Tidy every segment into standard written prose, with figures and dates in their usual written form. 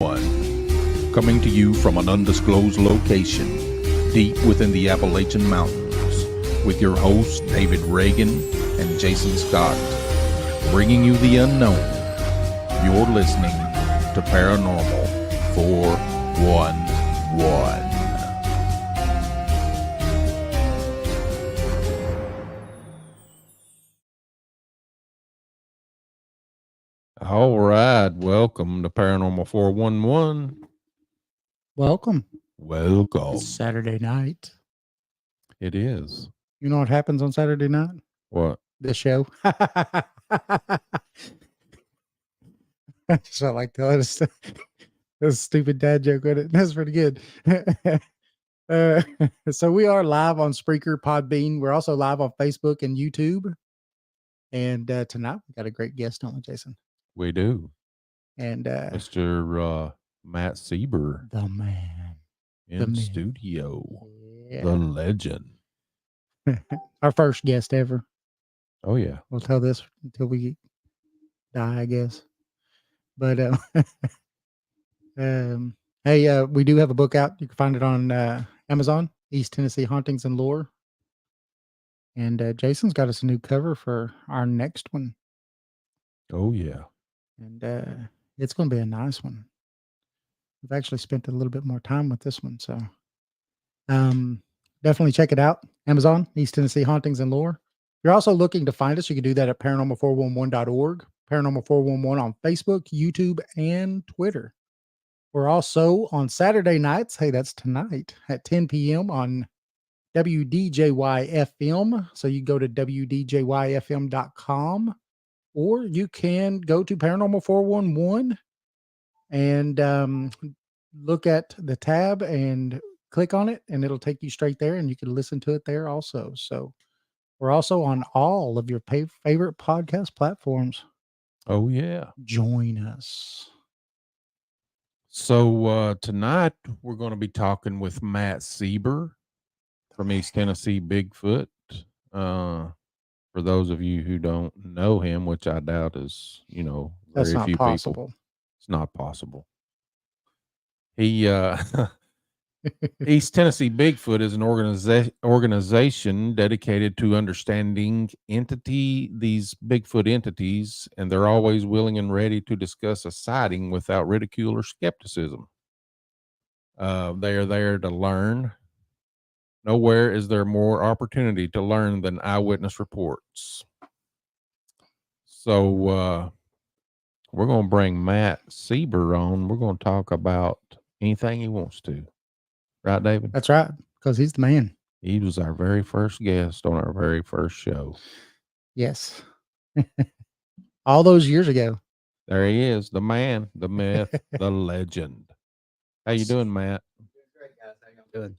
One, coming to you from an undisclosed location deep within the Appalachian Mountains, with your hosts David Reagan and Jason Scott, bringing you the unknown. You're listening to Paranormal 411. All right, welcome to Paranormal 411. Welcome. Welcome. It's Saturday night. It is. You know what happens on Saturday night? What? The show. I just felt like telling us a stupid dad joke with it. That's pretty good. So we are live on Spreaker, Podbean. We're also live on Facebook and YouTube. And tonight we got a great guest on, Jason. We do. And Mr. Matt Seeber. The man. In studio. Yeah. The legend. Our first guest ever. Oh, yeah. We'll tell this until we die, I guess. But hey, we do have a book out. You can find it on Amazon, East Tennessee Hauntings and Lore. And Jason's got us a new cover for our next one. Oh, yeah. And it's going to be a nice one. We've actually spent a little bit more time with this one. So definitely check it out. Amazon, East Tennessee Hauntings and Lore. If you're also looking to find us, you can do that at paranormal411.org, paranormal411 on Facebook, YouTube, and Twitter. We're also on Saturday nights. Hey, that's tonight at 10 p.m. on WDJY-FM. So you go to WDJYFM.com, or you can go to Paranormal 411 and look at the tab and click on it, and it'll take you straight there, and you can listen to it there also. So we're also on all of your favorite podcast platforms. Oh, yeah. Join us. So tonight we're going to be talking with Matt Seeber from East Tennessee Bigfoot. For those of you who don't know him, which I doubt is, That's very not few possible. people. It's not possible. He East Tennessee Bigfoot is an organization dedicated to understanding these Bigfoot entities, and they're always willing and ready to discuss a sighting without ridicule or skepticism. They are there to learn. Nowhere is there more opportunity to learn than eyewitness reports. So we're going to bring Matt Seeber on. We're going to talk about anything he wants to. Right, David? That's right, because he's the man. He was our very first guest on our very first show. Yes. All those years ago. There he is, the man, the myth, the legend. How you doing, Matt? Great, guys. How y'all doing?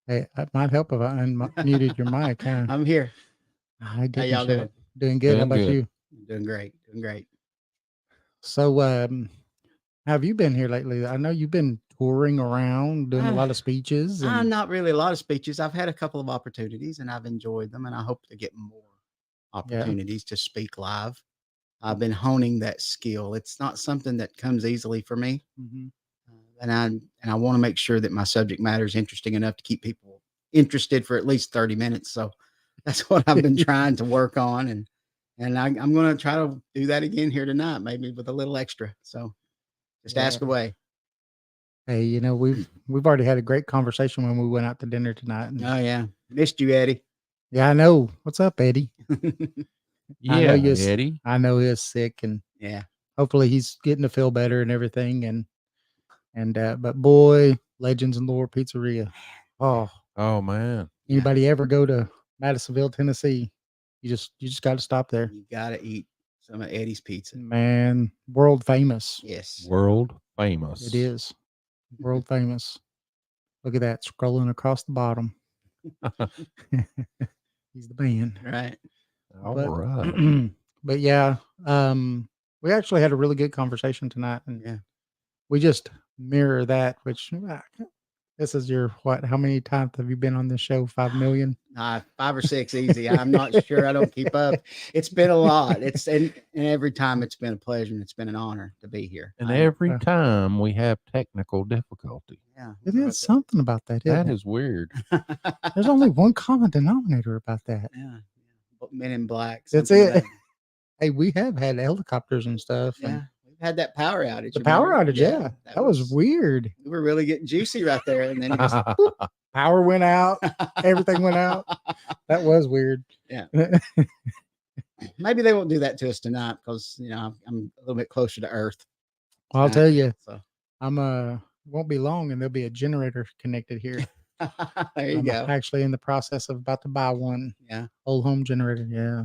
Hey, that might help if I unmuted your mic. Huh? I'm here. How y'all doing? Doing good. How about you? Doing great. Doing great. So, have you been here lately? I know you've been touring around, doing a lot of speeches. Not really a lot of speeches. I've had a couple of opportunities, and I've enjoyed them, and I hope to get more opportunities to speak live. I've been honing that skill. It's not something that comes easily for me. Mm-hmm. And I want to make sure that my subject matter is interesting enough to keep people interested for at least 30 minutes. So that's what I've been trying to work on. And I'm going to try to do that again here tonight, maybe with a little extra. So just ask away. Hey, we've already had a great conversation when we went out to dinner tonight. Oh yeah. Missed you, Eddie. Yeah, I know. What's up, Eddie? Yeah, Eddie. I know he's sick, and yeah, hopefully he's getting to feel better and everything. And but boy, Legends and Lore Pizzeria. Oh man. Anybody ever go to Madisonville, Tennessee? You just got to stop there. You got to eat some of Eddie's pizza. Man, world famous. Yes. World famous. It is. World famous. Look at that scrolling across the bottom. He's the man. Right. All right. But yeah, we actually had a really good conversation tonight, and we just mirror that, which This is your what? How many times have you been on this show? 5 million? 5 or 6 easy. I'm not sure. I don't keep up. It's been a lot. And every time it's been a pleasure and it's been an honor to be here. And every time we have technical difficulty. Yeah. It is something about that. That Isn't it? is weird. There's only one common denominator about that. Yeah. Men in Black. That's something it. like- Hey, we have had helicopters and stuff. Yeah. And We've had that power outage. the power remember? outage, yeah. That was weird. We were really getting juicy right there. And then it just, Power went out. Everything went out. That was weird. Yeah. Maybe they won't do that to us tonight because, I'm a little bit closer to Earth. I'll tell you, So won't be long and there'll be a generator connected here. there you I'm go. actually in the process of about to buy one. Yeah. Whole home generator. Yeah.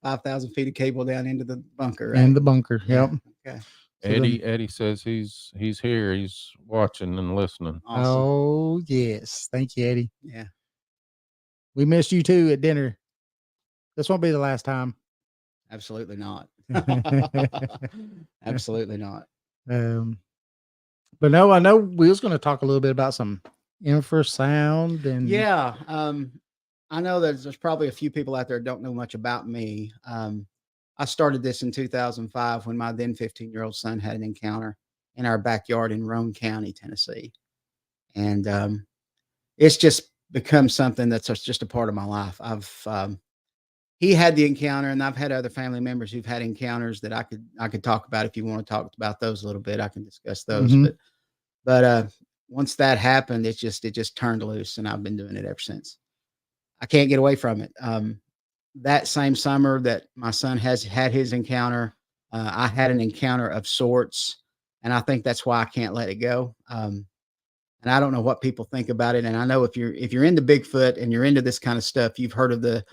5,000 feet of cable down into the bunker. Right? And the bunker. Yeah. Yep. Okay. So Eddie says he's here. He's watching and listening. Awesome. Oh, yes. Thank you, Eddie. Yeah. We missed you too at dinner. This won't be the last time. Absolutely not. Absolutely not. But no, I know we was going to talk a little bit about some infrasound and Yeah. I know that there's probably a few people out there that don't know much about me. I started this in 2005 when my then 15-year-old son had an encounter in our backyard in Roane County, Tennessee. And it's just become something that's just a part of my life. He had the encounter, and I've had other family members who've had encounters that I could talk about. If you want to talk about those a little bit, I can discuss those. Mhm. But once that happened, it just turned loose, and I've been doing it ever since. I can't get away from it. That same summer that my son has had his encounter, I had an encounter of sorts, and I think that's why I can't let it go. And I don't know what people think about it. And I know if you're into Bigfoot and you're into this kind of stuff, you've heard of the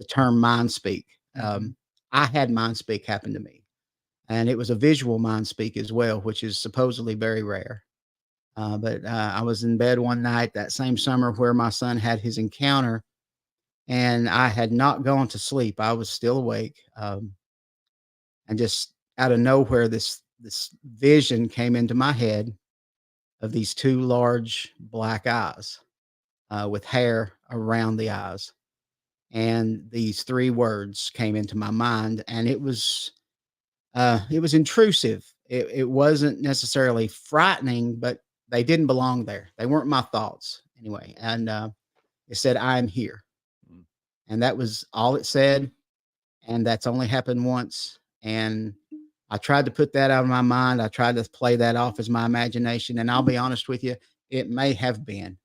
term mind speak. I had mind speak happen to me, and it was a visual mind speak as well, which is supposedly very rare. But I was in bed one night that same summer where my son had his encounter, and I had not gone to sleep. I was still awake. And just out of nowhere, this vision came into my head of these two large black eyes with hair around the eyes. And these three words came into my mind, and it was intrusive. It wasn't necessarily frightening, but they didn't belong there. They weren't my thoughts anyway. And it said, "I am here." And that was all it said. And that's only happened once. And I tried to put that out of my mind. I tried to play that off as my imagination. And I'll be honest with you, it may have been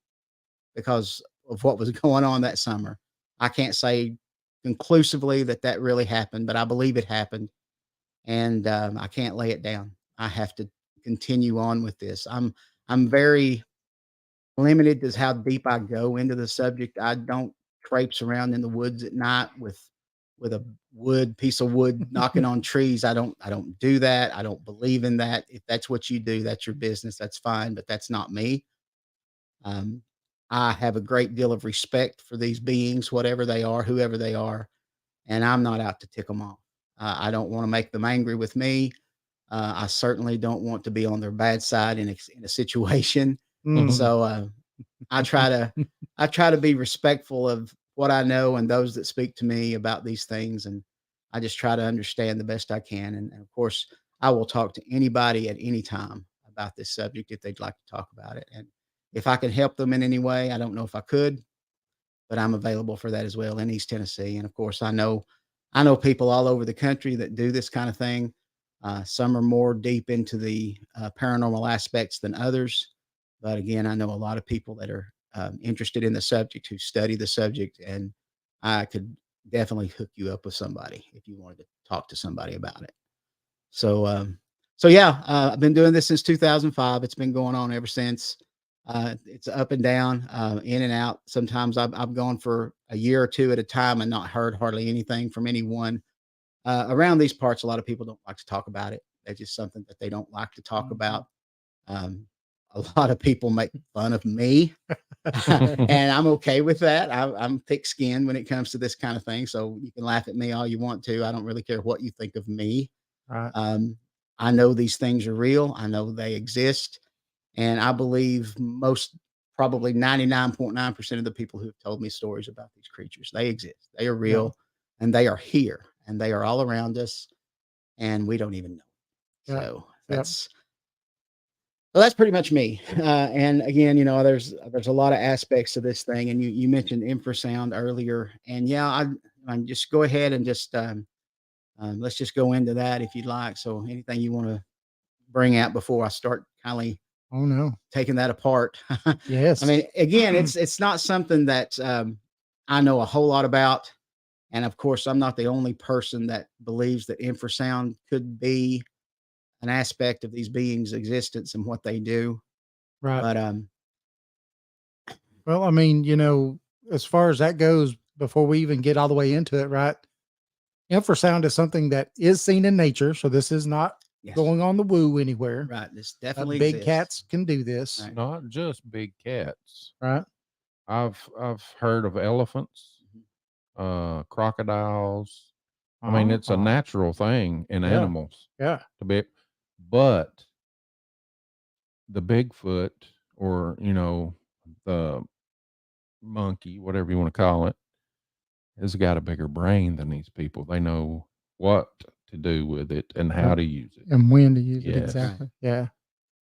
because of what was going on that summer. I can't say conclusively that really happened, but I believe it happened. And I can't lay it down. I have to continue on with this. I'm very limited as how deep I go into the subject. I don't traipse around in the woods at night with a piece of wood knocking on trees. I don't do that. I don't believe in that. If that's what you do, that's your business. That's fine, but that's not me. I have a great deal of respect for these beings, whatever they are, whoever they are, and I'm not out to tick them off. I don't want to make them angry with me. I certainly don't want to be on their bad side in a situation. Mm. So I try to be respectful of what I know and those that speak to me about these things, and I just try to understand the best I can. And of course, I will talk to anybody at any time about this subject if they'd like to talk about it. And if I can help them in any way, I don't know if I could, but I'm available for that as well in East Tennessee. And of course, I know people all over the country that do this kind of thing. Some are more deep into the paranormal aspects than others. But again, I know a lot of people that are interested in the subject, who study the subject, and I could definitely hook you up with somebody if you wanted to talk to somebody about it. So yeah, I've been doing this since 2005. It's been going on ever since. It's up and down, in and out. Sometimes I've gone for a year or two at a time and not heard hardly anything from anyone. Around these parts, a lot of people don't like to talk about it. That's just something that they don't like to talk about. A lot of people make fun of me, and I'm okay with that. I'm thick-skinned when it comes to this kind of thing, so you can laugh at me all you want to. I don't really care what you think of me. Right. I know these things are real. I know they exist, and I believe most probably 99.9% of the people who have told me stories about these creatures. They exist. They are real, and they are here, and they are all around us, and we don't even know. Yeah. So that's pretty much me. And again, there's a lot of aspects to this thing, and you mentioned infrasound earlier, and yeah, I just go ahead and just let's just go into that if you'd like. So anything you want to bring out before I start kindly Oh no. taking that apart? Yes. I mean, again, it's not something that I know a whole lot about, and of course, I'm not the only person that believes that infrasound could be an aspect of these beings' existence and what they do. Right. But Well, I mean, as far as that goes, before we even get all the way into it, right? Infrasound is something that is seen in nature. So this is not yes, going on the woo anywhere. right, this definitely Big exists. cats can do this, Right. Not just big cats. right? I've heard of elephants, crocodiles. I mean, it's a Uh-huh. natural thing in Yeah. animals Yeah. to be, but the Bigfoot or the monkey, whatever you want to call it, has got a bigger brain than these people. They know what to do with it and how to use it. And when to use it. Yes. Exactly. Yeah.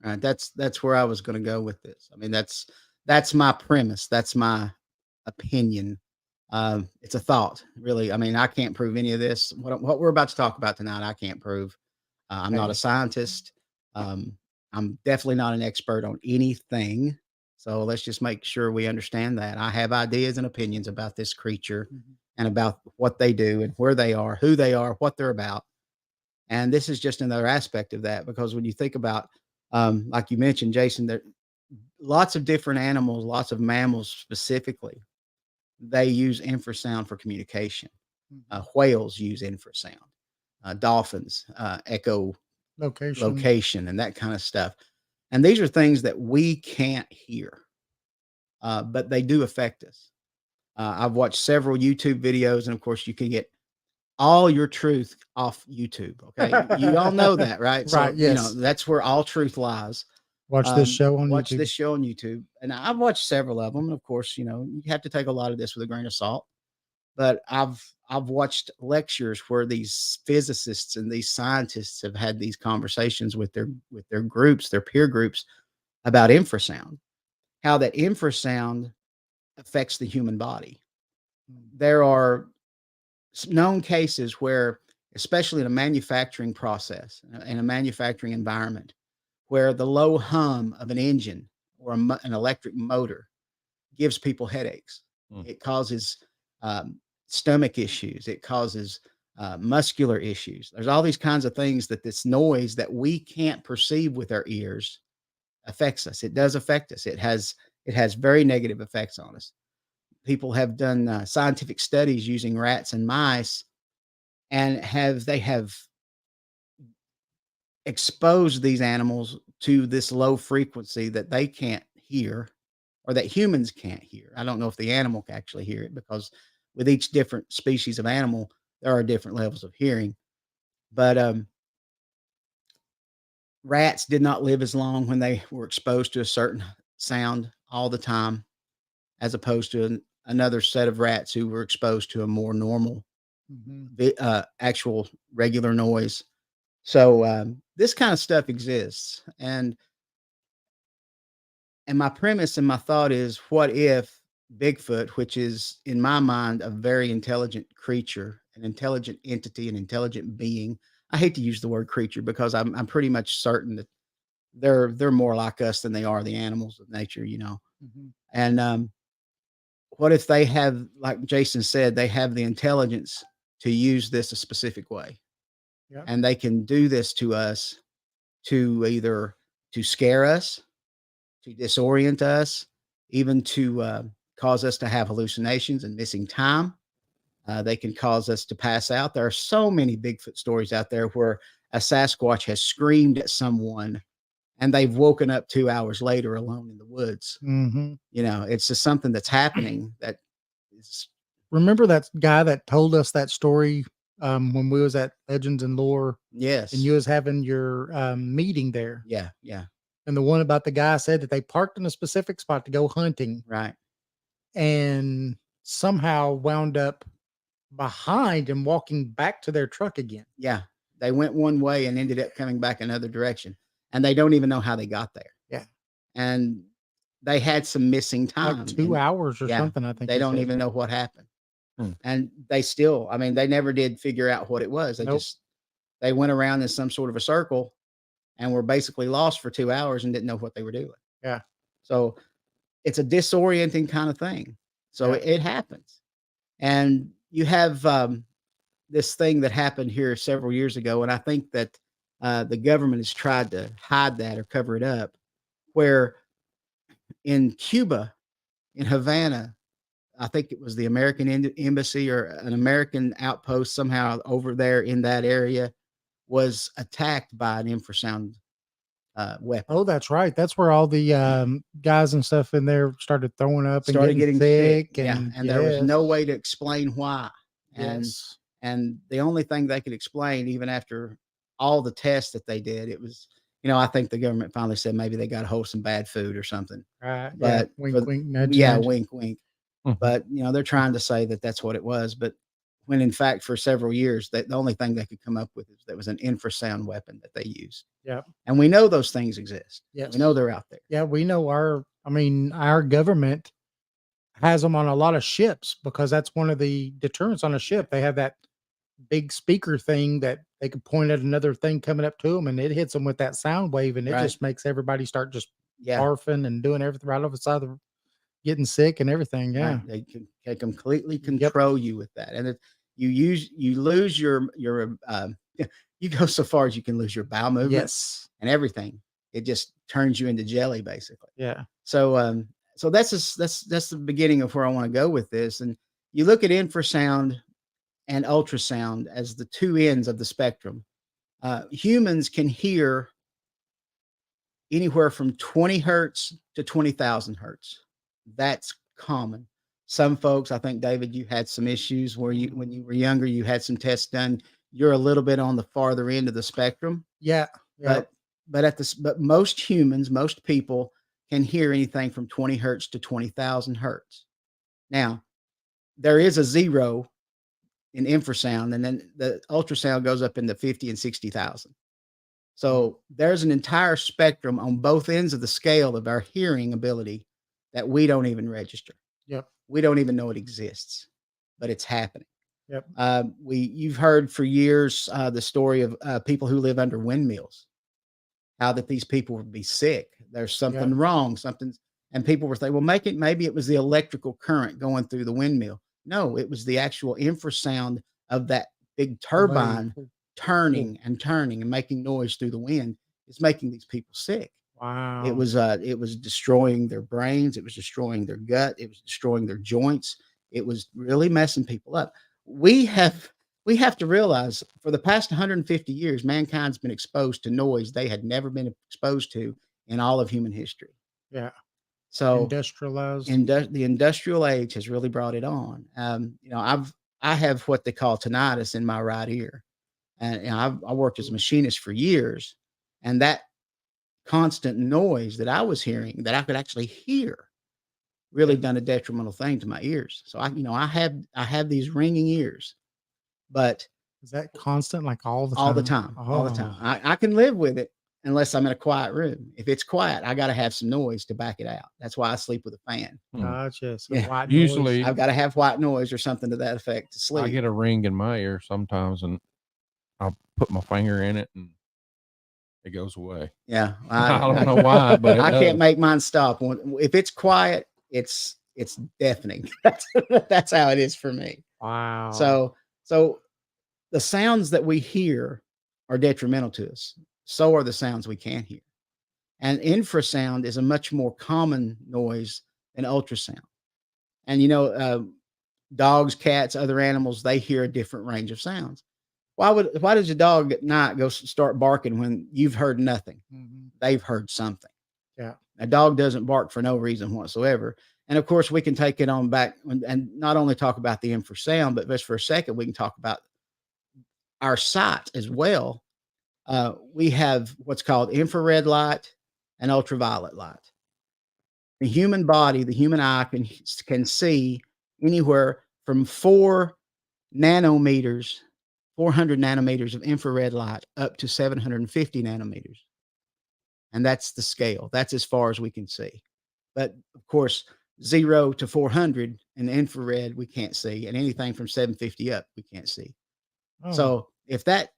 Right. That's where I was going to go with this. I mean, that's my premise. That's my opinion. It's a thought, really. I mean, I can't prove any of this. What we're about to talk about tonight, I can't prove. I'm not a scientist. I'm definitely not an expert on anything. So let's just make sure we understand that. I have ideas and opinions about this creature and about what they do and where they are, who they are, what they're about. And this is just another aspect of that, because when you think about, like you mentioned, Jason, there lots of different animals, lots of mammals specifically, they use infrasound for communication. Whales use infrasound, dolphins, echo location, and that kind of stuff. And these are things that we can't hear, but they do affect us. I've watched several YouTube videos, and of course, you can get all your truth off YouTube. Okay. You all know that, right? So, Right. Yes. that's where all truth lies. Watch this show on Watch YouTube. this show on YouTube. And I've watched several of them. And of course, you have to take a lot of this with a grain of salt. But I've watched lectures where these physicists and these scientists have had these conversations with their groups, their peer groups, about infrasound, how that infrasound affects the human body. There are known cases where, especially in a manufacturing process, in a manufacturing environment, where the low hum of an engine or an electric motor gives people headaches. It causes stomach issues. It causes muscular issues. There's all these kinds of things that this noise that we can't perceive with our ears affects us. It does affect us. It has very negative effects on us. People have done scientific studies using rats and mice, and they have exposed these animals to this low frequency that they can't hear, or that humans can't hear. I don't know if the animal can actually hear it, because with each different species of animal, there are different levels of hearing. But rats did not live as long when they were exposed to a certain sound all the time, as opposed to another set of rats who were exposed to a more normal, actual regular noise. So this kind of stuff exists. And my premise and my thought is, what if Bigfoot, which is in my mind a very intelligent creature, an intelligent entity, an intelligent being. I hate to use the word creature, because I'm pretty much certain that they're more like us than they are the animals of nature, And what if they have, like Jason said, they have the intelligence to use this a specific way, and they can do this to us to scare us, to disorient us, even to cause us to have hallucinations and missing time. They can cause us to pass out. There are so many Bigfoot stories out there where a Sasquatch has screamed at someone and they've woken up 2 hours later alone in the woods. It's just something that's happening that is. Remember that guy that told us that story when we was at Legends and Lore? Yes. And you was having your meeting there. Yeah. Yeah. And the one about the guy said that they parked in a specific spot to go hunting Right. and somehow wound up behind and walking back to their truck again. Yeah. They went one way and ended up coming back another direction. And they don't even know how they got there. Yeah. And they had some missing time. Like 2 hours or something, I think. They he don't said. even know what happened. Hmm. And they still, I mean, they never did figure out what it was. They Nope. they went around in some sort of a circle and were basically lost for 2 hours and didn't know what they were doing. Yeah. So it's a disorienting kind of thing. So Yeah. it happens. And you have this thing that happened here several years ago. And I think that the government has tried to hide that or cover it up, where in Cuba, in Havana, I think it was the American embassy or an American outpost somehow over there in that area was attacked by an infrasound weapon. Oh, that's right. That's where all the guys and stuff in there started throwing up Started and getting sick. sick. And there was no way to explain why. And the only thing they could explain, even after all the tests that they did, it was, I think the government finally said maybe they got a hold of some bad food or something. Right. But Wink, wink, nudge, yeah, nudge. wink, wink. Mhm. But they're trying to say that that's what it was. But when in fact, for several years, that the only thing they could come up with is that was an infrasound weapon that they used. Yep. And we know those things exist. Yes. We know they're out there. Yeah, we know our government has them on a lot of ships because that's one of the deterrents on a ship. They have that big speaker thing that they could point at another thing coming up to them and it hits them with that sound wave and it Right. just makes everybody start just Yeah. barfing and doing everything right off the side of the getting sick and everything. Yeah. Right. They completely control you with that. And you lose your you go so far as you can lose your bowel movement. Yes. And everything. It just turns you into jelly, basically. Yeah. So so that's the beginning of where I want to go with this. And you look at infrasound and ultrasound as the two ends of the spectrum. Humans can hear anywhere from 20 hertz to 20,000 hertz. That's common. Some folks, I think, David, you had some issues where when you were younger, you had some tests done. You're a little bit on the farther end of the spectrum. Yeah. But most humans, most people can hear anything from 20 hertz to 20,000 hertz. Now, there is a zero in infrasound, and then the ultrasound goes up into 50 and 60,000. So there's an entire spectrum on both ends of the scale of our hearing ability that we don't even register. Yep. We don't even know it exists, but it's happening. Yep. You've heard for years the story of people who live under windmills, how that these people would be sick. There's something wrong, and people were saying, well, maybe it was the electrical current going through the windmill. No, it was the actual infrasound of that big turbine turning and turning and making noise through the wind. It's making these people sick. Wow. It was destroying their brains. It was destroying their gut. It was destroying their joints. It was really messing people up. We have to realize for the past 150 years, mankind's been exposed to noise they had never been exposed to in all of human history. Yeah. So Industrialized. the industrial age has really brought it on. I have what they call tinnitus in my right ear, and I worked as a machinist for years, and that constant noise that I was hearing, that I could actually hear, really done a detrimental thing to my ears. So I have these ringing ears, but is that constant, like all the time? All the time. I can live with it unless I'm in a quiet room. If it's quiet, I got to have some noise to back it out. That's why I sleep with a fan. Gotcha. So white Usually, I've got to have white noise or something to that effect to sleep. I get a ring in my ear sometimes, and I'll put my finger in it, and it goes away. Yeah, I don't know why, but I can't make mine stop. If it's quiet, it's deafening. That's how it is for me. Wow. So the sounds that we hear are detrimental to us. So are the sounds we can't hear. And infrasound is a much more common noise than ultrasound. And dogs, cats, other animals, they hear a different range of sounds. Why does a dog at night go start barking when you've heard nothing? Mm-hmm. They've heard something. Yeah. A dog doesn't bark for no reason whatsoever. And of course, we can take it on back and not only talk about the infrasound, but just for a second, we can talk about our sight as well. We have what's called infrared light and ultraviolet light. The human body, the human eye can see anywhere from 400 nanometers of infrared light up to 750 nanometers. And that's the scale. That's as far as we can see. But of course, 0 to 400 in the infrared, we can't see. And anything from 750 up, we can't see. Oh, So if that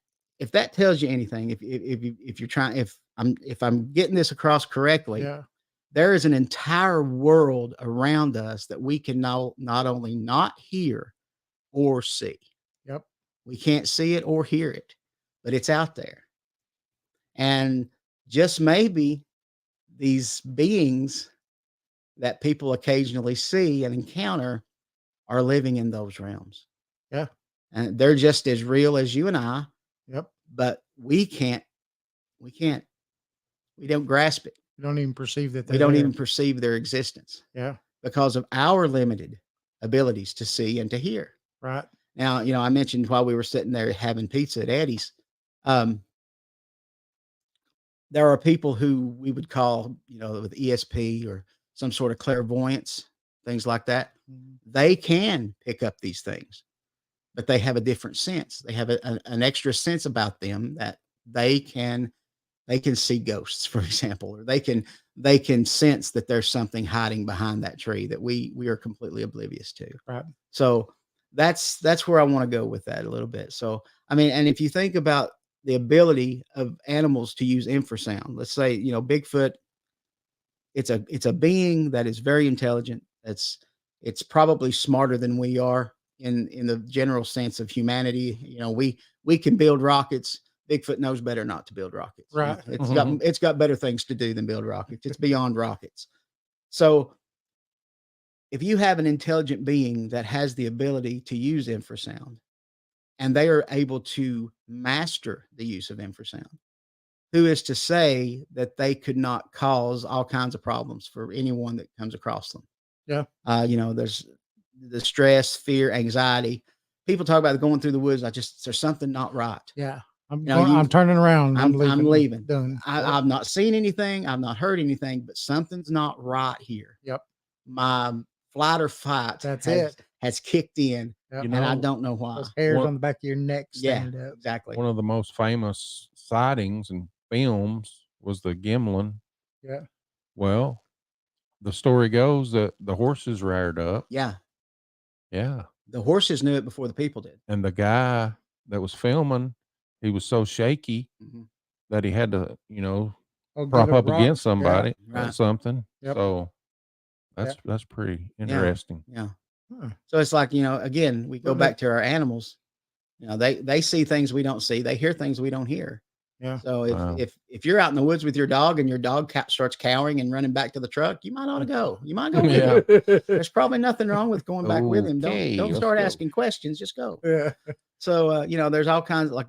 tells you anything, if I'm getting this across correctly, yeah. there is an entire world around us that we can not only not hear or see. Yep. We can't see it or hear it, but it's out there. And just maybe these beings that people occasionally see and encounter are living in those realms. Yeah. And they're just as real as you and I, Yep. but we don't grasp it. You don't even perceive that. We don't even perceive their existence. Yeah. Because of our limited abilities to see and to hear. Right. Now, I mentioned while we were sitting there having pizza at Eddie's, there are people who we would call, with ESP or some sort of clairvoyance, things like that. Mhm. They can pick up these things, but they have a different sense. They have an extra sense about them that they can see ghosts, for example, or they can sense that there's something hiding behind that tree that we are completely oblivious to. Right. So that's where I want to go with that a little bit. So, I mean, and if you think about the ability of animals to use infrasound, let's say, Bigfoot, it's a being that is very intelligent. It's probably smarter than we are in the general sense of humanity. We can build rockets. Bigfoot knows better not to build rockets. Right. It's got better things to do than build rockets. It's beyond rockets. So if you have an intelligent being that has the ability to use infrasound and they are able to master the use of infrasound, who is to say that they could not cause all kinds of problems for anyone that comes across them? Yeah. There's the stress, fear, anxiety. People talk about going through the woods. there's something not right. Yeah. I'm turning around. I'm leaving. leaving. Done. I've not seen anything. I've not heard anything, but something's not right here. Yep. My flight or fight has kicked in, Yep. and I don't know why. Those hairs on the back of your neck stand up. Exactly. One of the most famous sightings and films was the Gimlin. Yeah. Well, the story goes that the horses reared up. Yeah. Yeah. The horses knew it before the people did. And the guy that was filming, he was so shaky that he had to, prop up against somebody or something. Yep. So that's pretty interesting. Yeah. So it's like, again, we go back to our animals. They see things we don't see. They hear things we don't hear. Yeah. So if you're out in the woods with your dog and your dog starts cowering and running back to the truck, you might ought to go. You might go. Yeah. There's probably nothing wrong with going back with him. Don't start asking questions. Just go. Yeah. So there's all kinds of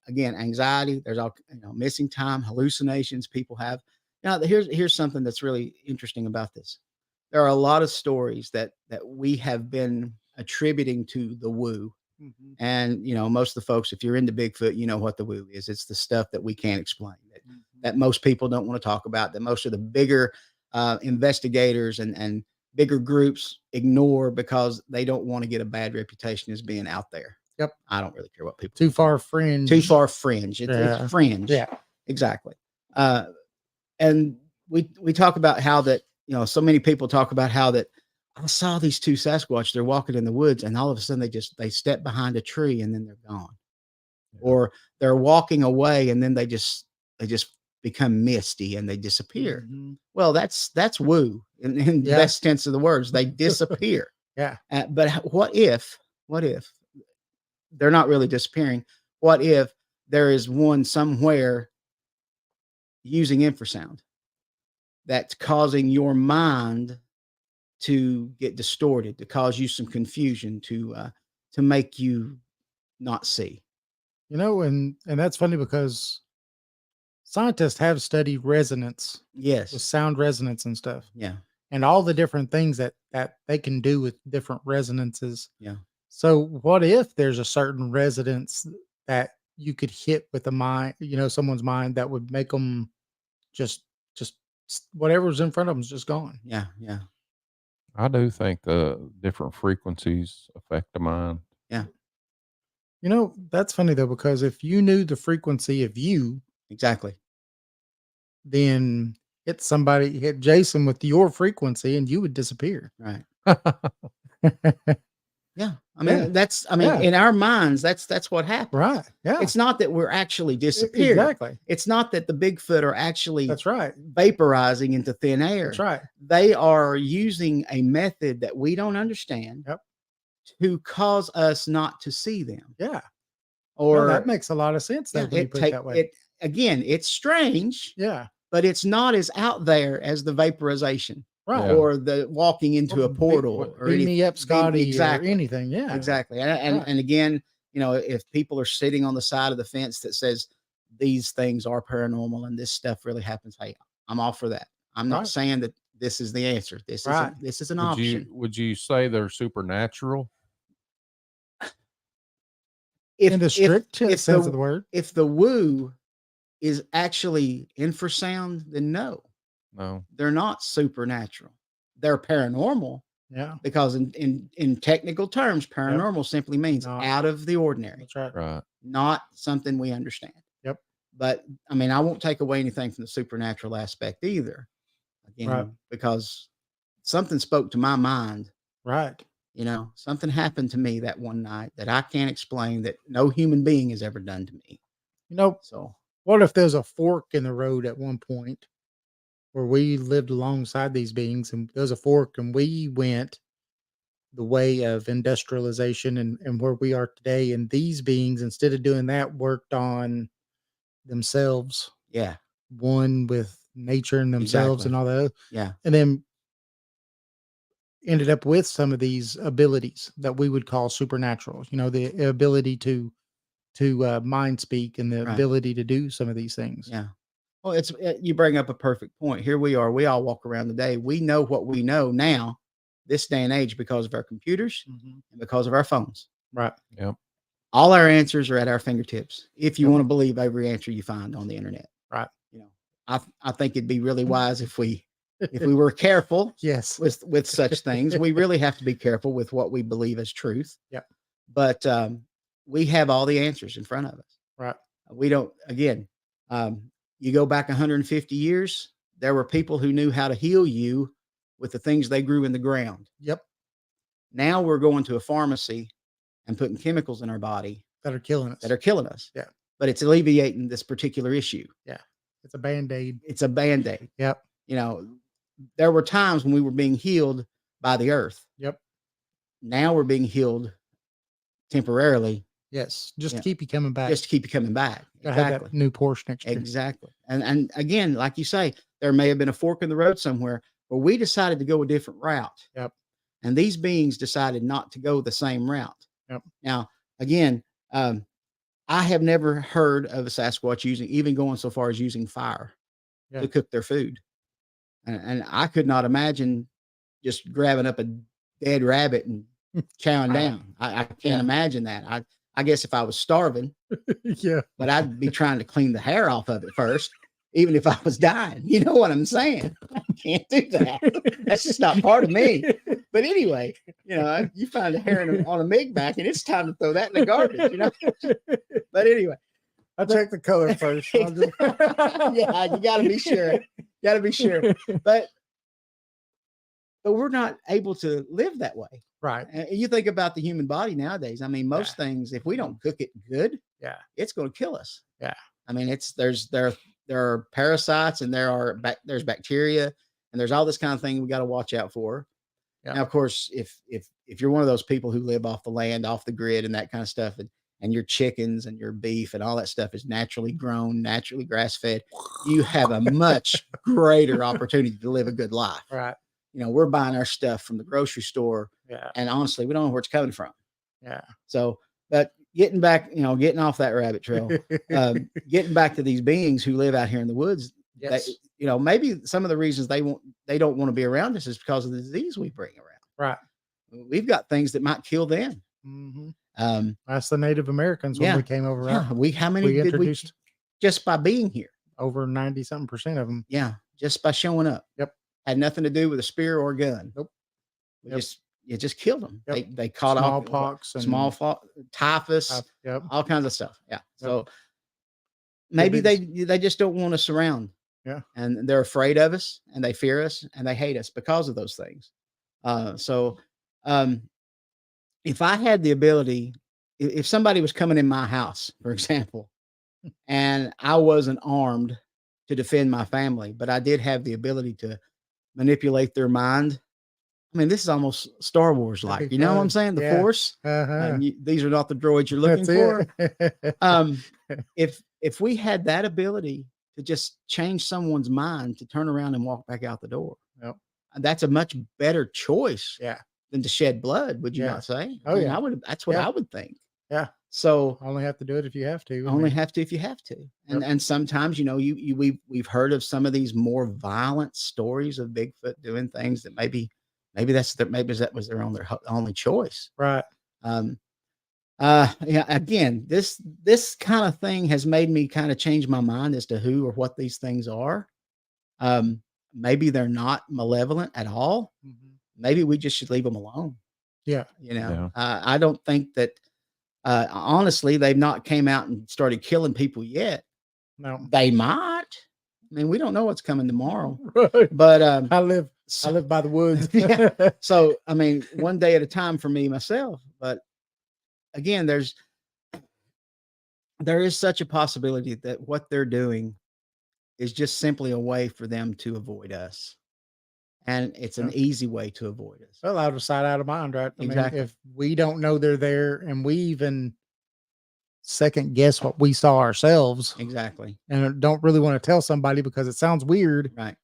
again anxiety. There's all missing time, hallucinations people have. Now here's something that's really interesting about this. There are a lot of stories that we have been attributing to the woo. Mm-hmm. And, most of the folks, if you're into Bigfoot, you know what the woo is. It's the stuff that we can't explain, that most people don't want to talk about, that most of the bigger investigators and bigger groups ignore because they don't want to get a bad reputation as being out there. Yep. I don't really care what people Too far fringe. Too far fringe. It's fringe. Yeah. Exactly. And we talk about how that, so many people talk about how that I saw these two Sasquatch, they're walking in the woods and all of a sudden they step behind a tree and then they're gone. Yeah. Or they're walking away and then they just become misty and they disappear. Mm-hmm. Well, that's woo in the best sense of the words. They disappear. Yeah. But what if they're not really disappearing? What if there is one somewhere using infrasound that's causing your mind to get distorted, to cause you some confusion, to make you not see? And that's funny because scientists have studied resonance. Yes. With sound resonance and stuff. Yeah. And all the different things that they can do with different resonances. Yeah. So what if there's a certain resonance that you could hit with the mind, someone's mind that would make them just whatever's in front of them is just gone. Yeah. Yeah. I do think different frequencies affect the mind. Yeah. You know, that's funny though, because if you knew the frequency of you, Exactly. then hit Jason with your frequency and you would disappear. Right. Right. Yeah. I mean, Yeah. in our minds, that's what happens. Yeah. It's not that we're actually disappearing. Exactly. It's not that the Bigfoot are actually That's right. vaporizing into thin air. That's right. They are using a method that we don't understand Yep. to cause us not to see them. Yeah. Or that makes a lot of sense though, yeah, when you put it that way. again, it's strange, Yeah. but it's not as out there as the vaporization Right. Yeah. or the walking into a portal or beam me up, Scotty, exactly. or anything. Yeah. Exactly. Right. And again, you know, if people are sitting on the side of the fence that says these things are paranormal and this stuff really happens, hey, I'm all for that. I'm not Right. saying that this is the answer. This Right. is an Would option. would you say they're supernatural? In the strict sense of the word. If the woo is actually infrasound, then no, No. they're not supernatural. They're paranormal Yeah. because in technical terms, paranormal simply means Not- out of the ordinary, That's right. Right. not something we understand. Yep. But I mean, I won't take away anything from the supernatural aspect either. Again, Right. because something spoke to my mind. Right. You know, something happened to me that one night that I can't explain, that no human being has ever done to me. You know, So what if there's a fork in the road at one point where we lived alongside these beings and there's a fork and we went the way of industrialization and where we are today, and these beings, instead of doing that, worked on themselves, yeah, one with nature and themselves Exactly. and all that, yeah, and then ended up with some of these abilities that we would call supernatural, you know, the ability to mind speak and the Right. ability to do some of these things. yeah. Well, it's you bring up a perfect point. Here we are. We all walk around today. We know what we know now, this day and age, because of our computers Mhm. and because of our phones. Right. Yep. All our answers are at our fingertips. If you Yep. want to believe every answer you find on the internet, Right. you know, I think it'd be really wise if we were careful Yes. with such things. We really have to be careful with what we believe as truth. Yep. But we have all the answers in front of us. Right. We don't. Again, you go back 150 years, there were people who knew how to heal you with the things they grew in the ground. Yep. Now we're going to a pharmacy and putting chemicals in our body That are killing us. that are killing us. Yeah. But it's alleviating this particular issue. It's a Band-Aid. It's a Band-Aid. Yep. You know, there were times when we were being healed by the earth. Yep. Now we're being healed temporarily, Yes. Just Yeah. to keep you coming back. just to keep you coming back. Gotta have that new Porsche next year. Exactly. And again, like you say, there may have been a fork in the road somewhere where we decided to go a different route. Yep. And these beings decided not to go the same route. Yep. Now, again, I have never heard of a Sasquatch even going so far as using fire Yeah. to cook their food. And I could not imagine just grabbing up a dead rabbit and chowing down. I can't Yeah. imagine that. I guess if I was starving, Yeah. but I'd be trying to clean the hair off of it first, even if I was dying. You know what I'm saying? I can't do that. That's just not part of me. But anyway, you know, you find a hair on a MIG back and it's time to throw that in the garbage, you know? But anyway. I check the color first. I'll just- Yeah, you got to be sure. Got to be sure. But we're not able to live that way. Right. And you think about the human body nowadays. I mean, most things, if we don't cook it good, Yeah. it's going to kill us. Yeah. I mean, there are parasites and there's bacteria and there's all this kind of thing we got to watch out for. Yeah. Now, of course, if you're one of those people who live off the land, off the grid and that kind of stuff, and your chickens and your beef and all that stuff is naturally grown, naturally grass fed, you have a much greater opportunity to live a good life. Right. You know, we're buying our stuff from the grocery store, Yeah. and honestly, we don't know where it's coming from. Yeah. So, but getting off that rabbit trail, getting back to these beings who live out here in the woods, Yes. maybe some of the reasons they don't want to be around us is because of the disease we bring around. Right. We've got things that might kill them. Mhm. Um, That's the Native Americans when Yeah. we came over. yeah, how many We did we introduced just by being here? over 90-something% of them. Yeah, just by showing up. Yep. Had nothing to do with a spear or a gun. Nope. We Yep. you just killed them. Yep. They caught off Smallpox and typhus, Yep. all kinds of stuff. Yeah. Yep. So maybe biggest- they just don't want us around. Yeah. And they're afraid of us and they fear us and they hate us because of those things. If I had the ability, if somebody was coming in my house, for example, and I wasn't armed to defend my family, but I did have the ability to manipulate their mind. I mean, this is almost Star Wars like, That'd be you know what I'm fun. saying? The Yeah. Force. Uh-huh. These are not the droids you're looking That's for. If we had that ability to just change someone's mind to turn around and walk back out the door, Yep. that's a much better choice Yeah. than to shed blood. Would you Yeah. not say? Oh, I mean, yeah. that's what Yeah. I would think. Yeah. So Only have to do it if you have to. I only mean, have to if you have to. And Yep. and sometimes, we've heard of some of these more violent stories of Bigfoot doing things that maybe that was their only choice. right. Yeah, again, this kind of thing has made me kind of change my mind as to who or what these things are. Maybe they're not malevolent at all. Mhm. Maybe we just should leave them alone. Yeah. Yeah. I don't think that, honestly, they've not came out and started killing people yet. No. They might. I mean, we don't know what's coming tomorrow, Right. but, I live by the woods. Yeah. So, I mean, one day at a time for me, myself, but again, there is such a possibility that what they're doing is just simply a way for them to avoid us. And it's an Yeah. easy way to avoid us. Well, out of sight, out of mind, right? I Exactly. mean, if we don't know they're there and we even second guess what we saw ourselves Exactly. and don't really want to tell somebody because it sounds weird, Right.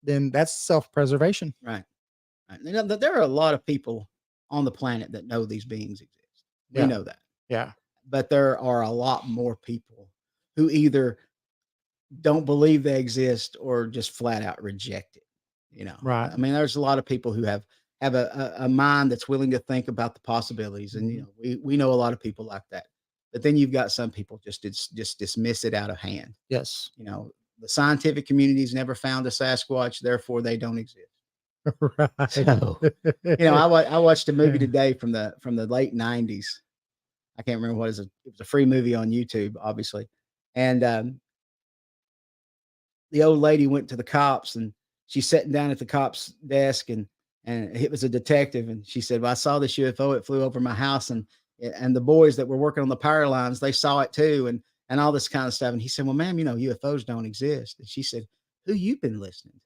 then that's self-preservation. Right. Right. There are a lot of people on the planet that know these beings exist. We Yeah. know that. Yeah. But there are a lot more people who either don't believe they exist or just flat out reject it. Right. I mean, there's a lot of people who have a mind that's willing to think about the possibilities. And, we know a lot of people like that. But then you've got some people just dismiss it out of hand. Yes. The scientific community's never found a Sasquatch, therefore they don't exist. Right. So, I watched a movie today from the late 90s. I can't remember what it is. It was a free movie on YouTube, obviously. And the old lady went to the cops and she's sitting down at the cop's desk and it was a detective. And she said, well, I saw this UFO. It flew over my house and the boys that were working on the power lines, they saw it too. And all this kind of stuff. And he said, well, ma'am, UFOs don't exist. And she said, who you been listening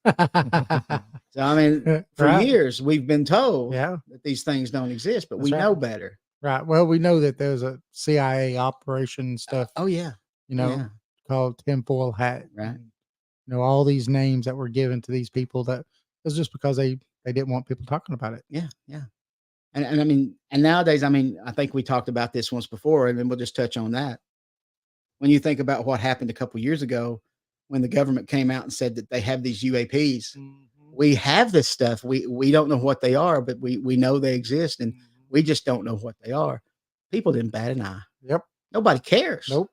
to? So, I mean, for Right. years, we've been told Yeah. that these things don't exist, but That's we right. know better. Right. Well, we know that there's a CIA operation stuff, Oh, yeah. Yeah. called tinfoil hat. Right. And, all these names that were given to these people that was just because they didn't want people talking about it. Yeah. Yeah. And I mean, and nowadays, I mean, I think we talked about this once before, and then we'll just touch on that. When you think about what happened a couple years ago, when the government came out and said that they have these UAPs, we have this stuff. We don't know what they are, but we know they exist, and we just don't know what they are. People didn't bat an eye. Yep. Nobody cares. Nope.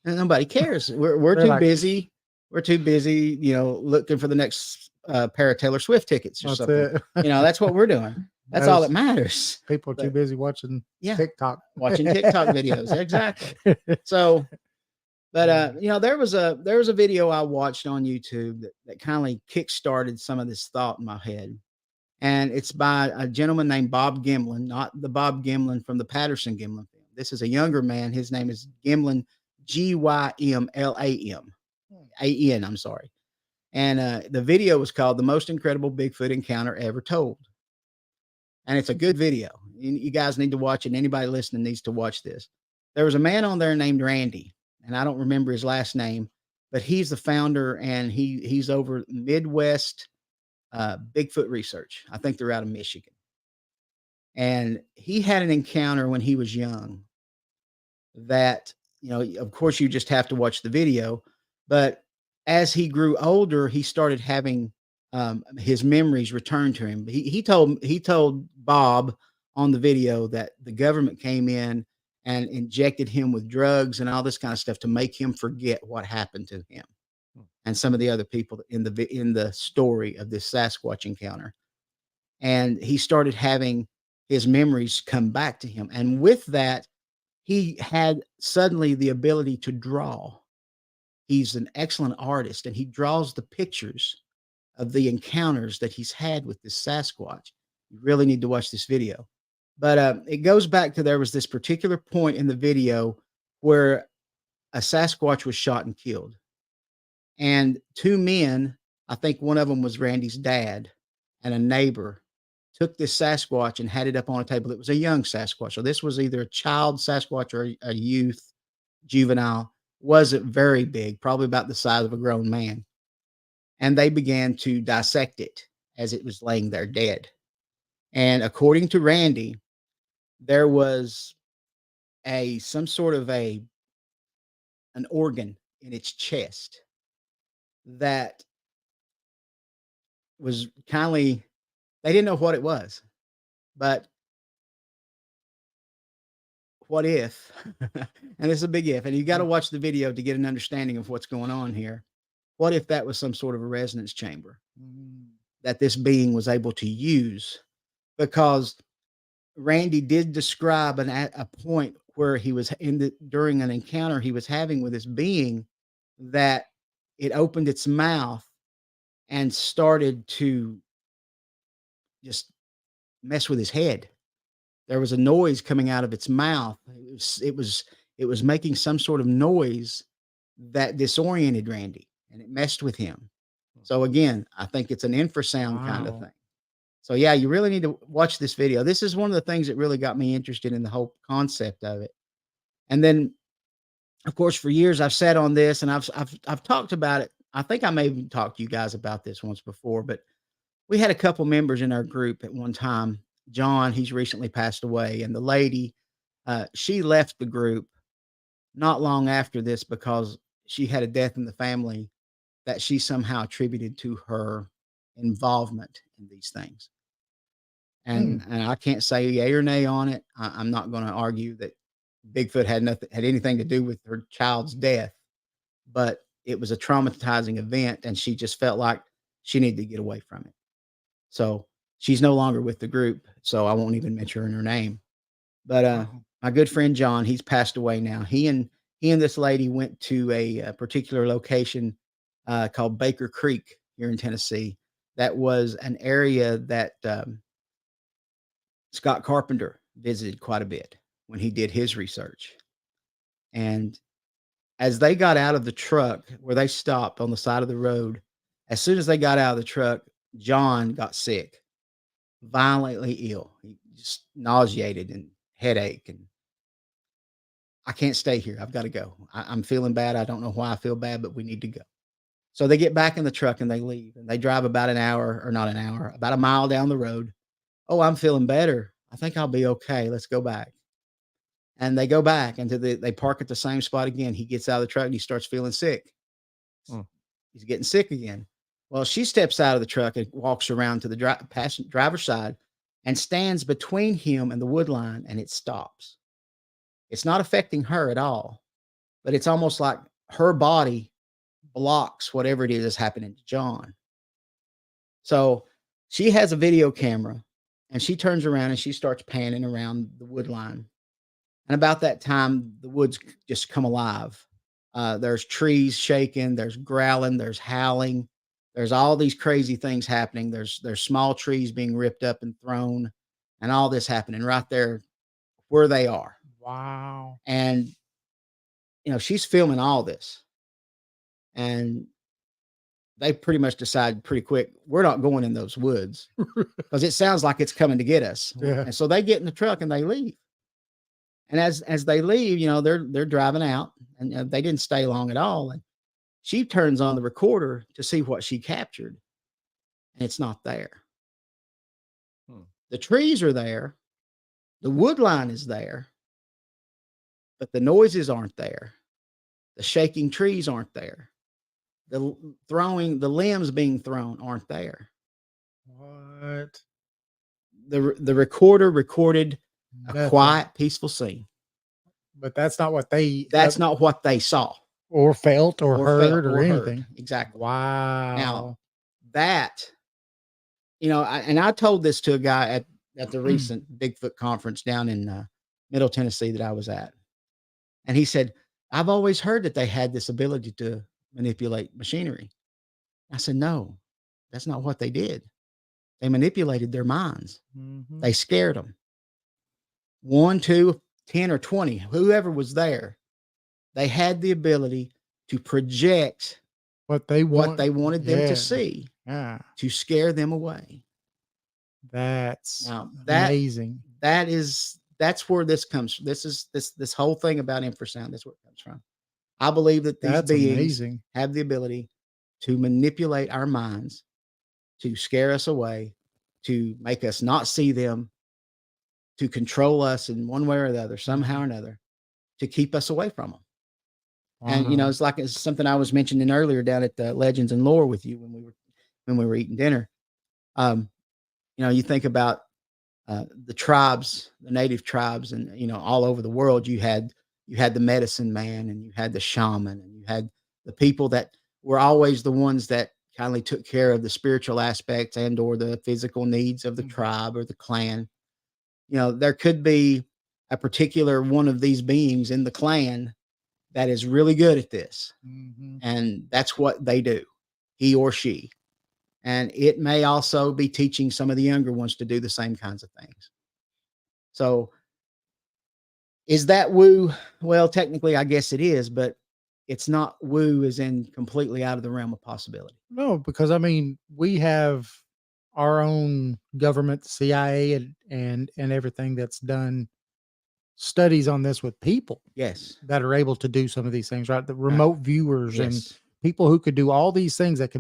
And nobody cares. We're They're too like- busy. We're too busy, looking for the next pair of Taylor Swift tickets or That's something. it. That's what we're doing. That's all that matters. People are too But- busy watching Yeah. TikTok. Watching TikTok videos. Exactly. So, but there was a video I watched on YouTube that kind of kick-started some of this thought in my head. And it's by a gentleman named Bob Gimlin, not the Bob Gimlin from the Patterson Gimlin film. This is a younger man. His name is Gimlin, Gymlam, A-N, I'm sorry. And the video was called The Most Incredible Bigfoot Encounter Ever Told. And it's a good video. You guys need to watch it. Anybody listening needs to watch this. There was a man on there named Randy, and I don't remember his last name, but he's the founder and he's over Midwest Bigfoot Research. I think they're out of Michigan. And he had an encounter when he was young that, of course you just have to watch the video, but as he grew older, he started having his memories return to him. He told Bob on the video that the government came in and injected him with drugs and all this kind of stuff to make him forget what happened to him. and some of the other people in the story of this Sasquatch encounter. And he started having his memories come back to him. And with that, he had suddenly the ability to draw. He's an excellent artist, and he draws the pictures of the encounters that he's had with this Sasquatch. You really need to watch this video. But it goes back to, there was this particular point in the video where a Sasquatch was shot and killed. And two men, I think one of them was Randy's dad and a neighbor, took this Sasquatch and had it up on a table. It was a young Sasquatch. So this was either a child Sasquatch or a youth juvenile. Wasn't very big, probably about the size of a grown man. And they began to dissect it as it was laying there dead. And according to Randy, there was some sort of an organ in its chest that was kindly, they didn't know what it was, but what if, and it's a big if, and you got to watch the video to get an understanding of what's going on here. What if that was some sort of a resonance chamber that this being was able to use? Because Randy did describe a point where he was during an encounter he was having with this being, that it opened its mouth and started to just mess with his head. There was a noise coming out of its mouth. It was making some sort of noise that disoriented Randy, and it messed with him. So again, I think it's an infrasound kind of thing. So yeah, you really need to watch this video. This is one of the things that really got me interested in the whole concept of it. And then, of course, for years I've sat on this and I've talked about it. I think I may even talked to you guys about this once before, but we had a couple members in our group at one time. John, he's recently passed away, and the lady, she left the group not long after this because she had a death in the family that she somehow attributed to her involvement in these things. And I can't say yay or nay on it. I'm not going to argue that Bigfoot had anything to do with her child's death, but it was a traumatizing event, and she just felt like she needed to get away from it. So she's no longer with the group, so I won't even mention her name. But my good friend John, he's passed away now. He and this lady went to a particular location called Baker Creek here in Tennessee. That was an area that Scott Carpenter visited quite a bit when he did his research. And as they got out of the truck where they stopped on the side of the road, as soon as they got out of the truck, John got sick, violently ill. He just nauseated and headache. And I can't stay here. I've got to go. I'm feeling bad. I don't know why I feel bad, but we need to go. So they get back in the truck and they leave, and they drive about about a mile down the road. Oh, I'm feeling better. I think I'll be okay. Let's go back. And they go back they park at the same spot again. He gets out of the truck and he starts feeling sick. He's getting sick again. Well, she steps out of the truck and walks around to the driver's side and stands between him and the wood line, and it stops. It's not affecting her at all, but it's almost like her body blocks whatever it is that's happening to John. So she has a video camera, and she turns around and she starts panning around the wood line. And about that time, the woods just come alive. There's trees shaking, there's growling, there's howling. There's all these crazy things happening. There's small trees being ripped up and thrown, and all this happening right there where they are. Wow. And, she's filming all this. And they pretty much decide pretty quick, we're not going in those woods because it sounds like it's coming to get us. Yeah. And so they get in the truck and they leave. And as they leave, they're driving out, and they didn't stay long at all. And she turns on the recorder to see what she captured, and it's not there. The trees are there. The wood line is there, but the noises aren't there. The shaking trees aren't there. The limbs being thrown aren't there. What? The recorder recorded a quiet, peaceful scene. But that's not what they Not what they saw. or felt or heard or heard. anything. Exactly. Wow. Now that, I told this to a guy at the recent Bigfoot conference down in Middle Tennessee that I was at. And he said, I've always heard that they had this ability to manipulate machinery. I said, no, that's not what they did. They manipulated their minds. Mhm. They scared them. 1, 2, 10, or 20, whoever was there, they had the ability to project what they what they want. wanted them Yeah. to see Yeah. to scare them away. That's Now amazing. that's where this comes from. This whole thing about infrasound, that's where it comes from. I believe that these That's beings amazing. have the ability to manipulate our minds, to scare us away, to make us not see them, to control us in one way or the other, somehow or another, to keep us away from them. And Wow. it's something I was mentioning earlier down at the Legends and Lore with you when we were eating dinner. You think about the tribes, the native tribes, and all over the world. You had the medicine man, and you had the shaman, and you had the people that were always the ones that kindly took care of the spiritual aspects and or the physical needs of the tribe or the clan. There could be a particular one of these beings in the clan that is really good at this. Mhm. And that's what they do, he or she. And it may also be teaching some of the younger ones to do the same kinds of things. So is that woo? Well, technically, I guess it is, but it's not woo as in completely out of the realm of possibility. No, because I mean, we have our own government, CIA, and everything that's done studies on this with people Yes. that are able to do some of these things, right? The remote viewers and Yes. people who could do all these things that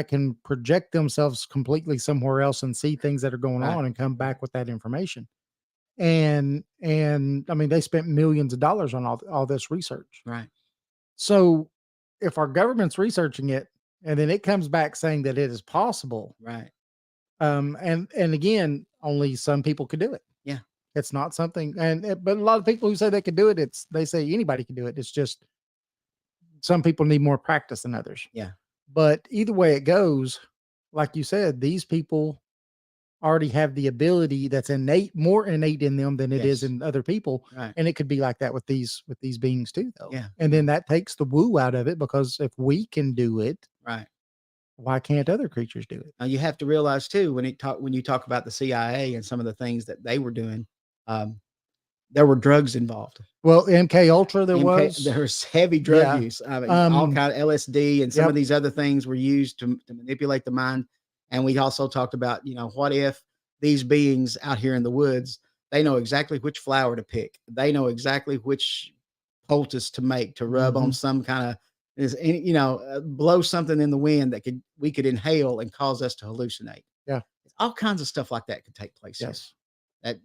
can project themselves completely somewhere else and see things that are going Right. on and come back with that information. And I mean, they spent millions of dollars on all this research. Right. So if our government's researching it and then it comes back saying that it is possible, Right. and again, only some people could do it. Yeah. It's not something, but a lot of people who say they could do it, they say anybody can do it. It's just some people need more practice than others. Yeah. But either way it goes, like you said, these people already have the ability that's more innate in them than it is Yes. in other people. Right. And it could be like that with these beings too, though. Yeah. And then that takes the woo out of it, because if we can do it, Right. why can't other creatures do it? Now you have to realize too, when you talk about the CIA and some of the things that they were doing, there were drugs involved. Well, MK Ultra, there was heavy drug Yeah. use. I mean, all kind of LSD and some Yep. of these other things were used to manipulate the mind. And we also talked about, what if these beings out here in the woods, they know exactly which flower to pick. They know exactly which poultice to make, to rub on some kind of, blow something in the wind that we could inhale and cause us to hallucinate. Yeah. All kinds of stuff like that could take place. Yes.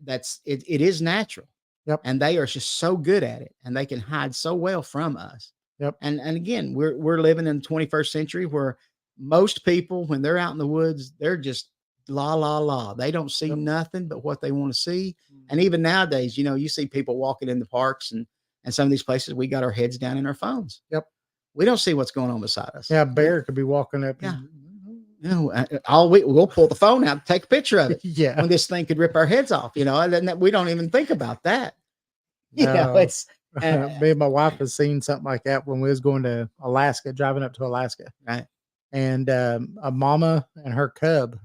That's it is natural. Yep. And they are just so good at it, and they can hide so well from us. Yep. And again, we're living in the 21st century where most people, when they're out in the woods, they're just la la la. They don't see nothing but what they want to see. And even nowadays, you see people walking in the parks and some of these places, we got our heads down in our phones. Yep. We don't see what's going on beside us. Yeah, a bear could be walking up. Yeah. We'll pull the phone out and take a picture of it. Yeah. When this thing could rip our heads off, and we don't even think about that. No. It's Me and my wife has seen something like that when we was going to Alaska, driving up to Alaska. right. And a mama and her cub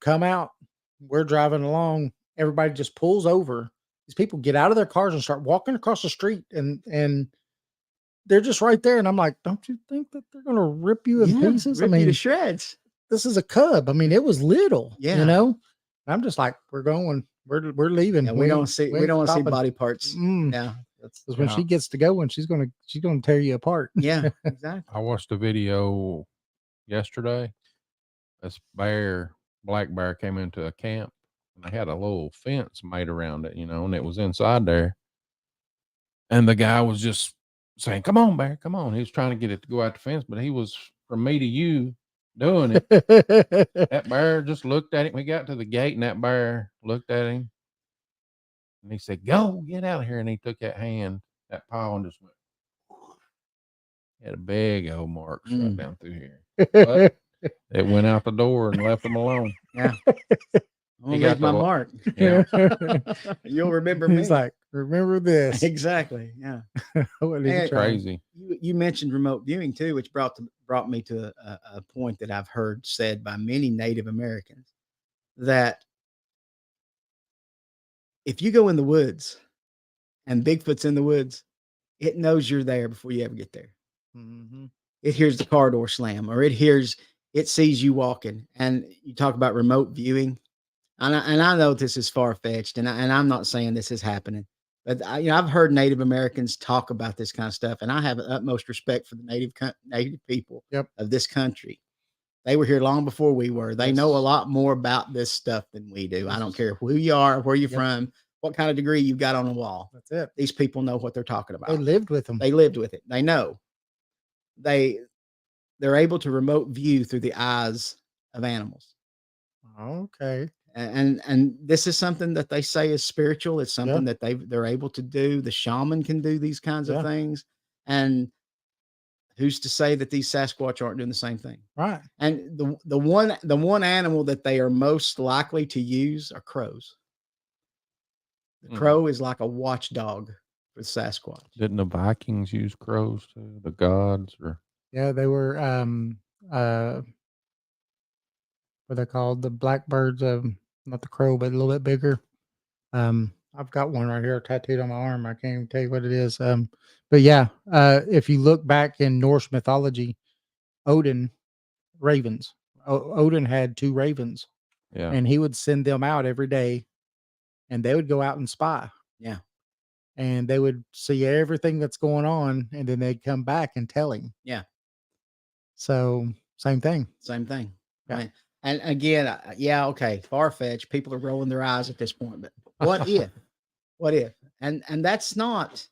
come out. We're driving along. Everybody just pulls over. These people get out of their cars and start walking across the street, and they're just right there. And I'm like, don't you think that they're going to rip you in pieces? Rip you to shreds. This is a cub. I mean, it was little, Yeah. I'm just like, we're leaving. Yeah, we don't want to see body parts. Yeah. Because when she gets to going, she's gonna tear you apart. Yeah, exactly. I watched a video yesterday. This black bear came into a camp, and they had a little fence made around it, and it was inside there. And the guy was just saying, "Come on, bear, come on." He was trying to get it to go out the fence, but he was from me to you doing it. That bear just looked at him. We got to the gate, and that bear looked at him. And he said, "Go, get out of here." And he took that paw and just went. Had a big old marks right Mm. down through here. But it went out the door and left them alone. Yeah. I'm He gonna got leave my the- mark. Yeah. You'll remember me. He's like, remember this. Exactly. Yeah. I wasn't even Hey, trying. Crazy. You mentioned remote viewing too, which brought me to a point that I've heard said by many Native Americans, that if you go in the woods and Bigfoot's in the woods, it knows you're there before you ever get there. Mhm. It hears the car door slam, or it sees you walking. And you talk about remote viewing, and I know this is far fetched, and I'm not saying this is happening, but I've heard Native Americans talk about this kind of stuff, and I have utmost respect for the native people Yep. of this country. They were here long before we were. They know a Yes. lot more about this stuff than we do. I Yes. don't care who you are, where you're Yep. from, what kind of degree you've got on the wall. That's it. These people know what they're talking about. They lived with them. They lived with it. They know. They're able to remote view through the eyes of animals. Okay. And this is something that they say is spiritual. It's something that they're able to do. The shaman can do these kinds of things. And who's to say that these Sasquatch aren't doing the same thing? Right. And the one animal that they are most likely to use are crows. The crow is like a watchdog for Sasquatch. Didn't the Vikings use crows too? The gods, or Yeah, they were what they called, the blackbirds, not the crow, but a little bit bigger. I've got one right here tattooed on my arm. I can't even tell you what it is. But yeah, if you look back in Norse mythology, Odin, ravens. Odin had 2 ravens, yeah, and he would send them out every day, and they would go out and spy. Yeah. And they would see everything that's going on, and then they'd come back and tell him. Yeah. So same thing. Same thing. Yeah. Right. And again, okay, far-fetched. People are rolling their eyes at this point, but what if? What if? And that's not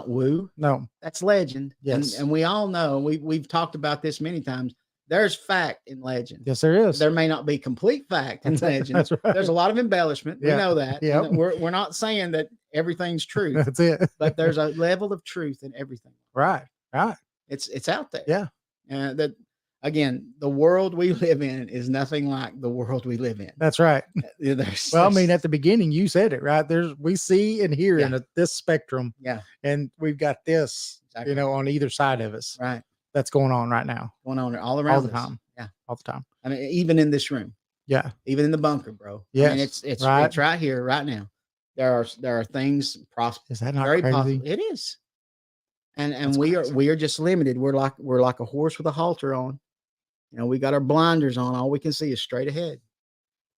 woo. No. That's legend. Yes. And we all know, we've talked about this many times. There's fact in legend. Yes, there is. There may not be complete fact in legend. That's right. There's a lot of embellishment. Yeah. We know that. Yep. And we're not saying that everything's true, That's it. but there's a level of truth in everything. Right. Right. It's out there. Yeah. And that, again, the world we live in is nothing like the world we live in. That's right. Well, I mean, there's- at the beginning, you said it, right? We see and hear Yeah. in this spectrum, yeah, and we've got this, exactly. on either side of us. Right. That's going on right now, Going on all around all the us. time. Yeah. All the time. I mean, even in this room, Yeah. even in the bunker, bro. I Yes, mean, it's right. right here, right now. There are things Is that not very crazy? possible. It is. And That's we crazy. are just limited. We're like a horse with a halter on. We got our blinders on. All we can see is straight ahead.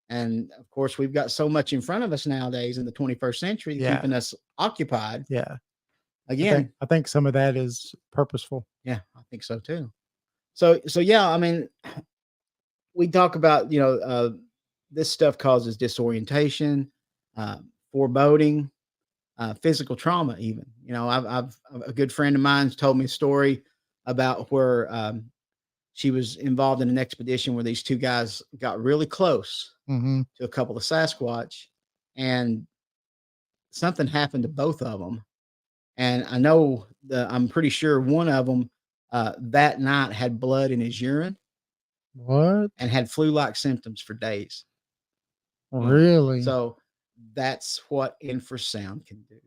And of course, we've got so much in front of us nowadays in the 21st century, Yeah. keeping us occupied. Yeah. Again, I think some of that is purposeful. yeah, I think so too. So yeah, I mean, we talk about, this stuff causes disorientation, foreboding, physical trauma, even. I've a good friend of mine's told me a story about where she was involved in an expedition where these 2 guys got really close Mm-hmm. to a couple of Sasquatch, and something happened to both of them. And I'm pretty sure one of them that night had blood in his urine What? and had flu-like symptoms for days. Really? So that's what infrasound can do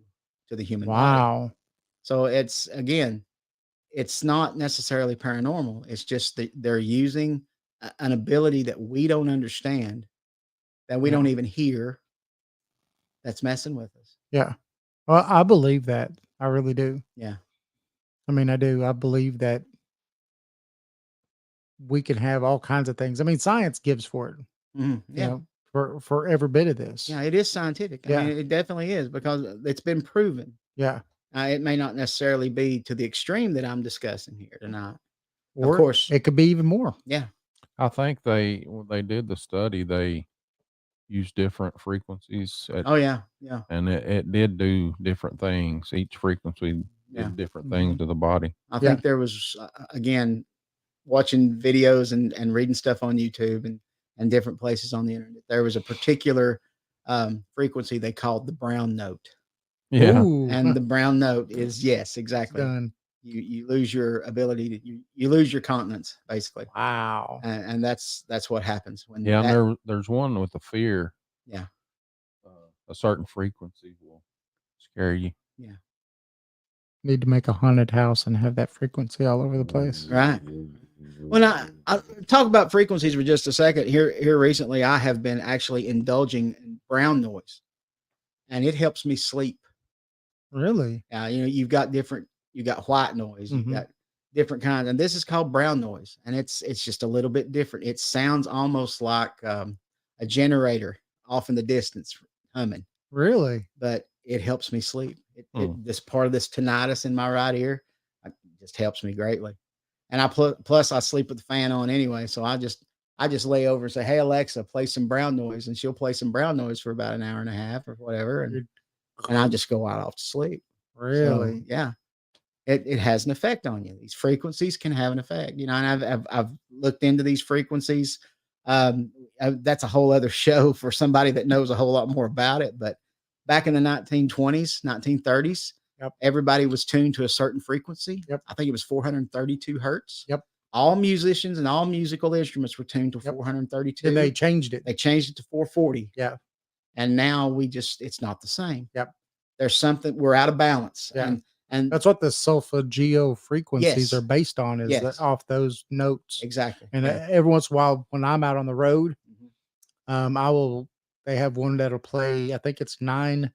to the human body. Wow. So it's not necessarily paranormal. It's just that they're using an ability that we don't understand, that we Yeah. don't even hear, that's messing with us. Yeah. Well, I believe that. I really do. Yeah. I mean, I do. I believe that we can have all kinds of things. I mean, science gives for it, Mhm. you Yeah. know, for every bit of this. Yeah. It is scientific. I Yeah. mean, it definitely is, because it's been proven. Yeah. It may not necessarily be to the extreme that I'm discussing here tonight. Or course. it could be even more. Yeah. I think when they did the study, they used different frequencies, Oh yeah. Yeah. and it did do different things. Each frequency Yeah. did different things to the body. I Yeah. think there was, again, watching videos and reading stuff on YouTube and different places on the internet. There was a particular frequency they called the brown note. Yeah, Ooh, And the brown note is, yes, exactly. done. You lose your ability to you lose your continence basically, Wow. and that's what happens when Yeah, that, and there's one with the fear. yeah A certain frequency will scare you. yeah Need to make a haunted house and have that frequency all over the place. right. When I talk about frequencies for just a second, here recently, I have been actually indulging in brown noise, and it helps me sleep. Really? You got white noise, you Mhm. got different kinds, and this is called brown noise, and it's just a little bit different. It sounds almost like a generator off in the distance humming, Really? but it helps me sleep. Hmm. This part of this tinnitus in my right ear, just helps me greatly. And plus I sleep with the fan on anyway, so I just lay over and say, "Hey Alexa, play some brown noise," and she'll play some brown noise for about an hour and a half or whatever, and I just go right off to sleep. So Really? yeah, it has an effect on you. These frequencies can have an effect, and I've looked into these frequencies. That's a whole other show for somebody that knows a whole lot more about it. But back in the 1920s, 1930s, Yep. everybody was tuned to a certain frequency. Yep. I think it was 432 hertz. Yep. All musicians and all musical instruments were tuned to Yep. 432. Then they changed it. They changed it to 440. Yeah. And now it's not the same. Yep. There's something, we're out of balance. Yeah. And That's what the solfeggio frequencies Yes. are based on, is Yes. off those notes. exactly. And Yeah. every once in a while, when I'm out on the road, Mhm. they have one that'll play, I think it's 9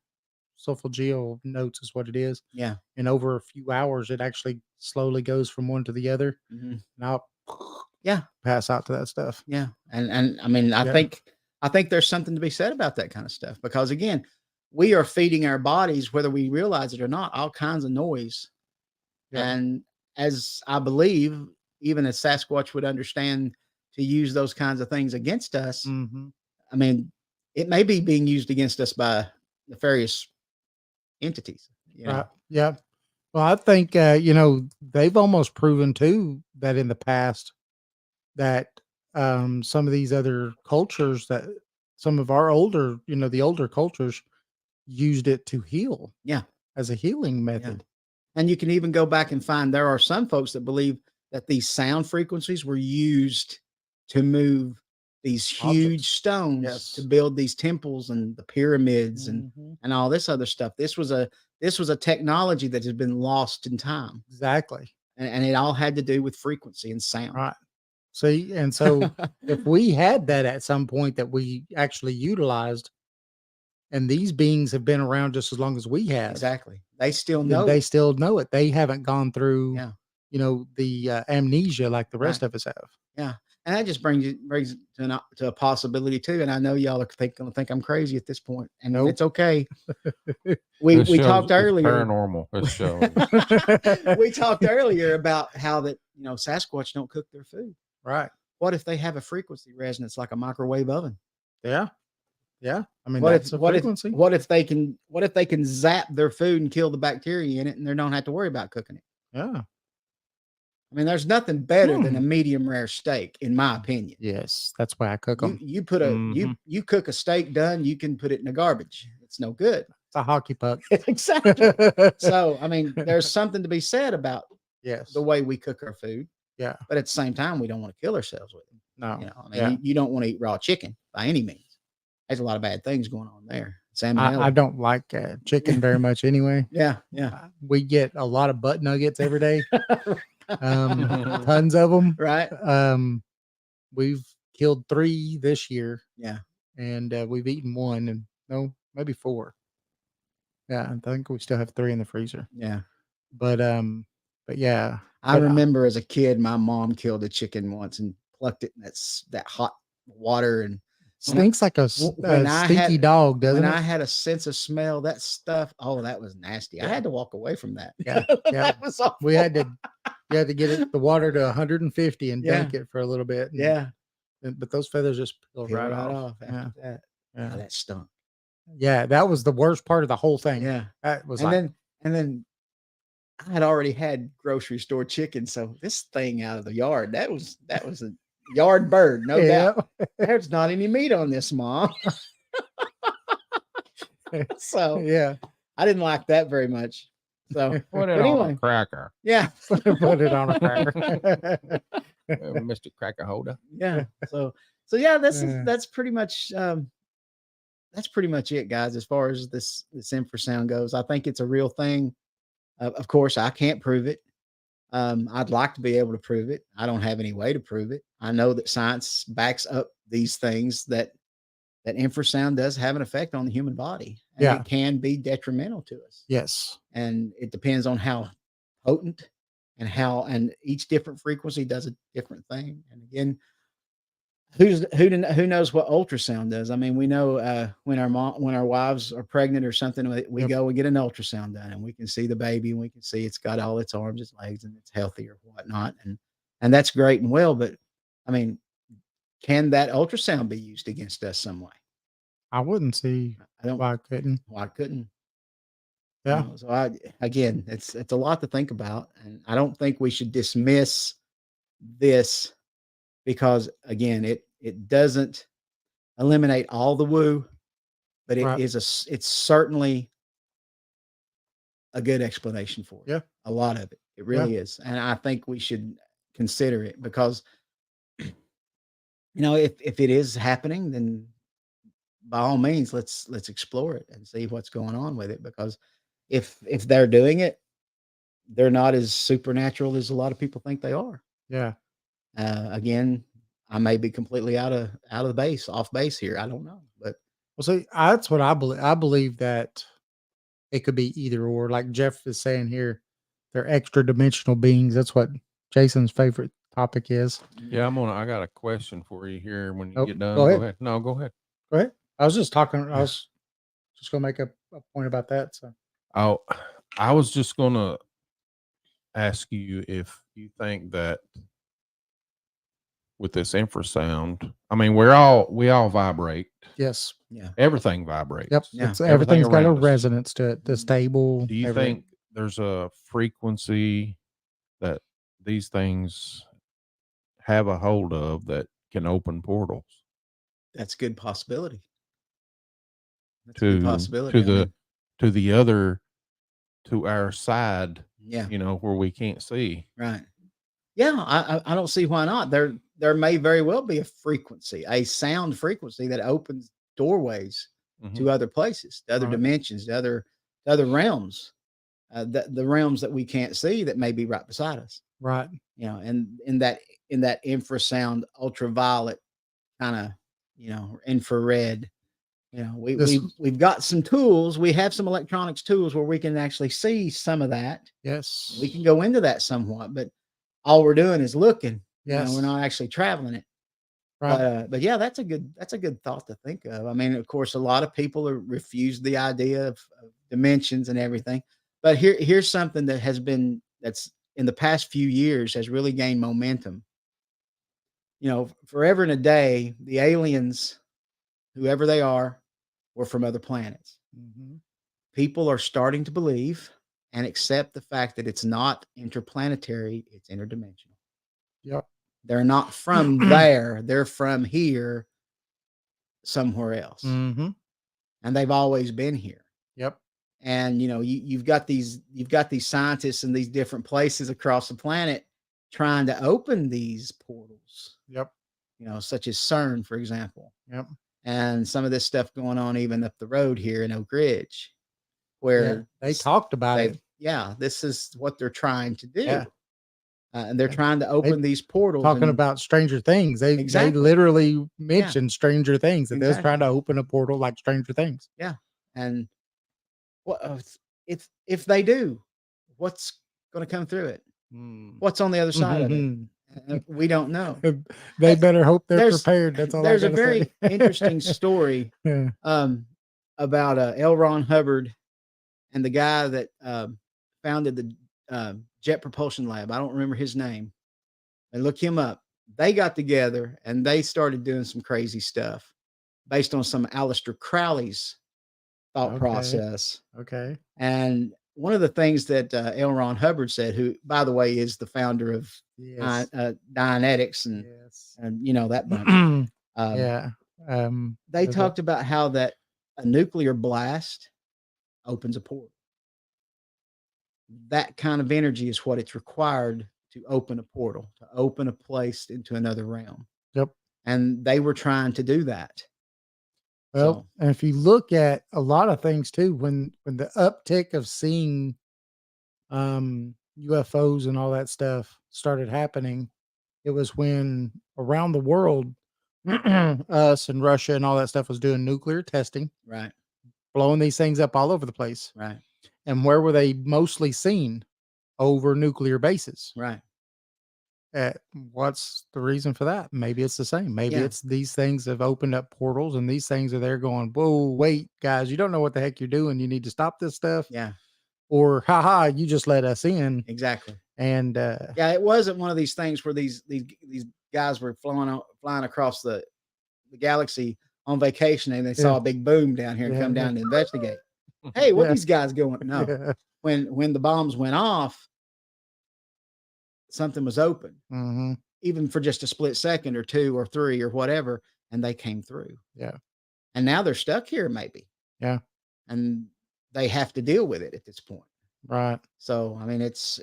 solfeggio notes is what it is. Yeah. And over a few hours, it actually slowly goes from one to the other. Mhm. And I'll Yeah. pass out to that stuff. Yeah. And I mean, Yeah. I think there's something to be said about that kind of stuff, because again, we are feeding our bodies, whether we realize it or not, all kinds of noise. Yeah. And as I believe, even a Sasquatch would understand to use those kinds of things against us. Mhm. I mean, it may be being used against us by nefarious entities. Right. Yeah. Well, I think, they've almost proven too that in the past that some of these other cultures, that some of our older, the older cultures used it to heal. Yeah. As a healing method. And you can even go back and find there are some folks that believe that these sound frequencies were used to move these huge Objects. stones Yes. to build these temples and the pyramids Mhm. and all this other stuff. This was a technology that has been lost in time, Exactly. and it all had to do with frequency and sound. Right. See, and so if we had that at some point that we actually utilized, and these beings have been around just as long as we have, Exactly, they still then know. they still know it. They haven't gone through, Yeah. The amnesia like the rest Right. of us have. Yeah, and that just brings it to a possibility too. And I know y'all are gonna think I'm crazy at this point, and Nope. it's okay. We This show's- talked it's earlier. Paranormal. This show. We talked earlier about how that Sasquatch don't cook their food. Right. What if they have a frequency resonance like a microwave oven? Yeah. Yeah. I mean, What that's if a frequency. what if they can zap their food and kill the bacteria in it, and they don't have to worry about cooking it? Yeah. I mean, there's nothing better than a medium rare steak, in my opinion. Yes. That's why I cook them. You put you cook a steak done, you can put it in the garbage. It's no good. It's a hockey puck. Exactly. So, I mean, there's something to be said about Yes. the way we cook our food, Yeah. but at the same time, we don't want to kill ourselves with it. No. I mean, you don't want to eat raw chicken by any means. There's a lot of bad things going on there. I Salmonella. don't like chicken very much anyway. Yeah. We get a lot of butt nuggets every day. Tons of them. Right. We've killed 3 this year. Yeah. And we've eaten 1, and no, maybe 4. Yeah, I think we still have 3 in the freezer. Yeah. But yeah. I remember as a kid, my mom killed a chicken once and plucked it in that hot water, and stinks like a when I stinky had- dog, doesn't when it? I had a sense of smell, that stuff, oh, that was nasty. I had to walk away from that. Yeah, yeah. That was awful. You had to get the water to 150 and Yeah. dunk it for a little bit. Yeah. But those feathers just peel Peel right right off. off after that. Yeah. Oh, that stunk. Yeah, that was the worst part of the whole thing. Yeah. That was And then I had already had grocery store chicken, so this thing out of the yard, that was a yard bird, no doubt. There's not any meat on this, Mom. So Yeah. I didn't like that very much. So, Put it but on anyway, a cracker, yeah, Put it on a cracker. Mr. Cracker Holder. yeah. So yeah, Yeah. that's pretty much it, guys. As far as this infrasound goes, I think it's a real thing. Of course, I can't prove it. I'd like to be able to prove it. I don't have any way to prove it. I know that science backs up these things that infrasound does have an effect on the human body, and Yeah. it can be detrimental to us. Yes. And it depends on how potent and each different frequency does a different thing. And again, who knows what ultrasound does? I mean, we know when our wives are pregnant or something, we Yep. go and get an ultrasound done, and we can see the baby, and we can see it's got all its arms, its legs, and it's healthy or whatnot, and that's great and well. But I mean, can that ultrasound be used against us some way? I wouldn't see I don't. why I couldn't. Why couldn't? Yeah. So again, it's a lot to think about, and I don't think we should dismiss this because again, it doesn't eliminate all the woo, but Right. it's certainly a good explanation for it. Yeah. A lot of it. It really is. And I think we should consider it because if it is happening, then by all means let's explore it and see what's going on with it, because if they're doing it, they're not as supernatural as a lot of people think they are. Yeah. Again, I may be completely off base here. I don't know, but Well, see, that's what I believe. I believe that it could be either or. Like Jeff is saying here, they're extra dimensional beings. That's what Jason's favorite topic is. Yeah, I got a question for you here when you Oh, get done. go ahead. No, go ahead. Go ahead. I was just going to make a point about that. So, I was just going to ask you if you think that with this infrasound, I mean, we all vibrate. yes. yeah. Everything vibrates. Yep. Yeah. It's, everything's got a around us. resonance to it. The stable. Do you everything. think there's a frequency that these things have a hold of that can open portals That's a good possibility. That's a good possibility. to our side, Yeah. where we can't see? Right. Yeah, I don't see why not. There may very well be a frequency, a sound frequency that opens doorways Mhm. to other places, to other Right. dimensions, to other realms, the realms that we can't see that may be right beside us. Right. And in that infrasound, ultraviolet kind of, infrared. We've got some tools. We have some electronics tools where we can actually see some of that. Yes. We can go into that somewhat, but all we're doing is looking. Yes. We're not actually traveling it. Right. But yeah, that's a good thought to think of. I mean, of course, a lot of people refuse the idea of dimensions and everything. But here's something that's in the past few years has really gained momentum. Forever and a day, the aliens, whoever they are, were from other planets. Mhm. People are starting to believe and accept the fact that it's not interplanetary, it's interdimensional. Yep. They're not from there, they're from here somewhere else. Mm-hmm. And they've always been here. Yep. And you've got these scientists in these different places across the planet trying to open these portals. Yep. Such as CERN, for example. Yep. And some of this stuff going on even up the road here in Oak Ridge, where they talked about it. Yeah, this is what they're trying to do. Yeah. And they're trying to open these portals. Talking about Stranger Things. They literally mentioned Stranger Things, that they're trying to open a portal like Stranger Things. Yeah. And what if they do, what's going to come through it? What's on the other side of it? We don't know. They better hope they're prepared. That's all. There's a very interesting story about L. Ron Hubbard and the guy that founded the Jet Propulsion Lab. I don't remember his name. And look him up. They got together and they started doing some crazy stuff based on some Aleister Crowley's thought process. Okay. And one of the things that L. Ron Hubbard said, who, by the way, is the founder of Dianetics and that bunch. They talked about how that a nuclear blast opens a portal. that kind of energy is what it's required to open a portal, to open a place into another realm. Yep. And they were trying to do that. Well, So, and if you look at a lot of things too, when the uptick of seeing UFOs and all that stuff started happening, it was when around the world, us and Russia and all that stuff was doing nuclear testing, right, blowing these things up all over the place. right, And where were they mostly seen? Over nuclear bases. right. What's the reason for that? Maybe it's the same. Maybe Yeah. it's these things have opened up portals and these things are there going, whoa, wait, guys, you don't know what the heck you're doing. You need to stop this stuff. Yeah, Or, haha, you just let us in. exactly. And Yeah, it wasn't one of these things where these guys were flying across the galaxy on vacation and they saw a big boom down here and come down to investigate. Hey, what these guys going? No. When the bombs went off, something was open, even for just a split second or 2 or 3 or whatever, and they came through. Yeah. And now they're stuck here, maybe. Yeah. And they have to deal with it at this point. Right. So, I mean, it's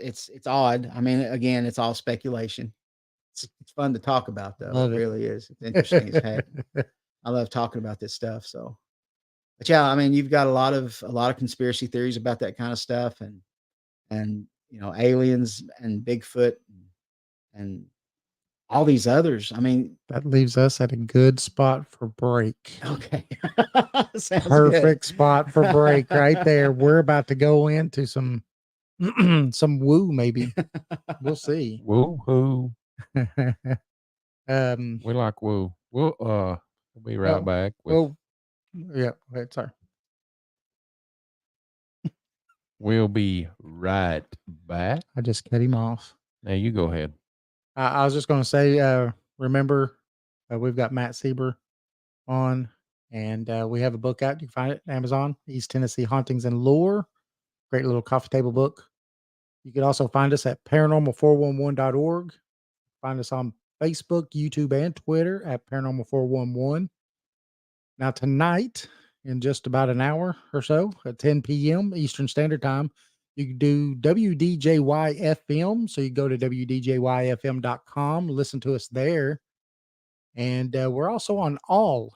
odd. I mean, again, it's all speculation. It's fun to talk about, though. Love it it. really is. It's interesting as heck. I love talking about this stuff. So, but yeah, I mean, you've got a lot of conspiracy theories about that kind of stuff, and you know, aliens and Bigfoot and all these others. I mean, That leaves us at a good spot for break. okay, sounds Perfect good. spot for break right there. We're about to go into some some woo, maybe. We'll see. Woo hoo. um We like woo. We'll be right Oh, back. With, well, yeah, wait, sorry. We'll be right back. I just cut him off. Now you go ahead. I was just going to say, remember, we've got Matt Seeber on, and we have a book out. You can find it on Amazon, East Tennessee Hauntings and Lore. Great little coffee table book. You can also find us at paranormal411.org. Find us on Facebook, YouTube, and Twitter at paranormal411. Now, tonight, in just about an hour or so, at 10 p.m. Eastern Standard Time, you can do WDJY FM. So you go to WDJYFM.com, listen to us there. And we're also on all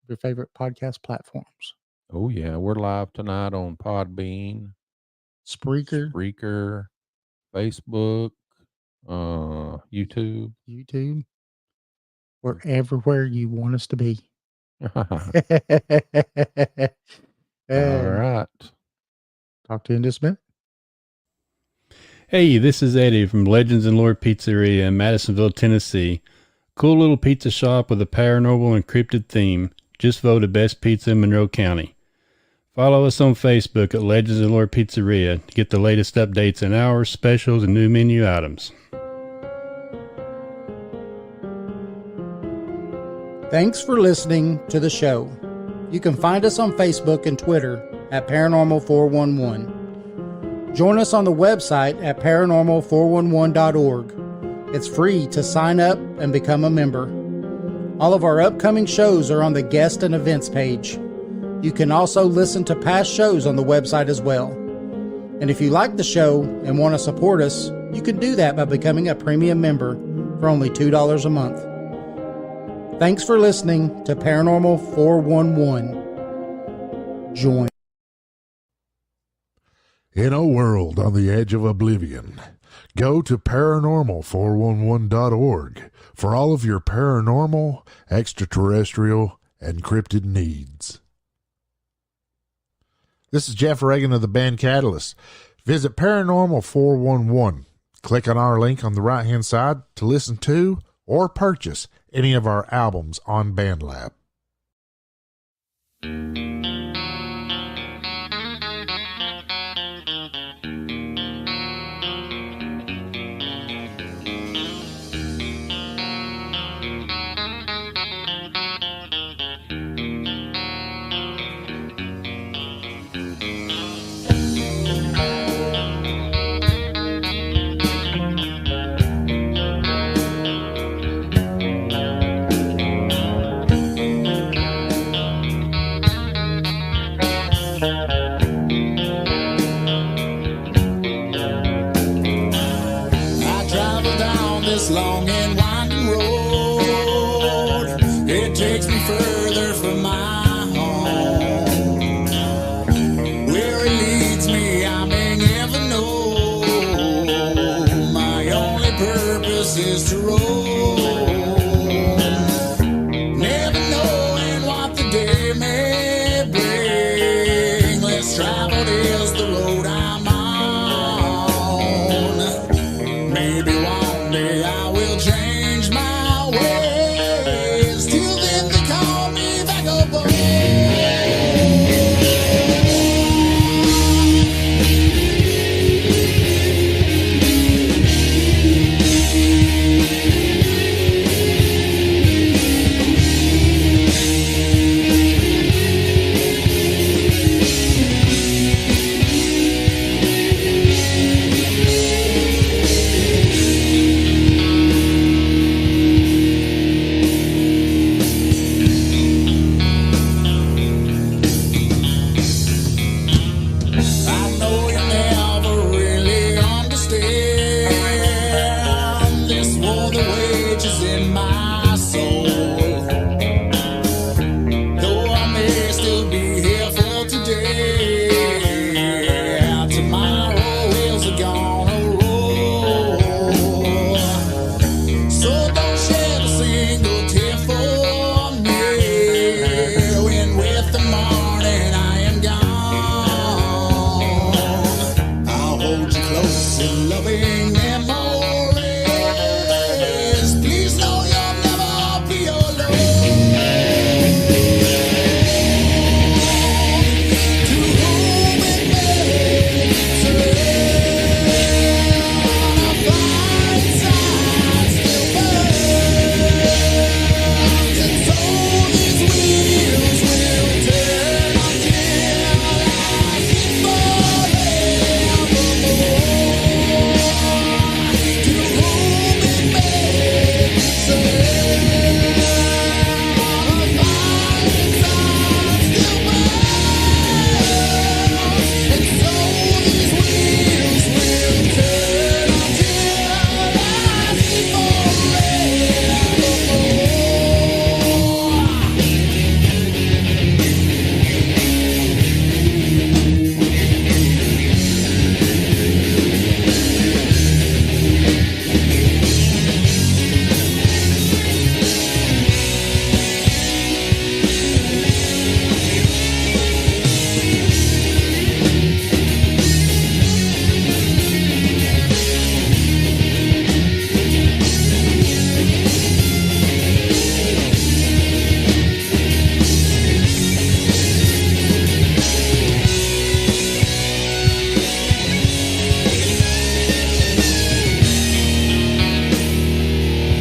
your favorite podcast platforms. Oh yeah, we're live tonight on Podbean, Spreaker, Facebook, YouTube. We're everywhere you want us to be. All right. Talk to you in just a minute. Hey, this is Eddie from Legends and Lore Pizzeria in Madisonville, Tennessee. Cool little pizza shop with a paranormal and cryptid theme. Just voted best pizza in Monroe County. Follow us on Facebook at Legends and Lore Pizzeria to get the latest updates and hours, specials, and new menu items. Thanks for listening to the show. You can find us on Facebook and Twitter at Paranormal411. Join us on the website at paranormal411.org. It's free to sign up and become a member. All of our upcoming shows are on the guest and events page. You can also listen to past shows on the website as well. And if you like the show and want to support us, you can do that by becoming a premium member for only $2 a month. Thanks for listening to Paranormal 411. Join. In a world on the edge of oblivion, go to paranormal411.org for all of your paranormal, extraterrestrial, and cryptid needs. This is Jeff Reagan of the band Catalyst. Visit Paranormal 411. Click on our link on the right-hand side to listen to or purchase any of our albums on BandLab. any further from my home. Where it leads me, I may never know. My only purpose is to roam, never knowing what the day may bring. Less traveled is the road I'm on. Maybe one day I will change my ways. Till then, they call me vagabond. I know you never really understand this war, the wages in my soul. Though I may still be here for today, tomorrow wheels are gonna roll. So don't shed a single tear for me. When with the morning I am gone, I'll hold you close in loving memories. Please know you'll never be alone. To whom it may turn, a fire inside still burns. And so these wheels will turn until I see forevermore. To whom it may turn, a fire inside still burns. And so these wheels will turn until I see forevermore.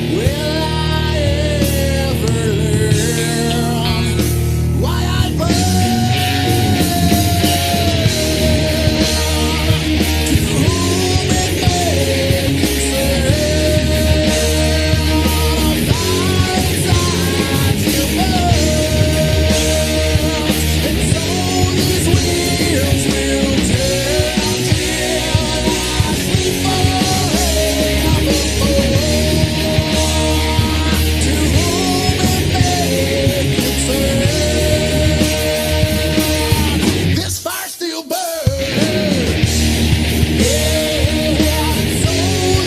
Will I ever learn why I burn? To whom it may concern, a fire inside still burns. And so these wheels will turn until I sleep forevermore. To whom it may concern, this fire still burns. Yeah, so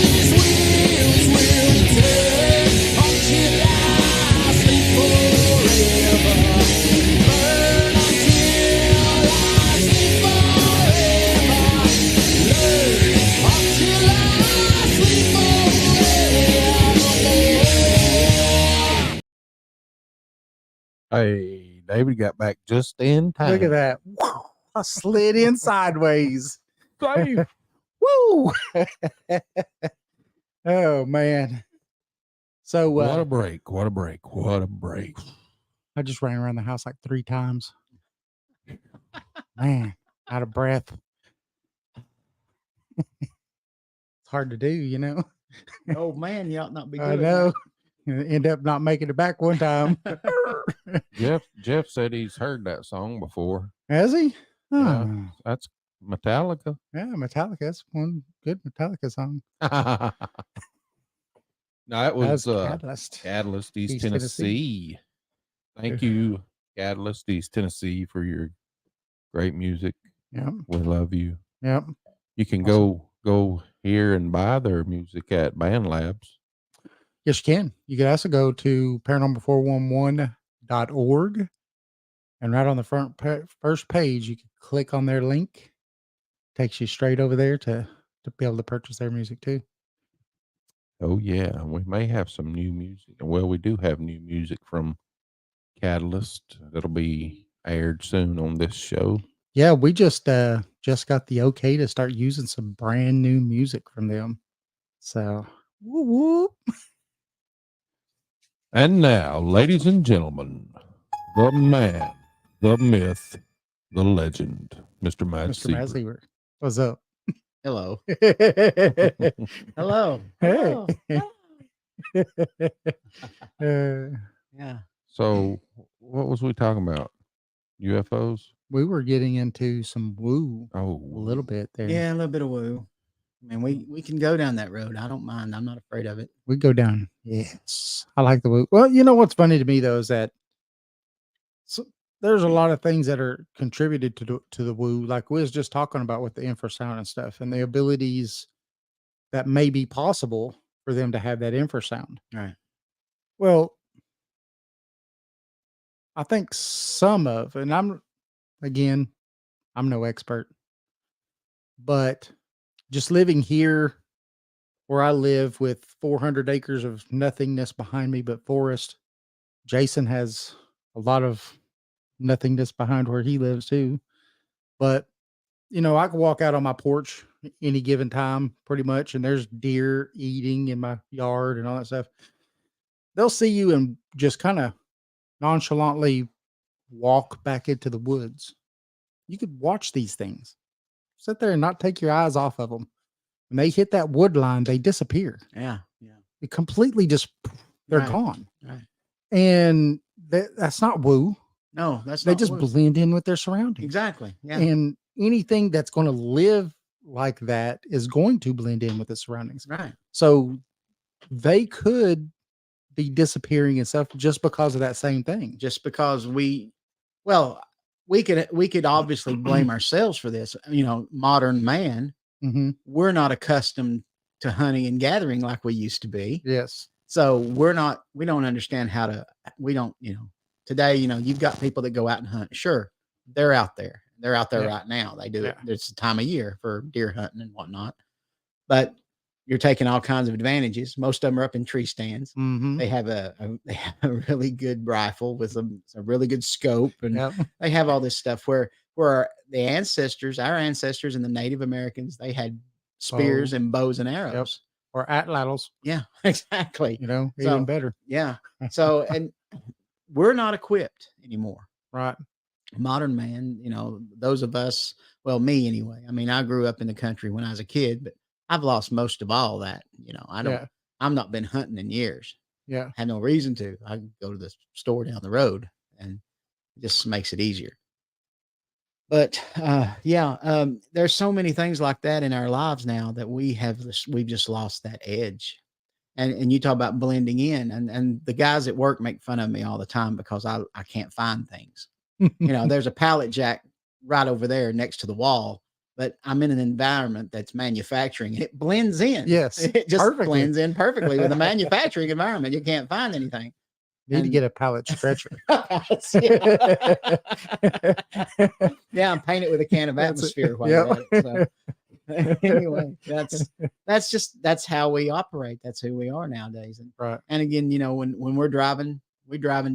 these wheels will turn until I sleep forever. Burn until I sleep forever. Learn until I sleep forevermore. Hey, David got back just in time. Look at that. Wow, I slid in sideways. Safe. Woo! Oh man. So What a break. What a break. What a break. I just ran around the house like 3 times. Man, out of breath. It's hard to do, you know. Oh man, you ought not be I doing know. End up not making it back one time. Jeff said he's heard that song before. Has he? Yeah. Oh, That's Metallica. yeah, Metallica. That's one good Metallica song. No, that was Catalyst. Catalyst, East East Tennessee. Thank you, Catalyst East Tennessee, for your great music. Yep. We love you. Yep. You can Awesome. go here and buy their music at Band Labs. Yes, you can. You can also go to paranormal411.org, and right on the first page, you can click on their link. Takes you straight over there to be able to purchase their music too. Oh yeah, we may have some new music. Well, we do have new music from Catalyst that'll be aired soon on this show. Yeah, we just got the okay to start using some brand new music from them. So, whoop, whoop. And now, ladies and gentlemen, the man, the myth, the legend, Mr. Matt Mr. Matt Seeber. Seeber, what's up? Hello. Hey. Hello. Hello. Yeah. So, what was we talking about? UFOs? We were getting into some woo Oh, a little bit there. Yeah, a little bit of woo. I mean, we can go down that road. I don't mind. I'm not afraid of it. We go down. Yes. I like the woo. Well, you know what's funny to me though is that there's a lot of things that are contributed to the woo, like we was just talking about with the infrasound and stuff, and the abilities that may be possible for them to have that infrasound. Right. Well, I think and I'm no expert, but just living here where I live with 400 acres of nothingness behind me but forest. Jason has a lot of nothingness behind where he lives too. But, you know, I can walk out on my porch any given time pretty much, and there's deer eating in my yard and all that stuff. They'll see you and just kind of nonchalantly walk back into the woods. You could watch these things. Sit there and not take your eyes off of them. When they hit that wood line, they disappear. Yeah. Yeah. They completely they're Right. gone. Right. And that's not woo. No, that's They not just woo. blend in with their surroundings. Exactly. Yeah. And anything that's going to live like that is going to blend in with the surroundings. Right. So they could be disappearing and stuff just because of that same thing. Just because we could obviously blame ourselves for this. You know, modern man, Mm-hmm. we're not accustomed to hunting and gathering like we used to be. Yes. So we don't understand today, you've got people that go out and hunt. Sure. They're out there. They're out there Yeah. right now. They do it. Yeah. It's the time of year for deer hunting and whatnot. But you're taking all kinds of advantages. Most of them are up in tree stands. Mm-hmm. They have a really good rifle with a really good scope, and Yep. they have all this stuff where our ancestors and the Native Americans, they had spears Bow. and bows and arrows. Or atlatls, Yeah, exactly. even So- better. Yeah. So, and we're not equipped anymore. Right. Modern man, those of us, well, me anyway. I mean, I grew up in the country when I was a kid, but I've lost most of all that. I'm not been hunting in years. Yeah. Had no reason to. I can go to the store down the road, and it just makes it easier. But there's so many things like that in our lives now that we've just lost that edge. And you talk about blending in, and the guys at work make fun of me all the time because I can't find things. There's a pallet jack right over there next to the wall, but I'm in an environment that's manufacturing. It blends in. Yes. It just Perfectly. blends in perfectly with a manufacturing environment. You can't find anything. Need to get a pallet stretcher. Yeah, I'm painted with a can of That's it. atmosphere. While Yep. you're at it, so. Anyway, that's how we operate. That's who we are nowadays. Right. And again, when we're driving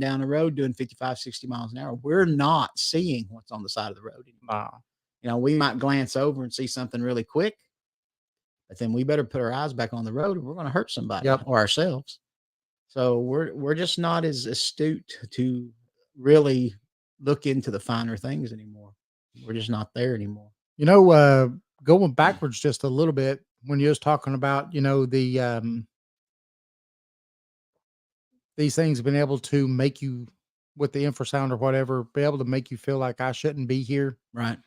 down the road doing 55, 60 miles an hour, we're not seeing what's on the side of the road anymore. Wow. We might glance over and see something really quick, but then we better put our eyes back on the road, or we're going to hurt somebody or ourselves. So we're just not as astute to really look into the finer things anymore. We're just not there anymore. Going backwards just a little bit, when you was talking about, the these things have been able to make you, with the infrasound or whatever, be able to make you feel like I shouldn't be here. Right.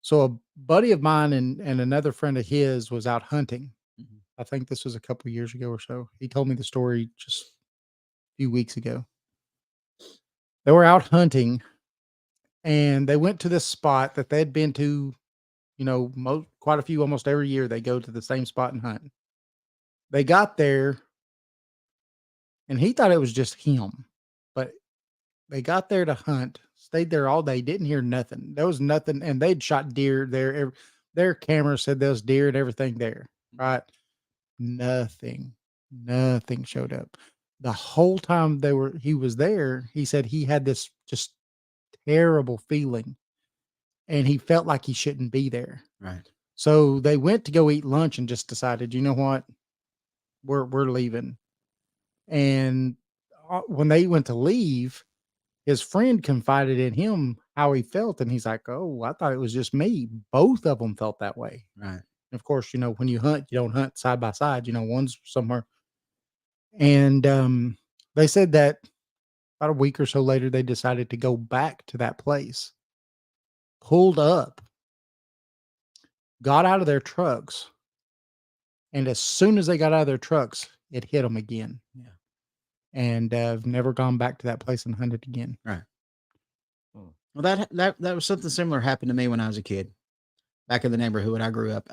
So a buddy of mine and another friend of his was out hunting. Mm-hmm. I think this was a couple of years ago or so. He told me the story just a few weeks ago. They were out hunting, and they went to this spot that they'd been to, quite a few, almost every year. They go to the same spot and hunt. They got there, and he thought it was just him, but they got there to hunt, stayed there all day, didn't hear nothing. There was nothing, and they'd shot deer there. Their camera said there was deer and everything there, right? Nothing showed up. The whole time he was there, he said he had this just terrible feeling, and he felt like he shouldn't be there. Right. So they went to go eat lunch and just decided, you know what, we're leaving. And when they went to leave, his friend confided in him how he felt, and he's like, "Oh, I thought it was just me." Both of them felt that way. Right. Of course, when you hunt, you don't hunt side by side. One's somewhere. And they said that about a week or so later, they decided to go back to that place, pulled up, got out of their trucks, and as soon as they got out of their trucks, it hit them again. Yeah. And I've never gone back to that place and hunted again. Right. Well, that was something similar happened to me when I was a kid. Back in the neighborhood when I grew up,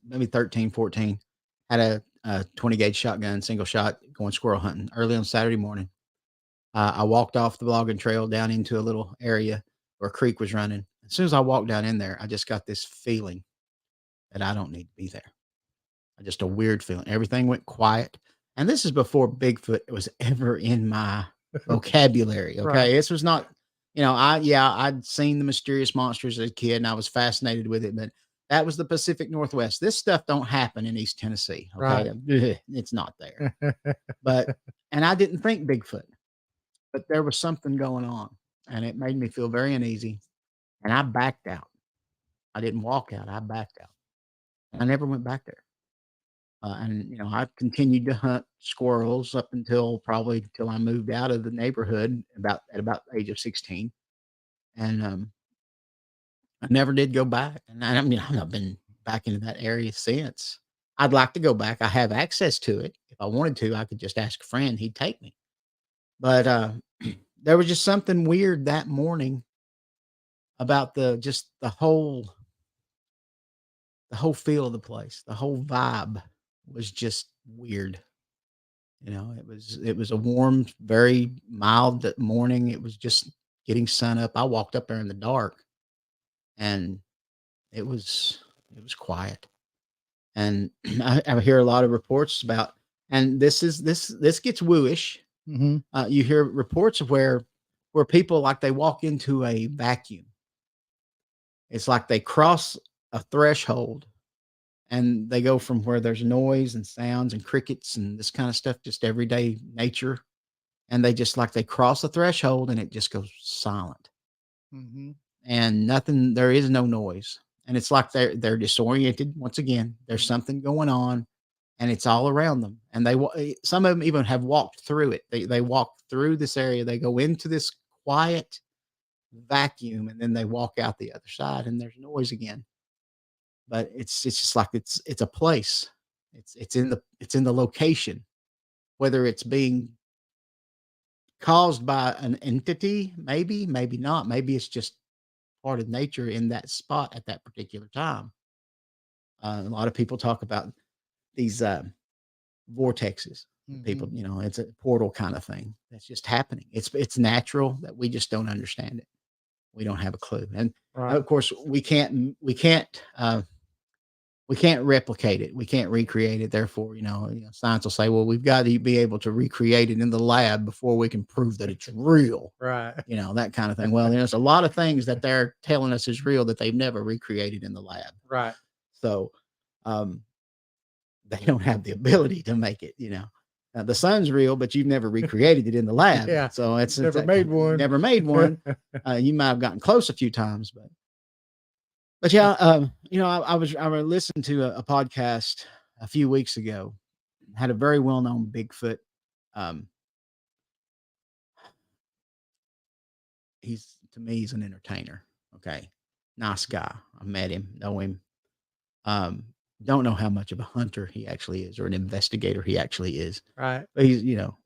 maybe 13, 14, had a 20 gauge shotgun, single shot, going squirrel hunting early on Saturday morning. I walked off the logging trail down into a little area where a creek was running. As soon as I walked down in there, I just got this feeling that I don't need to be there. Just a weird feeling. Everything went quiet. And this is before Bigfoot was ever in my vocabulary. Okay. Right. This was not, I'd seen the mysterious monsters as a kid and I was fascinated with it, but that was the Pacific Northwest. This stuff don't happen in East Tennessee. Okay. Right. It's not there. And I didn't think Bigfoot, but there was something going on and it made me feel very uneasy. And I backed out. I didn't walk out. I backed out. I never went back there. I continued to hunt squirrels up until I moved out of the neighborhood at about the age of 16. And I never did go back. And I've not been back into that area since. I'd like to go back. I have access to it. If I wanted to, I could just ask a friend. He'd take me. But there was just something weird that morning about the whole feel of the place, the whole vibe was just weird. It was a warm, very mild morning. It was just getting sun up. I walked up there in the dark and it was quiet. And I hear a lot of reports about, and this gets wooish. Mm-hmm. You hear reports of where people, like, they walk into a vacuum. It's like they cross a threshold and they go from where there's noise and sounds and crickets and this kind of stuff, just everyday nature. And they cross the threshold and it just goes silent. Mm-hmm. And nothing, there is no noise. And it's like they're disoriented. Once again, there's something going on and it's all around them. And some of them even have walked through it. They walk through this area. They go into this quiet vacuum and then they walk out the other side and there's noise again. But it's just like it's a place. It's in the location, whether it's being caused by an entity, maybe not. Maybe it's just part of nature in that spot at that particular time. A lot of people talk about these vortexes. Mm-hmm. People, it's a portal kind of thing that's just happening. It's natural that we just don't understand it. We don't have a clue. And Right. of course we can't replicate it. We can't recreate it. Therefore, science will say, well, we've got to be able to recreate it in the lab before we can prove that it's real. Right. That kind of thing. Well, there's a lot of things that they're telling us is real that they've never recreated in the lab. Right. So, they don't have the ability to make it, Now, the sun's real, but you've never recreated it in the lab. Yeah. So it's Never made one. Never made one. You might have gotten close a few times, but yeah, I was listening to a podcast a few weeks ago. Had a very well-known Bigfoot. To me, he's an entertainer. Okay, nice guy. I met him, know him. Don't know how much of a hunter he actually is, or an investigator he actually is. Right. But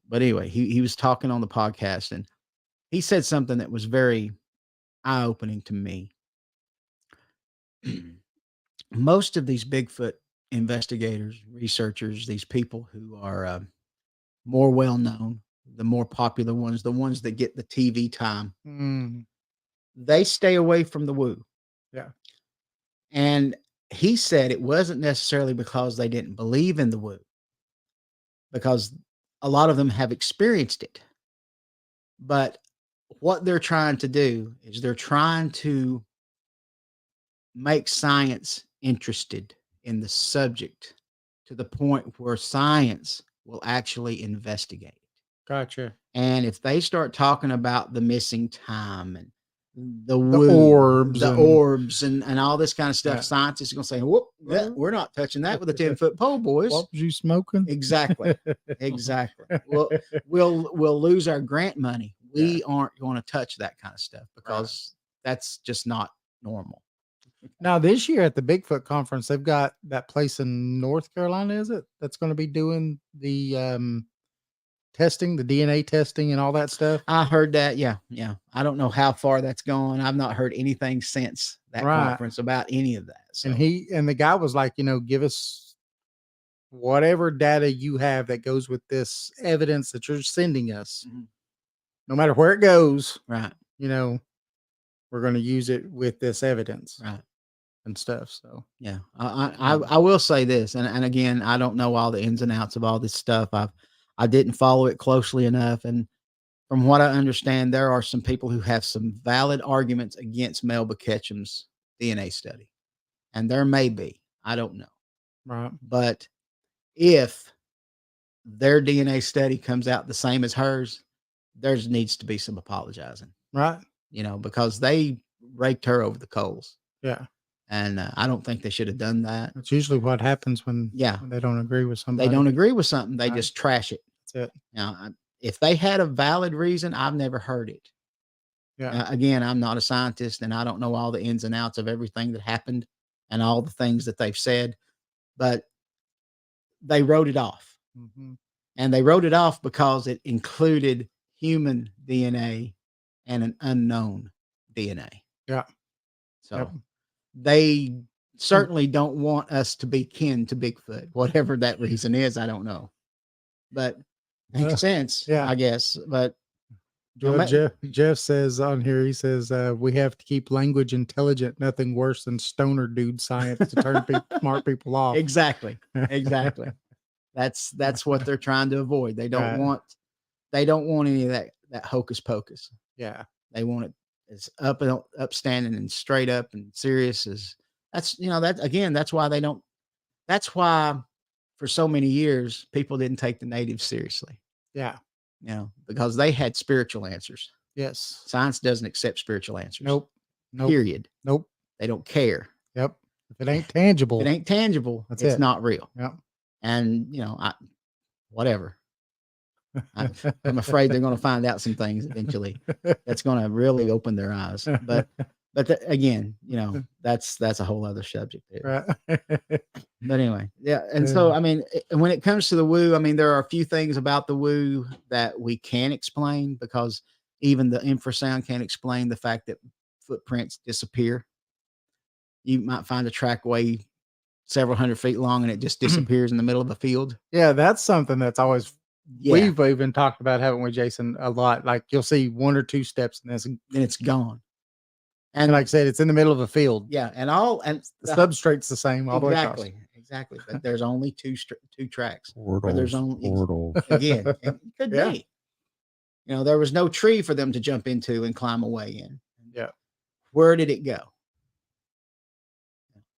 but anyway, he was talking on the podcast, and he said something that was very eye-opening to me. Most of these Bigfoot investigators, researchers, these people who are more well-known, the more popular ones, the ones that get the TV time, Mm, they stay away from the woo. yeah. And he said it wasn't necessarily because they didn't believe in the woo, because a lot of them have experienced it. But what they're trying to do is they're trying to make science interested in the subject to the point where science will actually investigate it. Gotcha. And if they start talking about the missing time and the orbs and- orbs and all this kind of stuff, Yeah. scientists is going to say, whoop, we're not touching that with a 10-foot pole, boys. What was you smoking? Exactly. Exactly. We'll lose our grant money. We aren't going to touch that kind of stuff because that's just not normal. Now, this year at the Bigfoot conference, they've got that place in North Carolina, is it? That's going to be doing the testing, the DNA testing and all that stuff. I heard that. Yeah. Yeah. I don't know how far that's gone. I've not heard anything since that conference about any of that. So. And the guy was like, give us whatever data you have that goes with this evidence that you're sending us, no matter where it goes. Right. We're going to use it with this evidence. Right. And stuff. So yeah, I will say this, and again, I don't know all the ins and outs of all this stuff. I didn't follow it closely enough, and from what I understand, there are some people who have some valid arguments against Melba Ketchum's DNA study, and there may be, I don't know, right. But if their DNA study comes out the same as hers, there needs to be some apologizing, right? Because they raked her over the coals. Yeah. And I don't think they should have done that. That's usually what happens when they don't agree with somebody. They don't agree with something. They just trash it. That's it. Now, if they had a valid reason, I've never heard it. Yeah. Again, I'm not a scientist and I don't know all the ins and outs of everything that happened and all the things that they've said, but they wrote it off. Mm-hmm. And they wrote it off because it included human DNA and an unknown DNA. Yeah. So they certainly don't want us to be kin to Bigfoot, whatever that reason is. I don't know, but makes sense, I guess. But Jeff says on here, he says, we have to keep language intelligent, nothing worse than stoner dude science to turn smart people off. Exactly. Exactly. That's what they're trying to avoid. They don't want any of that hocus pocus. Yeah. They want it as upstanding and straight up and serious as that's why for so many years people didn't take the natives seriously. Yeah. Because they had spiritual answers. Yes. Science doesn't accept spiritual answers. Nope. Period. Nope. They don't care. Yep. If it ain't tangible, it's not real. Yep. And whatever. I'm afraid they're going to find out some things eventually that's going to really open their eyes. But again, that's a whole other subject there. Right. But anyway, yeah. And so, I mean, when it comes to the woo, I mean, there are a few things about the woo that we can explain because even the infrasound can't explain the fact that footprints disappear. You might find a trackway several hundred feet long and it just disappears in the middle of a field. Yeah, that's something that's always we've even talked about, haven't we, Jason, a lot. Like you'll see one or two steps and then it's gone. And like I said, it's in the middle of a field. Yeah, and the substrate's the same all the way across. Exactly. But there's only two tracks. Portals, there's only portals. Again, it could be. There was no tree for them to jump into and climb away in. Yeah. Where did it go?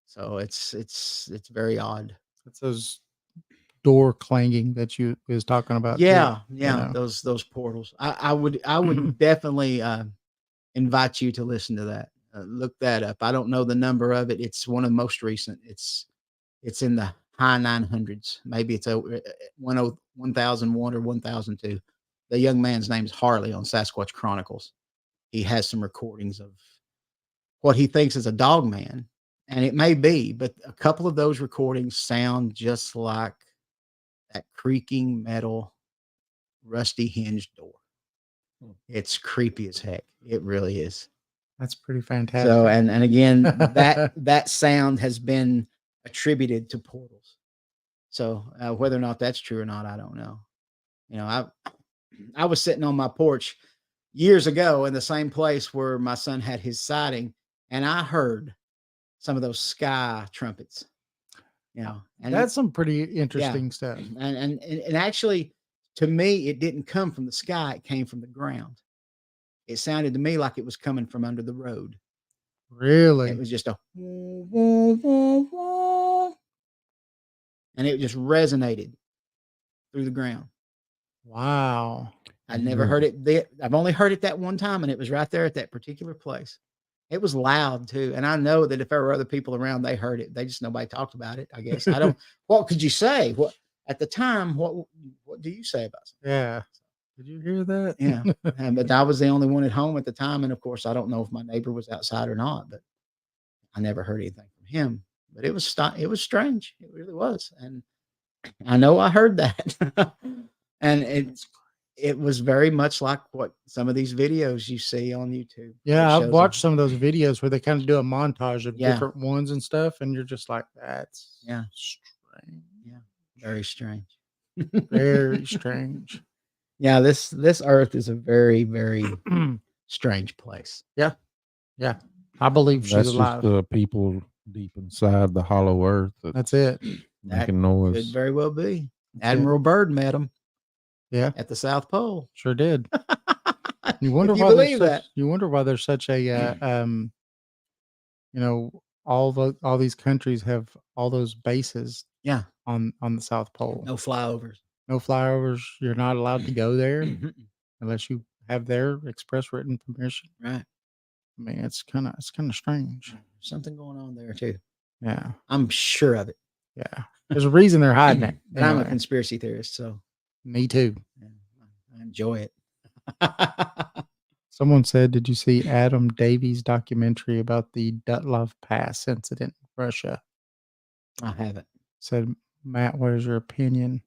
So it's very odd. It's those door clanging that you was talking about. Yeah, those portals. I would definitely invite you to listen to that. Look that up. I don't know the number of it. It's one of the most recent. It's in the high 900s. Maybe it's 1001 or 1002. The young man's name is Harley on Sasquatch Chronicles. He has some recordings of what he thinks is a dog man. And it may be, but a couple of those recordings sound just like that creaking metal, rusty hinged door. It's creepy as heck. It really is. That's pretty fantastic. So, and again, that sound has been attributed to portals. So, whether or not that's true or not, I don't know. You know, I was sitting on my porch years ago in the same place where my son had his sighting, and I heard some of those sky trumpets. You know, and that's some pretty interesting stuff. and actually, to me, it didn't come from the sky; it came from the ground. It sounded to me like it was coming from under the road. Really? It was just a woo, woo, woo, woo, and it just resonated through the ground. Wow. I never heard it. I've only heard it that one time, and it was right there at that particular place. It was loud too, and I know that if there were other people around, they heard it. They just nobody talked about it. I guess I don't. What could you say? What at the time? What do you say about it? Yeah. Did you hear that? Yeah, but I was the only one at home at the time, and of course, I don't know if my neighbor was outside or not, but I never heard anything from him. But it was strange. It really was, and I know I heard that, and it was very much like what some of these videos you see on YouTube. Yeah, I've watched some of those videos where they kind of do a montage of different ones and stuff, and you're just like, that's strange. Yeah, very strange. Very strange. Yeah, this earth is a very, very strange place. Yeah. Yeah. I believe she's That's alive. just the people deep inside the hollow earth That's it. making noise. Could very well be. Admiral Byrd met him. Yeah. At the South Pole. Sure did. You wonder If you why believe that. You wonder why there's such a you know, all these countries have all those bases on the South Pole. No flyovers. No flyovers. You're not allowed to go there unless you have their express written permission. Right. I mean, it's kind of strange. Something going on there too. Yeah. I'm sure of it. Yeah. There's a reason they're hiding it. But I'm a conspiracy theorist, so me too. I enjoy it. Someone said, did you see Adam Davies' documentary about the Dutlov Pass incident in Russia? I haven't. Said, Matt, what is your opinion?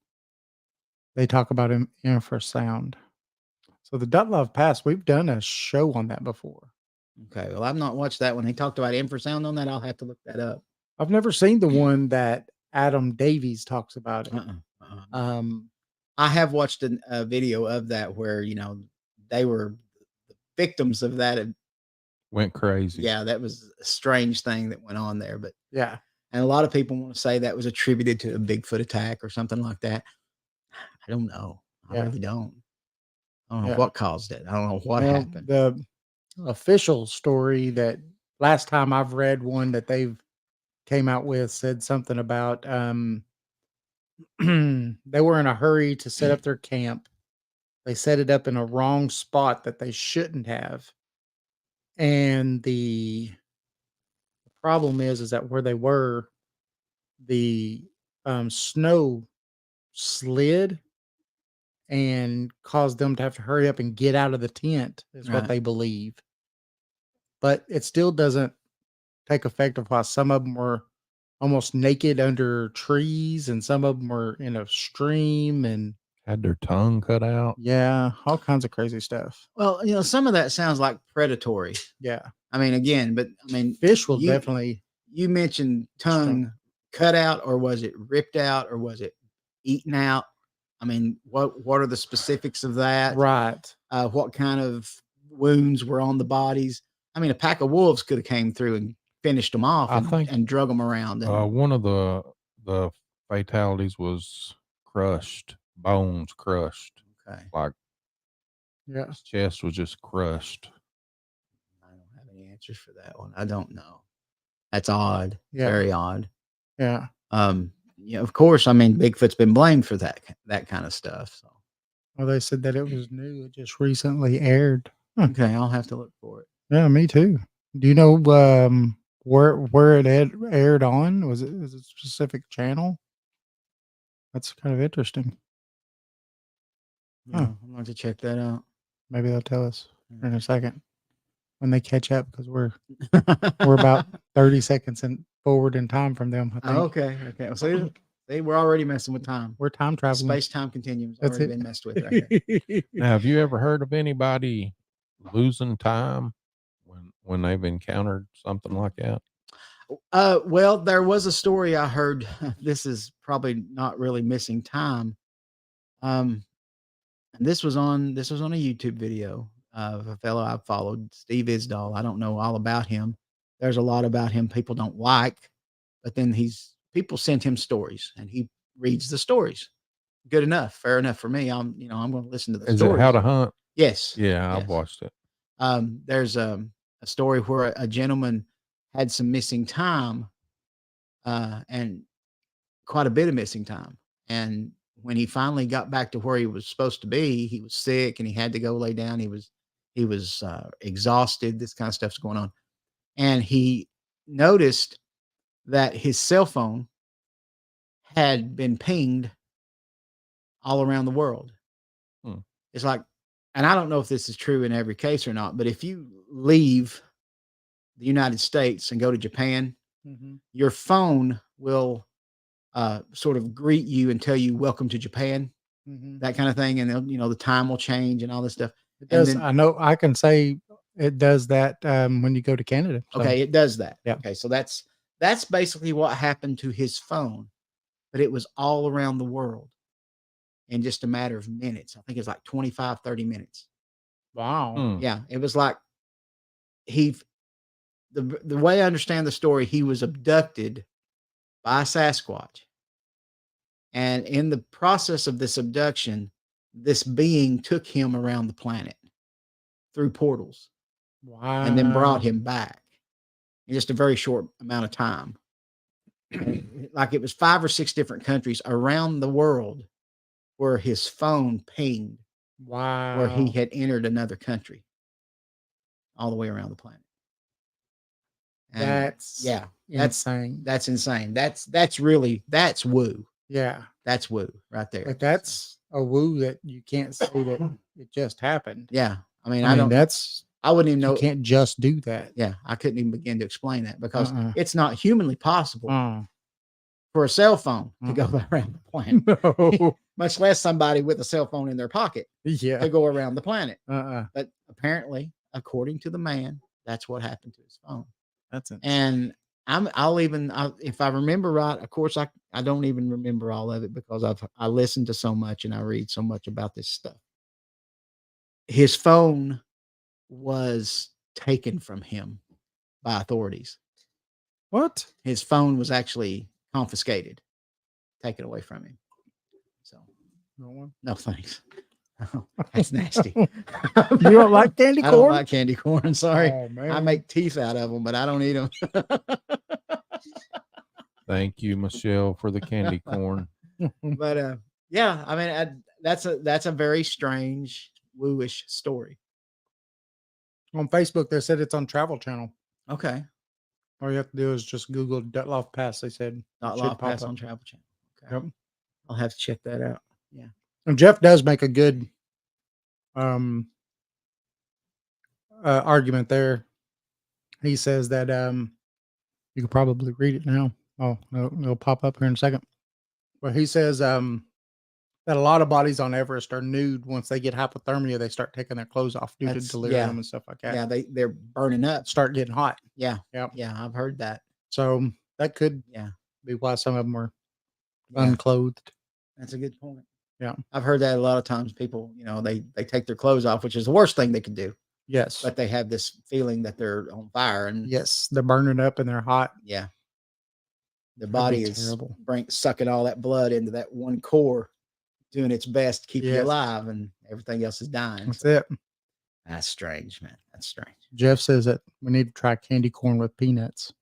They talk about infrasound. So the Dutlov Pass, we've done a show on that before. Okay. Well, I've not watched that one. He talked about infrasound on that. I'll have to look that up. I've never seen the one that Adam Davies talks about it. I have watched a video of that where, you know, they were the victims of that. And went crazy. Yeah, that was a strange thing that went on there. But yeah. And a lot of people want to say that was attributed to a Bigfoot attack or something like that. I don't know. I really don't. I don't know what caused it. I don't know what happened. The official story that last time I've read one that they've came out with said something about they were in a hurry to set up their camp. They set it up in a wrong spot that they shouldn't have. And the problem is that where they were, the snow slid and caused them to have to hurry up and get out of the tent is what they believe. But it still doesn't take effect of why some of them were almost naked under trees and some of them were in a stream and had their tongue cut out. Yeah, all kinds of crazy stuff. Well, you know, some of that sounds like predatory. Yeah. I mean, again, but I mean, fish will definitely. You mentioned tongue cut out, or was it ripped out, or was it eaten out? I mean, what are the specifics of that? Right. What kind of wounds were on the bodies? I mean, a pack of wolves could have came through and finished them off and drug them around. And, one of the fatalities was crushed, bones crushed. Okay. Like, his chest was just crushed. I don't have any answers for that one. I don't know. That's odd. Yeah. Very odd. Yeah. You know, of course, I mean, Bigfoot's been blamed for that kind of stuff. So. Well, they said that it was new. It just recently aired. Okay, I'll have to look for it. Yeah, me too. Do you know where it aired on? Was it a specific channel? That's kind of interesting. Yeah, I'm going to check that out. Maybe they'll tell us in a second when they catch up, because we're about 30 seconds forward in time from them. I think. Okay. So See, we're already messing with time. We're time traveling. Space-time continuum's That's already it. been messed with right here. Now, have you ever heard of anybody losing time when they've encountered something like that? Well, there was a story I heard. This is probably not really missing time. And this was on a YouTube video of a fellow I followed, Steve Isdall. I don't know all about him. There's a lot about him people don't like, but then people send him stories and he reads the stories. Good enough, fair enough for me. I'm going to listen to the Is stories. it How to Hunt? Yes. Yeah, Yes. I've watched it. There's a story where a gentleman had some missing time, and quite a bit of missing time. And when he finally got back to where he was supposed to be, he was sick and he had to go lay down. He was exhausted. This kind of stuff's going on. And he noticed that his cell phone had been pinged all around the world. It's like, and I don't know if this is true in every case or not, but if you leave the United States and go to Japan, your phone will sort of greet you and tell you welcome to Japan, that kind of thing. And the time will change and all this stuff. It does. Then, I know I can say it does that when you go to Canada. So. okay, it does that. Yeah. Okay, so that's basically what happened to his phone, but it was all around the world in just a matter of minutes. I think it's like 25, 30 minutes. Wow. Yeah, it was like the way I understand the story, he was abducted by Sasquatch. And in the process of this abduction, this being took him around the planet through portals. Wow. And then brought him back in just a very short amount of time. Like it was 5 or 6 different countries around the world where his phone pinged. Wow. Where he had entered another country all the way around the planet. And that's insane. That's insane. That's woo. Yeah. That's woo right there. Like that's a woo that you can't say that it just happened. Yeah. I mean, I wouldn't even know. You can't just do that. Yeah. I couldn't even begin to explain that because it's not humanly possible Uh-uh. for a cell phone to go around the planet. No. Much less somebody with a cell phone in their pocket Yeah. to go around the planet. Uh-uh. But apparently, according to the man, that's what happened to his phone. That's it. And if I remember right, of course, I don't even remember all of it because I listened to so much and I read so much about this stuff. His phone was taken from him by authorities. What? His phone was actually confiscated, taken away from him. So, no thanks. That's nasty. You don't like candy corn? I don't like candy corn. Sorry. Oh, man. I make teeth out of them, but I don't eat them. Thank you, Michelle, for the candy corn. But yeah, I mean, that's a very strange, wooish story. On Facebook, they said it's on Travel Channel. Okay. All you have to do is just Google Dutloff Pass. They said Dutloff Pass on Travel Channel. Okay. Yep. I'll have to check that out. Yeah. And Jeff does make a good argument there. He says that you could probably read it now. Oh, no, it'll pop up here in a second. But he says that a lot of bodies on Everest are nude. Once they get hypothermia, they start taking their clothes off due to delirium and stuff like that. Yeah, they're burning up. Start getting hot. Yeah. Yeah. Yeah, I've heard that. So that could be why some of them are unclothed. That's a good point. Yeah. I've heard that a lot of times. People, they take their clothes off, which is the worst thing they could do. Yes. But they have this feeling that they're on fire. And yes, they're burning up and they're hot. Yeah. The body is terrible. Sucking all that blood into that one core, doing its best to keep you alive, and everything else is dying. That's it. That's strange, man. That's strange. Jeff says that we need to try candy corn with peanuts.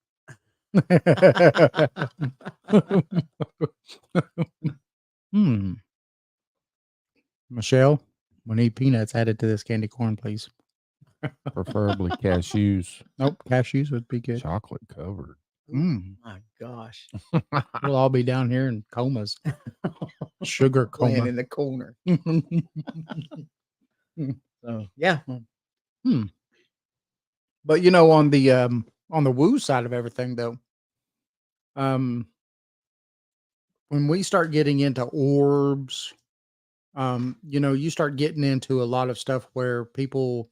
Michelle, we need peanuts added to this candy corn, please. Preferably cashews. Nope, cashews would be good. Chocolate covered. My gosh. We'll all be down here in comas. Sugar coma. Laying in the corner. So, yeah. But on the woo side of everything though, when we start getting into orbs, you start getting into a lot of stuff where people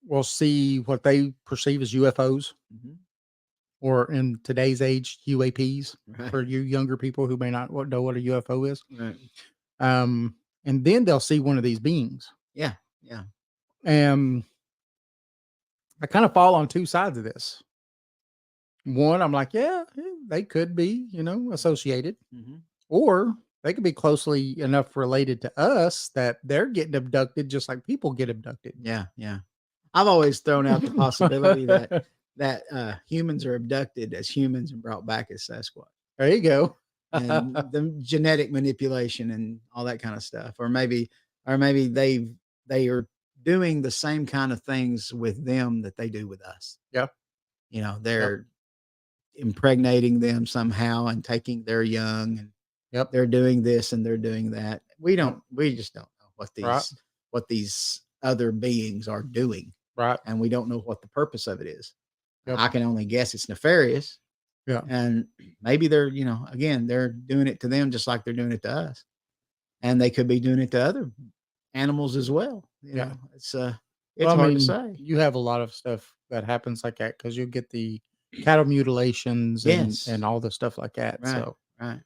will see what they perceive as UFOs, or in today's age, UAPs, Right. for you younger people who may not know what a UFO is. Right. And then they'll see one of these beings. Yeah. Yeah. And I kind of fall on two sides of this. One, I'm like, yeah, they could be, associated, or they could be closely enough related to us that they're getting abducted just like people get abducted. Yeah. Yeah. I've always thrown out the possibility that humans are abducted as humans and brought back as Sasquatch. There you go. And the genetic manipulation and all that kind of stuff, or maybe they are doing the same kind of things with them that they do with us. Yeah. They're impregnating them somehow and taking their young, and they're doing this and they're doing that. We just don't know what these other beings are doing. Right. And we don't know what the purpose of it is. Yep. I can only guess it's nefarious. Yeah. And maybe they're, again, they're doing it to them just like they're doing it to us. And they could be doing it to other animals as well. It's hard to say. You have a lot of stuff that happens like that because you'll get the cattle mutilations and all the stuff like that. Right. So, Right.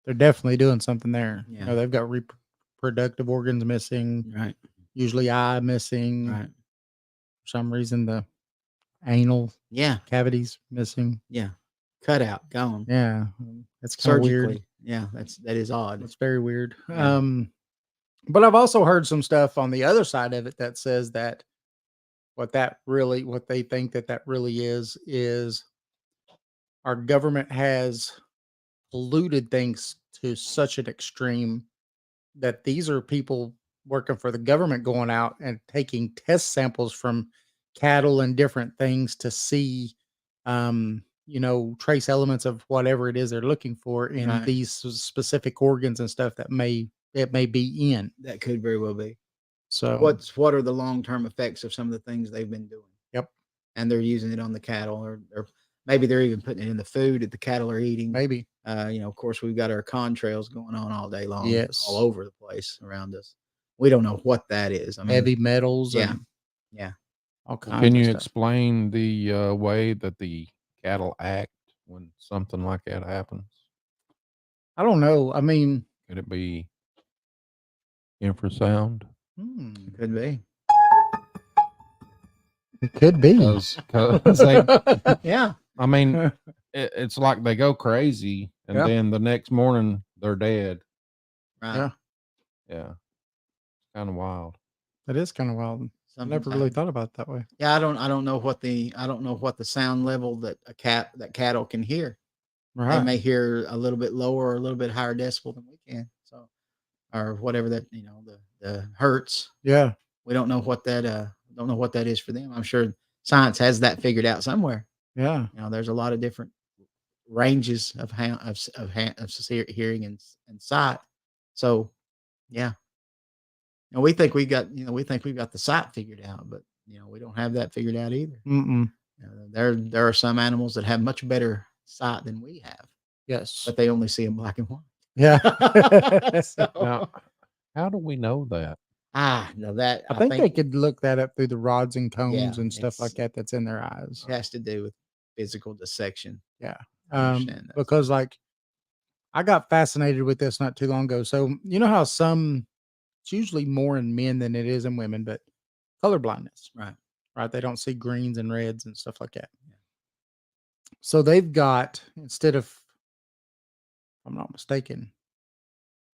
They're definitely doing something there. Yeah. They've got reproductive organs missing. Right. Usually eye missing. Right. For some reason, the anal cavities missing. Yeah. Cut out, gone. Yeah. That's kind of weird. Yeah. That is odd. It's very weird. Yeah. But I've also heard some stuff on the other side of it that says that what they think that really is our government has polluted things to such an extreme that these are people working for the government going out and taking test samples from cattle and different things to see, trace elements of whatever it is they're looking for in these specific organs and stuff that it may be in. That could very well be. So what are the long-term effects of some of the things they've been doing? Yep. And they're using it on the cattle, or maybe they're even putting it in the food that the cattle are eating. Maybe. Of course, we've got our contrails going on all day long, all Yes. over the place around us. We don't know what that is. I mean, Heavy metals. Yeah. And yeah. all kinds Can of you stuff. explain the way that the cattle act when something like that happens? I don't know. I mean, Could it be infrasound? Could be. It could be. 'Cause they, Yeah. I mean, it's like they go crazy, and then the next morning they're dead. Right. Yeah. Yeah, kind of wild. That is kind of wild. I never really thought about it that way. Yeah, I don't know what the sound level that cattle can hear. Right. They may hear a little bit lower or a little bit higher decibel than we can. So, or whatever that, the hertz. Yeah. We don't know what that is for them. I'm sure science has that figured out somewhere. Yeah. There's a lot of different ranges of hearing and sight. So, yeah. And we think we've got the sight figured out, but we don't have that figured out either. There are some animals that have much better sight than we have. Yes. But they only see in black and white. Yeah. Now, how do we know that? No, that I think they could look that up through the rods and cones and stuff like it's- that that's in their eyes. it has to do with physical dissection. Yeah. I understand that. Because I got fascinated with this not too long ago. So you know how it's usually more in men than it is in women, but color blindness. Right. They don't see greens and reds and stuff like that. Yeah. So they've got, instead of, if I'm not mistaken,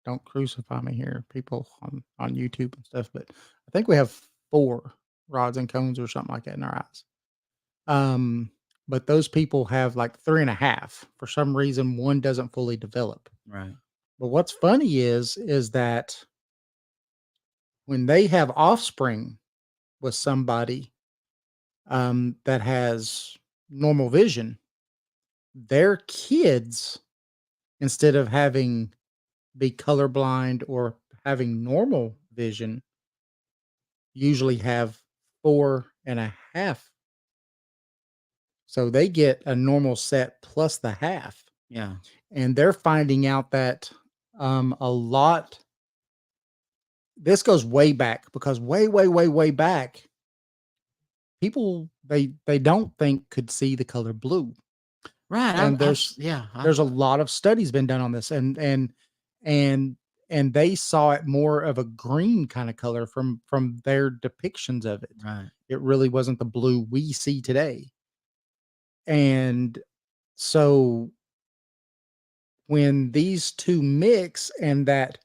don't crucify me here, people on YouTube and stuff, but I think we have 4 rods and cones or something like that in our eyes. But those people have like 3.5. For some reason, one doesn't fully develop. Right. But what's funny is that when they have offspring with somebody that has normal vision, their kids, instead of be colorblind or having normal vision, usually have 4.5. So they get a normal set plus the half. Yeah. And they're finding out that a lot. This goes way back because way back, people they don't think could see the color blue. Right. And there's a lot of studies been done on this, and they saw it more of a green kind of color from their depictions of it. right. It really wasn't the blue we see today. And so when these two mix and that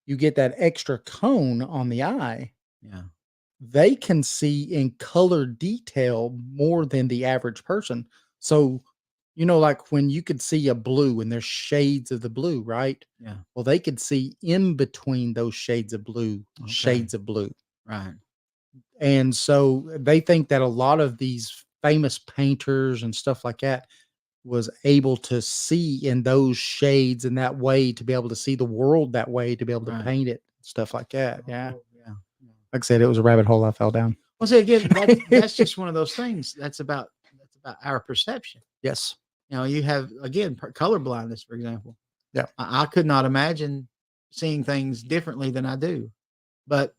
you get that extra cone on the eye, Yeah. they can see in color detail more than the average person. So, like when you could see a blue and there's shades of the blue, right? Yeah. Well, they could see in between those shades of blue, Okay. shades of blue. Right. And so they think that a lot of these famous painters and stuff like that was able to see in those shades in that way, to be able to see the world that way, to be able to Right. paint it, stuff like that. Yeah. Oh, yeah. Like I said, it was a rabbit hole I fell down. Well, see, again, that's just one of those things. That's about our perception. Yes. You have, again, color blindness, for example. Yeah. I could not imagine seeing things differently than I do. But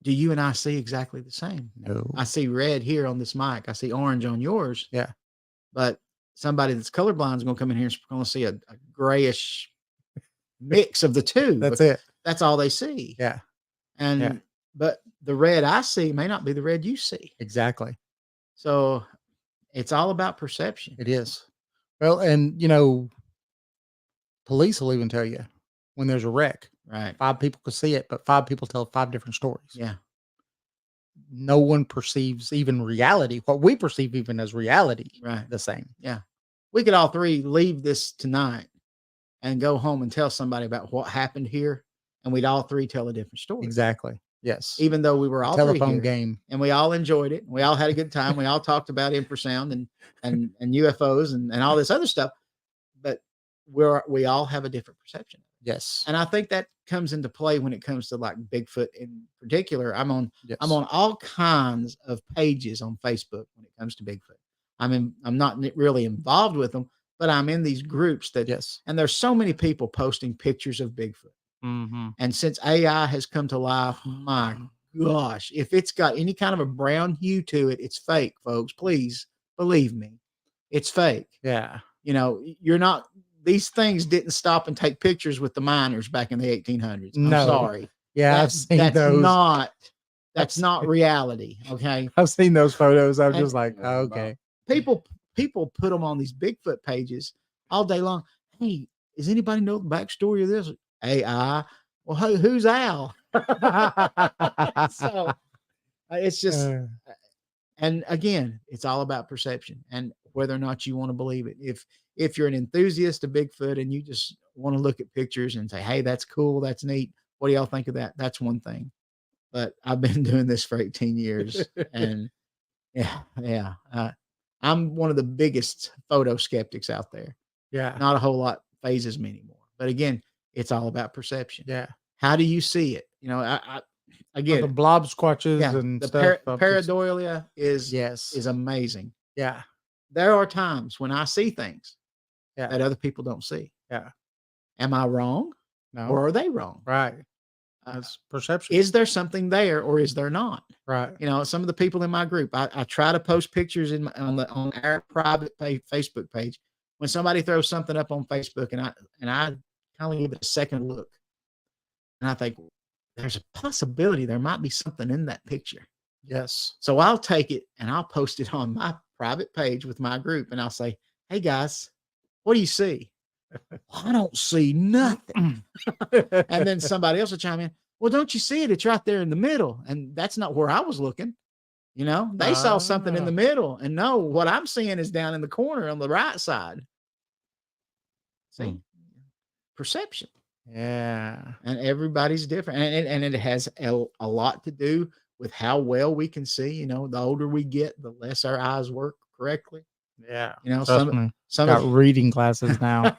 do you and I see exactly the same? No. I see red here on this mic. I see orange on yours. Yeah. But somebody that's colorblind is going to come in here and going to see a grayish mix of the two. That's it. That's all they see. Yeah. And Yeah. but the red I see may not be the red you see. Exactly. So it's all about perception. It is. Well, and police will even tell you when there's a wreck, Right. 5 people could see it, but 5 people tell 5 different stories. Yeah. No one perceives even reality, what we perceive even as reality, Right. the same. Yeah. We could all three leave this tonight and go home and tell somebody about what happened here, and we'd all three tell a different story. Exactly. Yes. Even though we were all three Telephone here, game. and we all enjoyed it. We all had a good time. We all talked about infrasound and UFOs and all this other stuff. But we all have a different perception. Yes. And I think that comes into play when it comes to like Bigfoot in particular. I'm on Yes. all kinds of pages on Facebook when it comes to Bigfoot. I'm not really involved with them, but I'm in these groups that, Yes. and there's so many people posting pictures of Bigfoot. Mm-hmm. And since AI has come to life, my gosh, if it's got any kind of a brown hue to it, it's fake, folks. Please believe me. It's fake. Yeah. These things didn't stop and take pictures with the miners back in the 1800s. I'm No. sorry. Yeah. I've seen those. That's not reality. Okay. I've seen those photos. I'm And- just like, okay. People put them on these Bigfoot pages all day long. Hey, does anybody know the backstory of this? AI. Well, who's Al? So it's just, and again, it's all about perception and whether or not you want to believe it. If you're an enthusiast of Bigfoot and you just want to look at pictures and say, hey, that's cool, that's neat, what do y'all think of that? That's one thing. But I've been doing this for 18 years and yeah. I'm one of the biggest photo skeptics out there. Yeah. Not a whole lot phases me anymore. But again, it's all about perception. Yeah. How do you see it? Again, The blob squatches yeah, and the stuff. pareidolia is Yes. amazing. Yeah. There are times when I see things Yeah. that other people don't see. Yeah. Am I wrong No. or are they wrong? Right. Uh, That's perception. Is there something there or is there not? Right. Some of the people in my group, I try to post pictures on our private Facebook page. When somebody throws something up on Facebook and I kind of give it a second look, and I think there's a possibility there might be something in that picture. Yes. So I'll take it and I'll post it on my private page with my group, and I'll say, "Hey guys, what do you see?" I don't see nothing. And then somebody else will chime in. Well, don't you see it? It's right there in the middle. And that's not where I was looking. They saw something in the middle, and no, what I'm seeing is down in the corner on the right side. See, perception, Yeah. and everybody's different. And it has a lot to do with how well we can see. The older we get, the less our eyes work correctly. Yeah. Some Got of reading glasses now.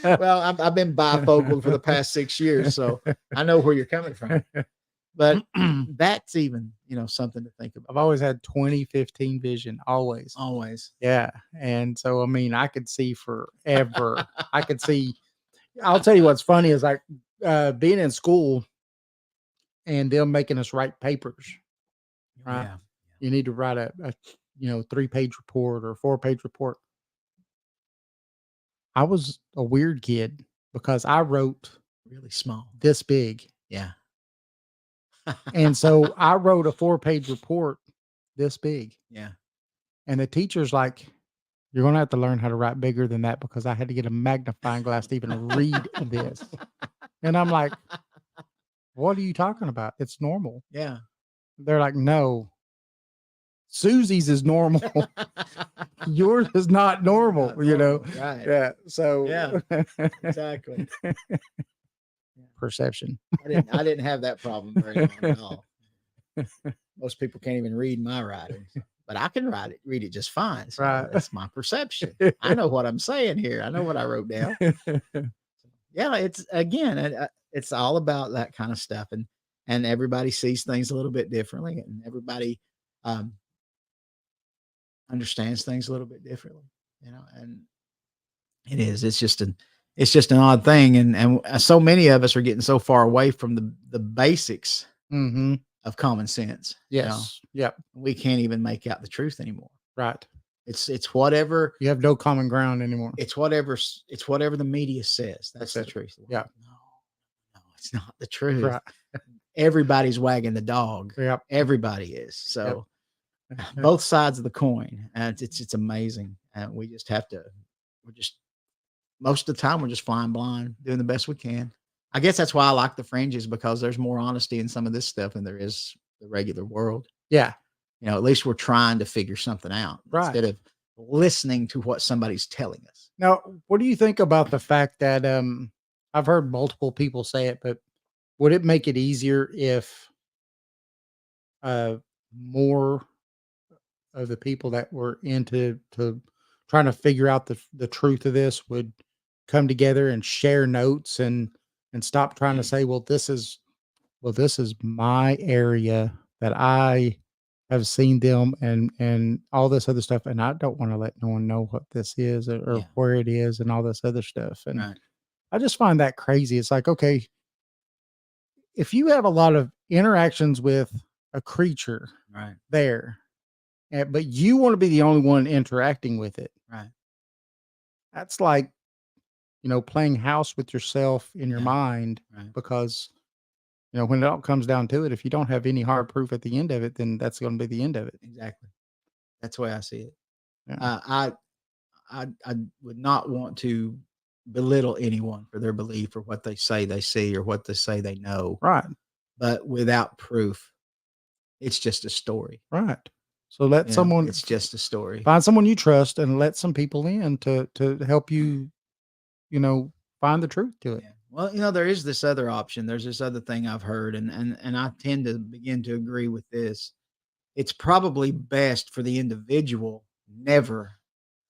well, I've been bifocal for the past 6 years, so I know where you're coming from. But that's even, something to think about. I've always had 20/15 vision, always. Always. Yeah. And so, I mean, I could see forever. I could see. I'll tell you what's funny is like being in school and them making us write papers, right? Yeah. You need to write a 3-page report or 4-page report. I was a weird kid because I wrote Really small. this big. Yeah. And so I wrote a 4-page report this big. Yeah. And the teacher's like, you're going to have to learn how to write bigger than that because I had to get a magnifying glass to even read this. And I'm like, what are you talking about? It's normal. Yeah. They're like, no, Susie's is normal. Yours is not normal, Right. Yeah. So, Yeah. Exactly. Perception. I didn't have that problem very long at all. Most people can't even read my writing, but I can read it just fine. So Right. that's my perception. I know what I'm saying here. I know what I wrote down. Yeah, it's all about that kind of stuff, and everybody sees things a little bit differently, and everybody understands things a little bit differently, and it's just an odd thing, and so many of us are getting so far away from the basics Mm-hmm. of common sense. Yes. Yep. We can't even make out the truth anymore. Right. It's whatever. You have no common ground anymore. It's whatever the media says. That's the it. truth. Yeah. No, it's not the truth. Right. Everybody's wagging the dog. Yep. Everybody is. So both sides of the coin. And it's amazing. And we just have to, most of the time we're just flying blind, doing the best we can. I guess that's why I like the fringes, because there's more honesty in some of this stuff than there is the regular world. Yeah. At least we're trying to figure something out Right. instead of listening to what somebody's telling us. Now, what do you think about the fact that I've heard multiple people say it, but would it make it easier if more of the people that were into trying to figure out the truth of this would come together and share notes and stop trying to say, this is my area that I have seen them and all this other stuff, and I don't want to let no one know what this is or where it is and all this other stuff. And Right. I just find that crazy. It's like, okay, if you have a lot of interactions with a creature Right. there, but you want to be the only one interacting with it, Right. that's like, playing house with yourself in your mind, Right. because when it all comes down to it, if you don't have any hard proof at the end of it, then that's going to be the end of it. Exactly. That's the way I see it. Yeah. I would not want to belittle anyone for their belief or what they say they see or what they say they know. Right. But without proof, it's just a story. Right. So let someone, it's just a story. find someone you trust and let some people in to help you, find the truth to it. Yeah. Well, there is this other option. There's this other thing I've heard, and I tend to begin to agree with this. It's probably best for the individual never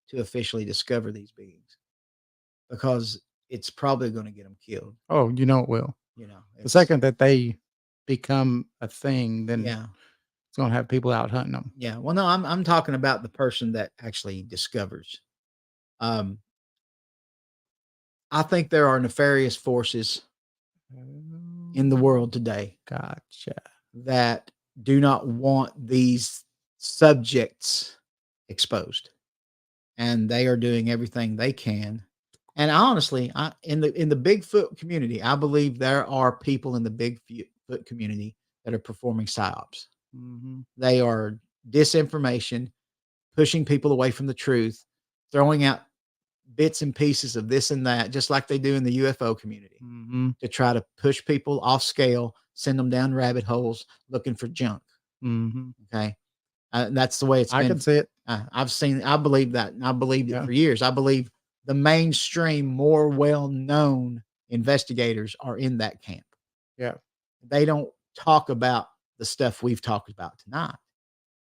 to officially discover these beings, because it's probably going to get them killed. Oh, it will. The second that they become a thing, then it's going to have people out hunting them. Yeah. Well, no, I'm talking about the person that actually discovers. I think there are nefarious forces in the world today. Gotcha. That do not want these subjects exposed, and they are doing everything they can. And honestly, in the Bigfoot community, I believe there are people in the Bigfoot community that are performing psyops. Mm-hmm. They are disinformation, pushing people away from the truth, throwing out bits and pieces of this and that, just like they do in the UFO community, to try to push people off scale, send them down rabbit holes looking for junk. Mm-hmm. Okay. That's the way it's been. I can see it. I believe that. And I believed it for years. I believe the mainstream, more well-known investigators are in that camp. Yeah. They don't talk about the stuff we've talked about tonight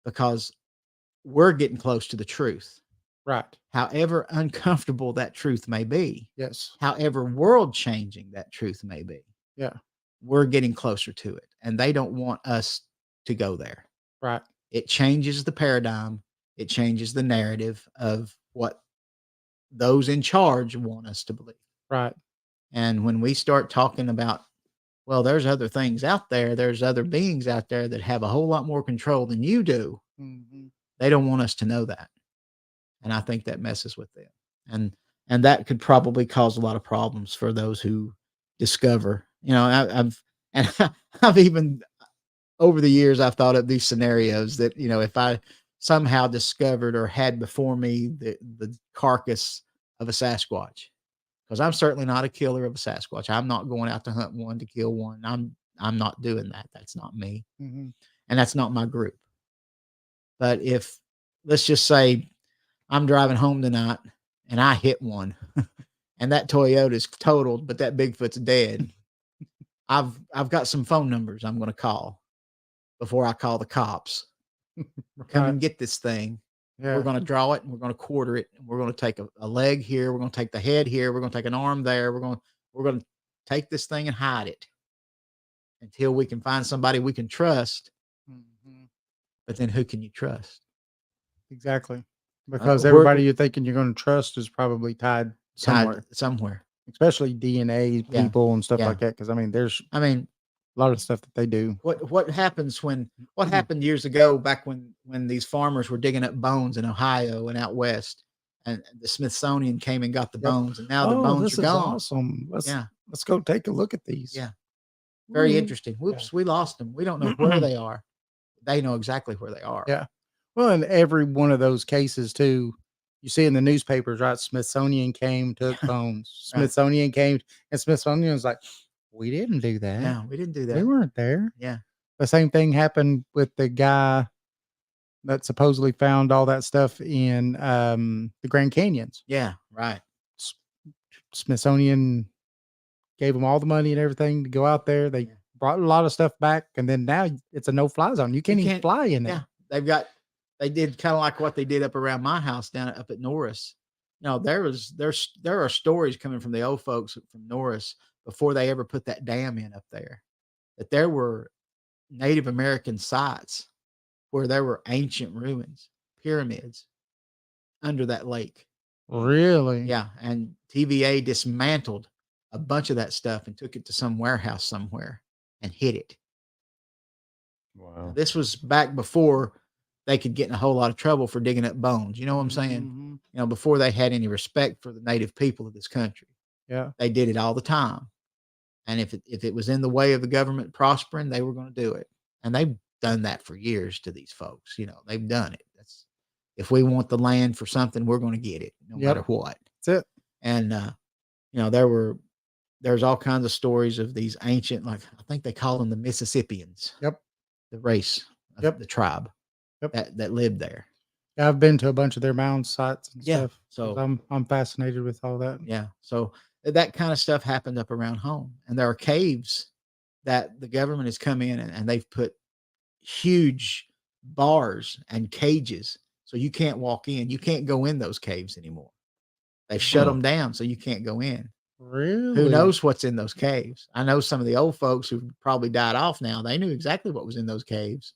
because we're getting close to the truth. Right. However uncomfortable that truth may be. Yes. However world-changing that truth may be. Yeah. we're getting closer to it, and they don't want us to go there. Right. It changes the paradigm. It changes the narrative of what those in charge want us to believe. Right. And when we start talking about, well, there's other things out there, there's other beings out there that have a whole lot more control than you do, they don't want us to know that. And I think that messes with them. And that could probably cause a lot of problems for those who discover, I've even over the years, I've thought of these scenarios that, if I somehow discovered or had before me the carcass of a Sasquatch, because I'm certainly not a killer of a Sasquatch. I'm not going out to hunt one to kill one. I'm not doing that. That's not me. And that's not my group. But if, let's just say I'm driving home tonight and I hit one and that Toyota is totaled, but that Bigfoot's dead. I've got some phone numbers I'm going to call before I call the cops. Come and get this thing. Yeah. We're going to draw it and we're going to quarter it. And we're going to take a leg here. We're going to take the head here. We're going to take an arm there. We're going to take this thing and hide it until we can find somebody we can trust. But then who can you trust? Exactly. Because we're- everybody you're thinking you're going to trust is probably tied somewhere, Somewhere. Especially DNA Yeah. people and stuff Yeah. like that. Because there's I mean, a lot of stuff that they do. what happens what happened years ago, back when these farmers were digging up bones in Ohio and out west, and the Smithsonian came and got the bones, and now the bones this are is gone. awesome. Yeah. Let's go take a look at these. Yeah. Very Mhm. interesting. Whoops, we lost them. We don't know where they are. They know exactly where they are. Yeah. Well, in every one of those cases too, you see in the newspapers, right? Smithsonian came, took bones. Right. Smithsonian came, and Smithsonian was like, we didn't do that. No, we didn't do We that. weren't there. Yeah. The same thing happened with the guy that supposedly found all that stuff in the Grand Canyons. Yeah. Right. Smithsonian gave them all the money and everything to go out there. They brought a lot of stuff back, and then now it's a no-fly zone. You can't even fly in there. Yeah. They did kind of like what they did up around my house up at Norris. There are stories coming from the old folks from Norris before they ever put that dam in up there, that there were Native American sites where there were ancient ruins, pyramids under that lake. Really? Yeah. And TVA dismantled a bunch of that stuff and took it to some warehouse somewhere and hid it. Wow. This was back before they could get in a whole lot of trouble for digging up bones. You know what I'm saying? Before they had any respect for the native people of this country. Yeah. They did it all the time. And if it was in the way of the government prospering, they were going to do it. And they've done that for years to these folks. They've done it. If we want the land for something, we're going to get it no matter what. That's it. And, there's all kinds of stories of these ancient, like I think they call them the Mississippians. Yep. The race of the tribe that lived there. Yeah, I've been to a bunch of their mound sites and stuff. So I'm fascinated with all that. Yeah. So that kind of stuff happened up around home. And there are caves that the government has come in and they've put huge bars and cages. So you can't walk in. You can't go in those caves anymore. They've shut them down so you can't go in. Really? Who knows what's in those caves? I know some of the old folks who probably died off now, they knew exactly what was in those caves.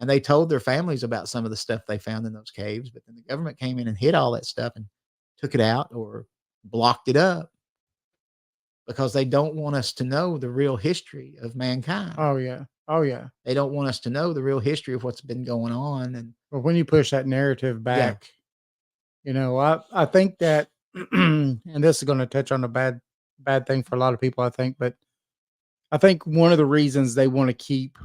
And they told their families about some of the stuff they found in those caves. But then the government came in and hid all that stuff and took it out or blocked it up because they don't want us to know the real history of mankind. Oh, yeah. Oh, yeah. They don't want us to know the real history of what's been going on. And but when you push that narrative back, I think that, and this is going to touch on a bad thing for a lot of people, I think, but I think one of the reasons they want to keep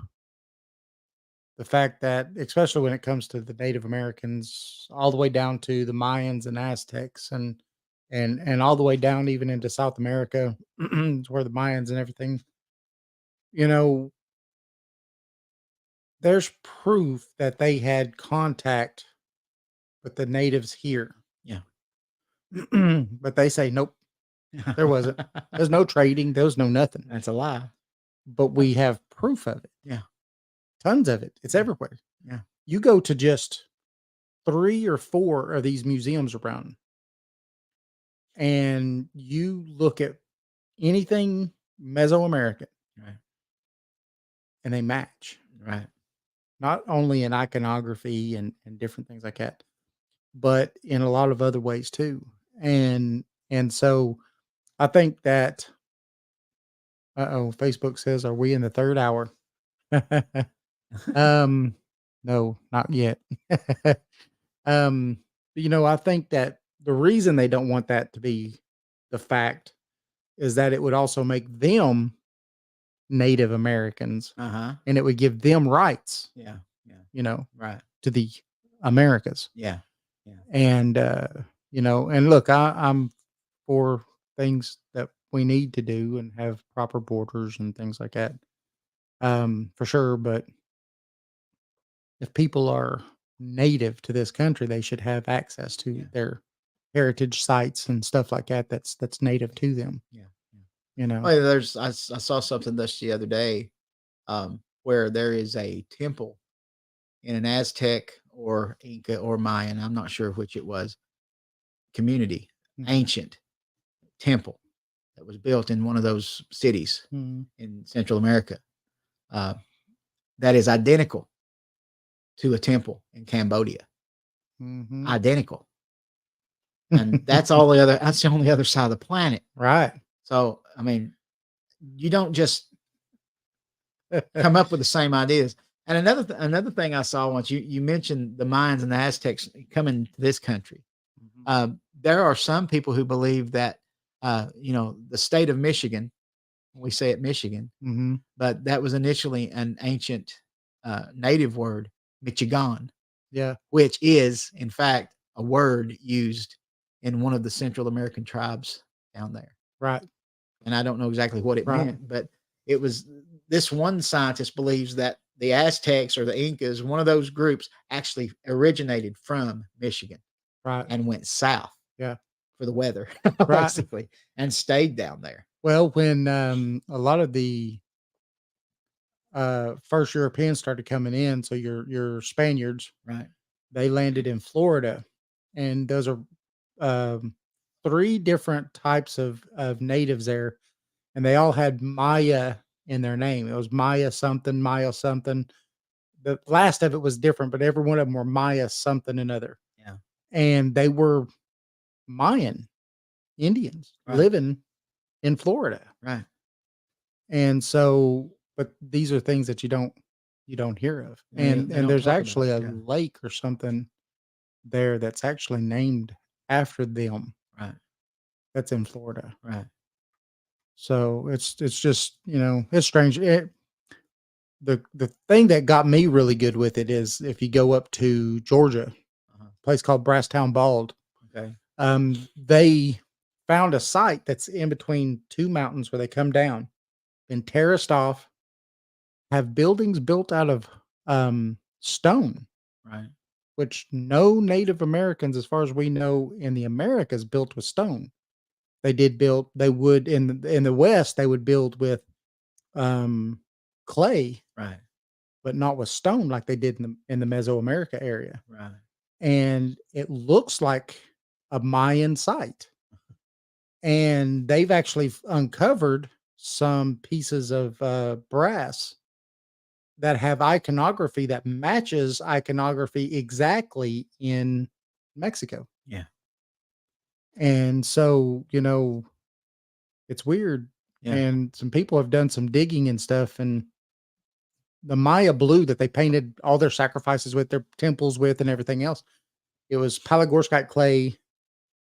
the fact that, especially when it comes to the Native Americans, all the way down to the Mayans and Aztecs and all the way down even into South America, where the Mayans and everything, there's proof that they had contact with the natives here. Yeah. But they say, nope, there wasn't. There's no trading. There was no nothing. That's a lie. But we have proof of it. Yeah. Tons of it. It's everywhere. Yeah. You go to just 3 or 4 of these museums around and you look at anything Mesoamerican, right, and they match, Right. not only in iconography and different things like that, but in a lot of other ways too. And so I think that Facebook says, are we in the third hour? No, not yet. I think that the reason they don't want that to be the fact is that it would also make them Native Americans Uh-huh. and it would give them rights, Yeah. Yeah. Right. to the Americas. Yeah. And, and look, I'm for things that we need to do and have proper borders and things like that. For sure. But if people are native to this country, they should have access to their heritage sites and stuff like that. That's native to them. Yeah. Oh, I saw something the other day, where there is a temple in an Aztec or Inca or Mayan, I'm not sure which it was, community, ancient temple that was built in one of those cities in Central America, that is identical to a temple in Cambodia. Identical. And that's the only other side of the planet. Right. So, I mean, you don't just come up with the same ideas. And another thing I saw once, you mentioned the Mayans and the Aztecs coming to this country. There are some people who believe that, the state of Michigan, we say it Michigan, but that was initially an ancient native word, Michigan. Yeah. Which is, in fact, a word used in one of the Central American tribes down there. Right. And I don't know exactly what it meant, but it was, this one scientist believes that the Aztecs or the Incas, one of those groups, actually originated from Michigan. Right. And went south. Yeah. For the weather, Right. basically, and stayed down there. Well, when a lot of the first Europeans started coming in, so your Spaniards, right? They landed in Florida, and those are 3 different types of natives there, and they all had Maya in their name. It was Maya something, Maya something. The last of it was different, but every one of them were Maya something another. Yeah, and they were Mayan Indians living in Florida. Right. And so, but these are things that you don't hear of. And there's actually a lake or something there that's actually named after them. Right. That's in Florida. Right. So it's just, it's strange. The thing that got me really good with it is if you go up to Georgia, a place called Brasstown Bald. Okay. They found a site that's in between 2 mountains where they come down, been terraced off, have buildings built out of stone. Right. Which no Native Americans, as far as we know, in the Americas built with stone. They would in the West, they would build with clay, right, but not with stone like they did in the Mesoamerica area. Right. And it looks like a Mayan site. And they've actually uncovered some pieces of brass that have iconography that matches iconography exactly in Mexico. Yeah. And so, it's weird. Yeah. And some people have done some digging and stuff, and the Maya blue that they painted all their sacrifices with, their temples with, and everything else, it was palygorskite clay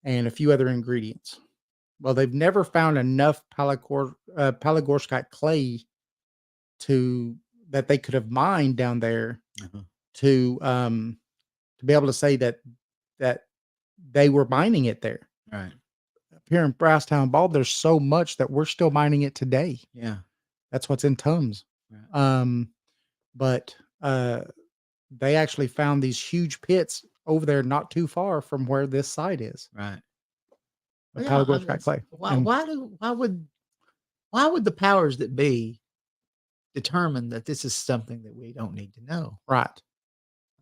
and a few other ingredients. Well, they've never found enough palygorskite clay that they could have mined down there to be able to say that they were mining it there. Right. Up here in Brasstown Bald, there's so much that we're still mining it today. Yeah. That's what's in Tums. Right. But they actually found these huge pits over there not too far from where this site is. Right. Palygorskite clay. Why would the powers that be determine that this is something that we don't need to know? Right.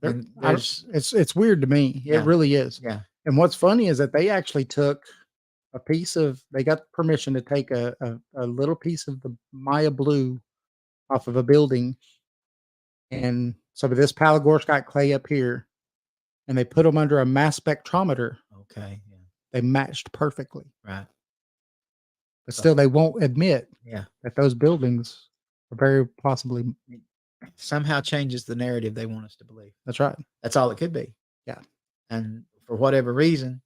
It's weird to me. Yeah. It really is. Yeah. And what's funny is that they actually took they got permission to take a little piece of the Maya blue off of a building. And so this Palagor's got clay up here, and they put them under a mass spectrometer. Okay. Yeah. They matched perfectly. Right. But still, they won't admit Yeah. that those buildings are very possibly. Somehow changes the narrative they want us to believe. That's right. That's all it could be. Yeah. And for whatever reason,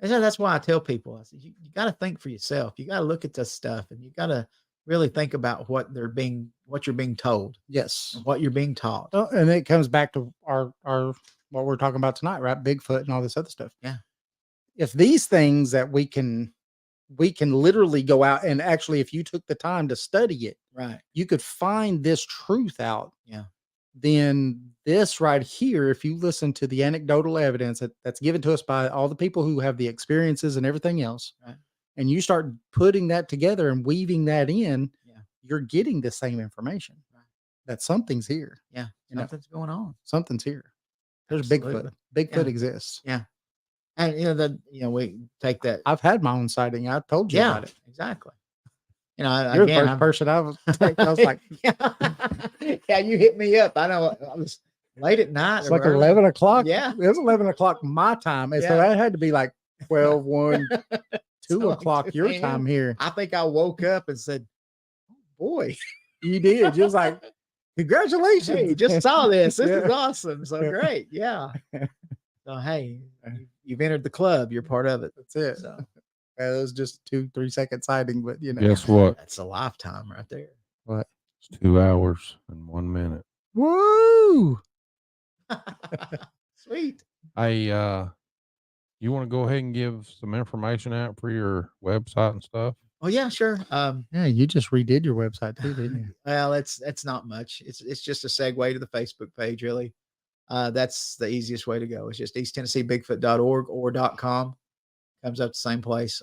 and so that's why I tell people, I said, you got to think for yourself. You got to look at this stuff, and you got to really think about what you're being told, Yes. and what you're being taught. Well, and it comes back to our what we're talking about tonight, right? Bigfoot and all this other stuff. Yeah. If these things that we can literally go out and actually, if you took the time to study it, Right. you could find this truth out. Yeah. Then this right here, if you listen to the anecdotal evidence that's given to us by all the people who have the experiences and everything else, Right. and you start putting that together and weaving that in, Yeah. you're getting the same information. Right. That something's here. Yeah. You know, Something's going on. something's here. There's Absolutely. Bigfoot. Bigfoot Yeah. exists. Yeah. And we take that. I've had my own sighting. I told you Yeah, about it. exactly. You're the first person I was like, yeah, you hit me up. I know I was late at night. it's or like early. 11 o'clock. Yeah. It was 11 o'clock my time. And so Yeah. that had to be like 12, 1, 2 like o'clock 2 your a.m. time here. I think I woke up and said, oh, boy, You did. You was like, congratulations. hey, just saw this. This is Yeah. awesome. So great. Yeah. So, hey, you've entered the club. You're part of it. That's it. So It was just 2-3 second sighting, but you know. Guess what? that's a lifetime right there. What? It's 2 hours and 1 minute. Woo! Sweet. Hey, you want to go ahead and give some information out for your website and stuff? Oh, yeah, sure. Yeah, you just redid your website too, didn't you? Well, it's not much. It's just a segue to the Facebook page, really. That's the easiest way to go. It's just easttennesseebigfoot.org or .com. Comes up the same place.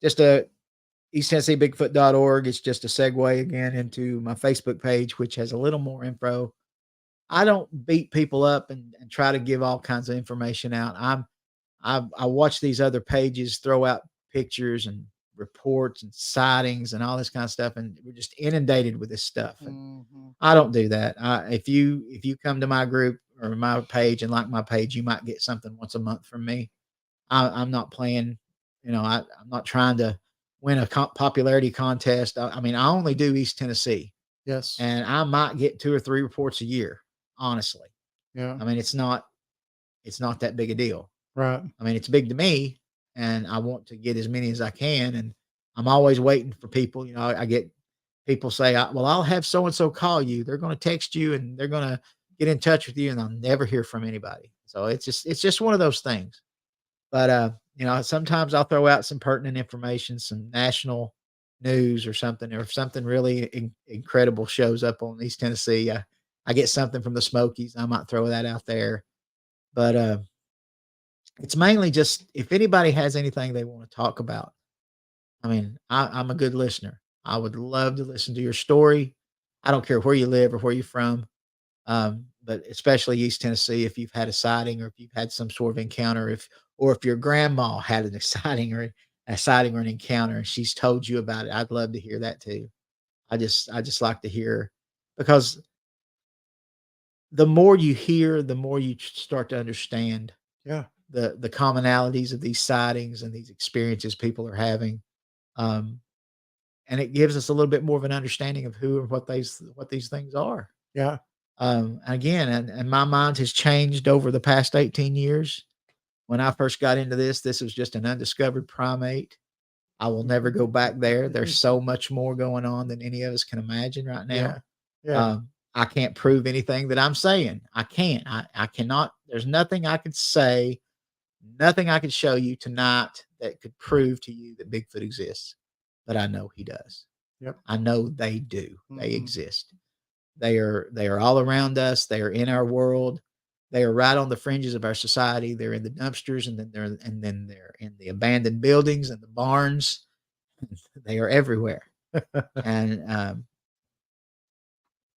Just easttennesseebigfoot.org. It's just a segue again into my Facebook page, which has a little more info. I don't beat people up and try to give all kinds of information out. I watch these other pages throw out pictures and reports and sightings and all this kind of stuff, and we're just inundated with this stuff. And I don't do that. If you come to my group or my page and like my page, you might get something once a month from me. I'm not playing, I'm not trying to win a popularity contest. I mean, I only do East Tennessee, Yes. and I might get 2 or 3 reports a year. Honestly, Yeah. I mean, it's not that big a deal. Right. I mean, it's big to me, and I want to get as many as I can. And I'm always waiting for people. I get people say, well, I'll have so-and-so call you. They're going to text you and they're going to get in touch with you. And I'll never hear from anybody. So it's just one of those things. But, sometimes I'll throw out some pertinent information, some national news or something, or if something really incredible shows up on East Tennessee, I get something from the Smokies. I might throw that out there, but, it's mainly just if anybody has anything they want to talk about. I mean, I'm a good listener. I would love to listen to your story. I don't care where you live or where you're from, but especially East Tennessee, if you've had a sighting or if you've had some sort of encounter, or if your grandma had an exciting or a sighting or an encounter and she's told you about it, I'd love to hear that too. I just like to hear, because the more you hear, the more you start to understand Yeah. the commonalities of these sightings and these experiences people are having. And it gives us a little bit more of an understanding of who and what these things are. Yeah. Again, and my mind has changed over the past 18 years. When I first got into this was just an undiscovered primate. I will never go back there. There's so much more going on than any of us can imagine right now. Yeah. Yeah. I can't prove anything that I'm saying. I can't. I cannot. There's nothing I could say, nothing I could show you tonight that could prove to you that Bigfoot exists. But I know he does. Yep. I know they do. They Mhm. exist. They are all around us. They are in our world. They are right on the fringes of our society. They're in the dumpsters, and then they're in the abandoned buildings and the barns. They are everywhere. And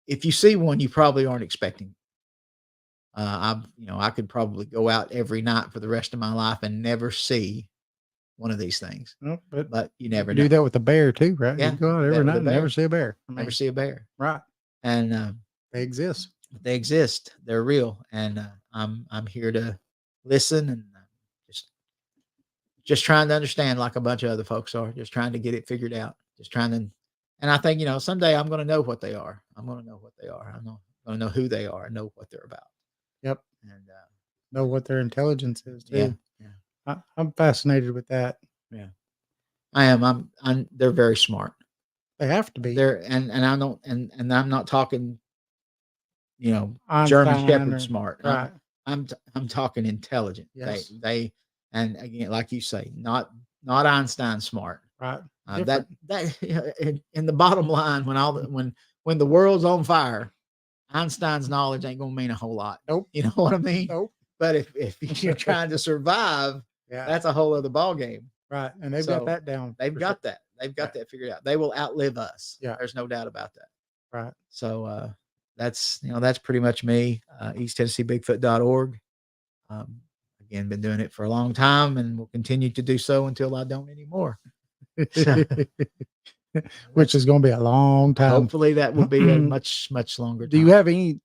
if you see one, you probably aren't expecting. I could probably go out every night for the rest of my life and never see one of these things, No, but but you you never can know. do that with the bear too, right? Yeah, You go out do that every with night a and never bear. see a bear. I Never mean, see a bear, right. and They exist. they exist. They're real, and I'm here to listen and just trying to understand, like a bunch of other folks are, just trying to get it figured out, just trying to. And I think someday I'm going to know what they are. I'm going to know what they are. I'm going to know who they are and know what they're about. Yep. And Know what their intelligence is too. yeah, yeah, I'm fascinated with that. yeah. I am. They're very smart. They have to be. They're and I don't and I'm not talking, German Einstein Shepherd or- smart. Right. I'm talking intelligent. Yes. They and again, like you say, not Einstein smart. Right. That in the bottom line, when the world's on fire, Einstein's knowledge ain't gonna mean a whole lot. Nope. You know what I mean? Nope. But if you're trying to survive, Yeah. that's a whole other ball game. Right. And they've So, got that down. They've for got sure. that. They've got that figured out. They will outlive us. Yeah. There's no doubt about that. Right. So that's pretty much me. EastTennesseeBigfoot.org. Again, been doing it for a long time and will continue to do so until I don't anymore. Which is going to be a long time. Hopefully that will be a much longer time. Do you have any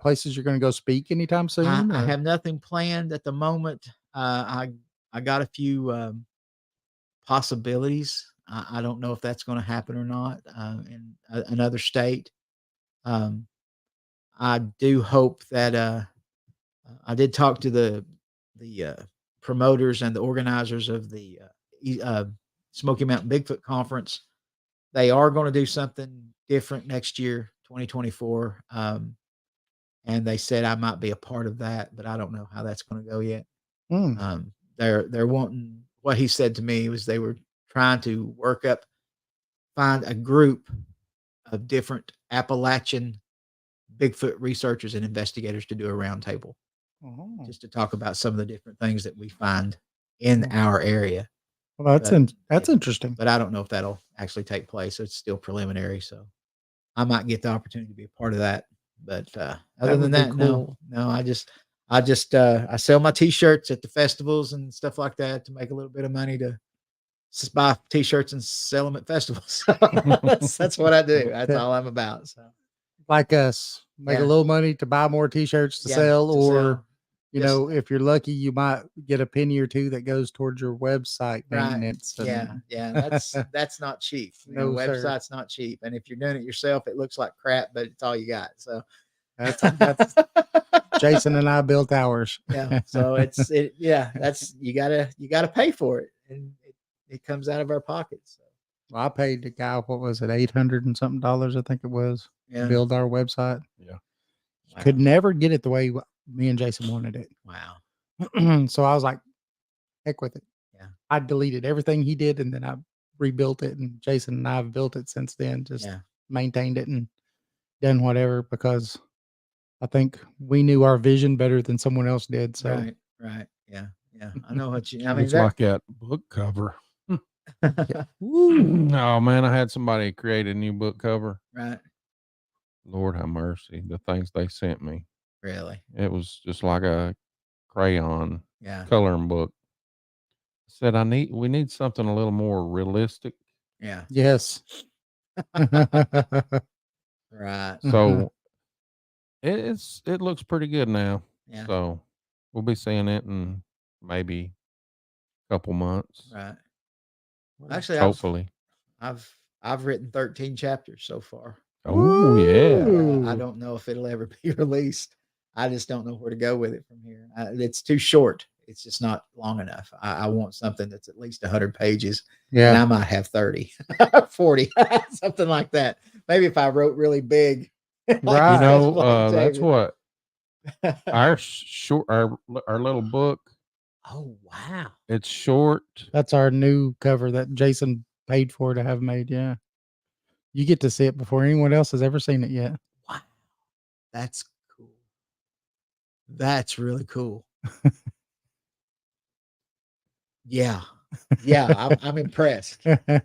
places you're going to go speak anytime soon? I or- have nothing planned at the moment. I got a few possibilities. I don't know if that's going to happen or not in another state. I do hope that I did talk to the promoters and the organizers of the Smoky Mountain Bigfoot Conference. They are going to do something different next year, 2024. And they said I might be a part of that, but I don't know how that's going to go yet. Hmm. They're wanting, what he said to me was they were trying to find a group of different Appalachian Bigfoot researchers and investigators to do a roundtable, Oh. just to talk about some of the different things that we find in our area. Well, that's yeah. interesting. But I don't know if that'll actually take place. It's still preliminary, so I might get the opportunity to be a part of that. But other than would be that, cool. no, I sell my t-shirts at the festivals and stuff like that to make a little bit of money to buy t-shirts and sell them at festivals. that's what I do. That's all I'm about. So Like us, make a Yeah. little money to buy more T-shirts to Yeah, sell, to or sell. Just- if you're lucky, you might get a penny or two that goes towards your website Right. maintenance. and- Yeah. That's not cheap. No, sir. Website's not cheap. And if you're doing it yourself, it looks like crap, but it's all you got. So That's Jason and I built ours. yeah. So that's you gotta pay for it. And it comes out of our pockets. So Well, I paid the guy, what was it, $800 and something, I think it was, yeah. to build our website. Yeah. Wow. Could never get it the way me and Jason wanted it. Wow. So I was like, heck with it. Yeah. I deleted everything he did and then I rebuilt it. And Jason and I have built it since then, just Yeah. maintained it and done whatever, because I think we knew our vision better than someone else did. So Right. Yeah. I know what you. I mean, It's like that book cover. Oh man, I had somebody create a new book cover. right. Lord have mercy, the things they sent me. Really. It was just like a crayon Yeah. coloring book. I said we need something a little more realistic. Yeah. yes. Right. So it looks pretty good now. Yeah. So we'll be seeing it in maybe a couple months. Right. Well, actually, Hopefully. I've written 13 chapters so far. Oh yeah. Ooh. I don't know if it'll ever be released. I just don't know where to go with it from here. It's too short. It's just not long enough. I want something that's at least 100 pages. And Yeah. I might have 30, 40, something like that. Maybe if I wrote really big. like Right. You know, Sasquatch that's David. what our little book. Oh, wow. It's short. That's our new cover that Jason paid for to have made. Yeah. You get to see it before anyone else has ever seen it yet. Wow. That's cool. That's really cool. Yeah. Yeah. I'm impressed.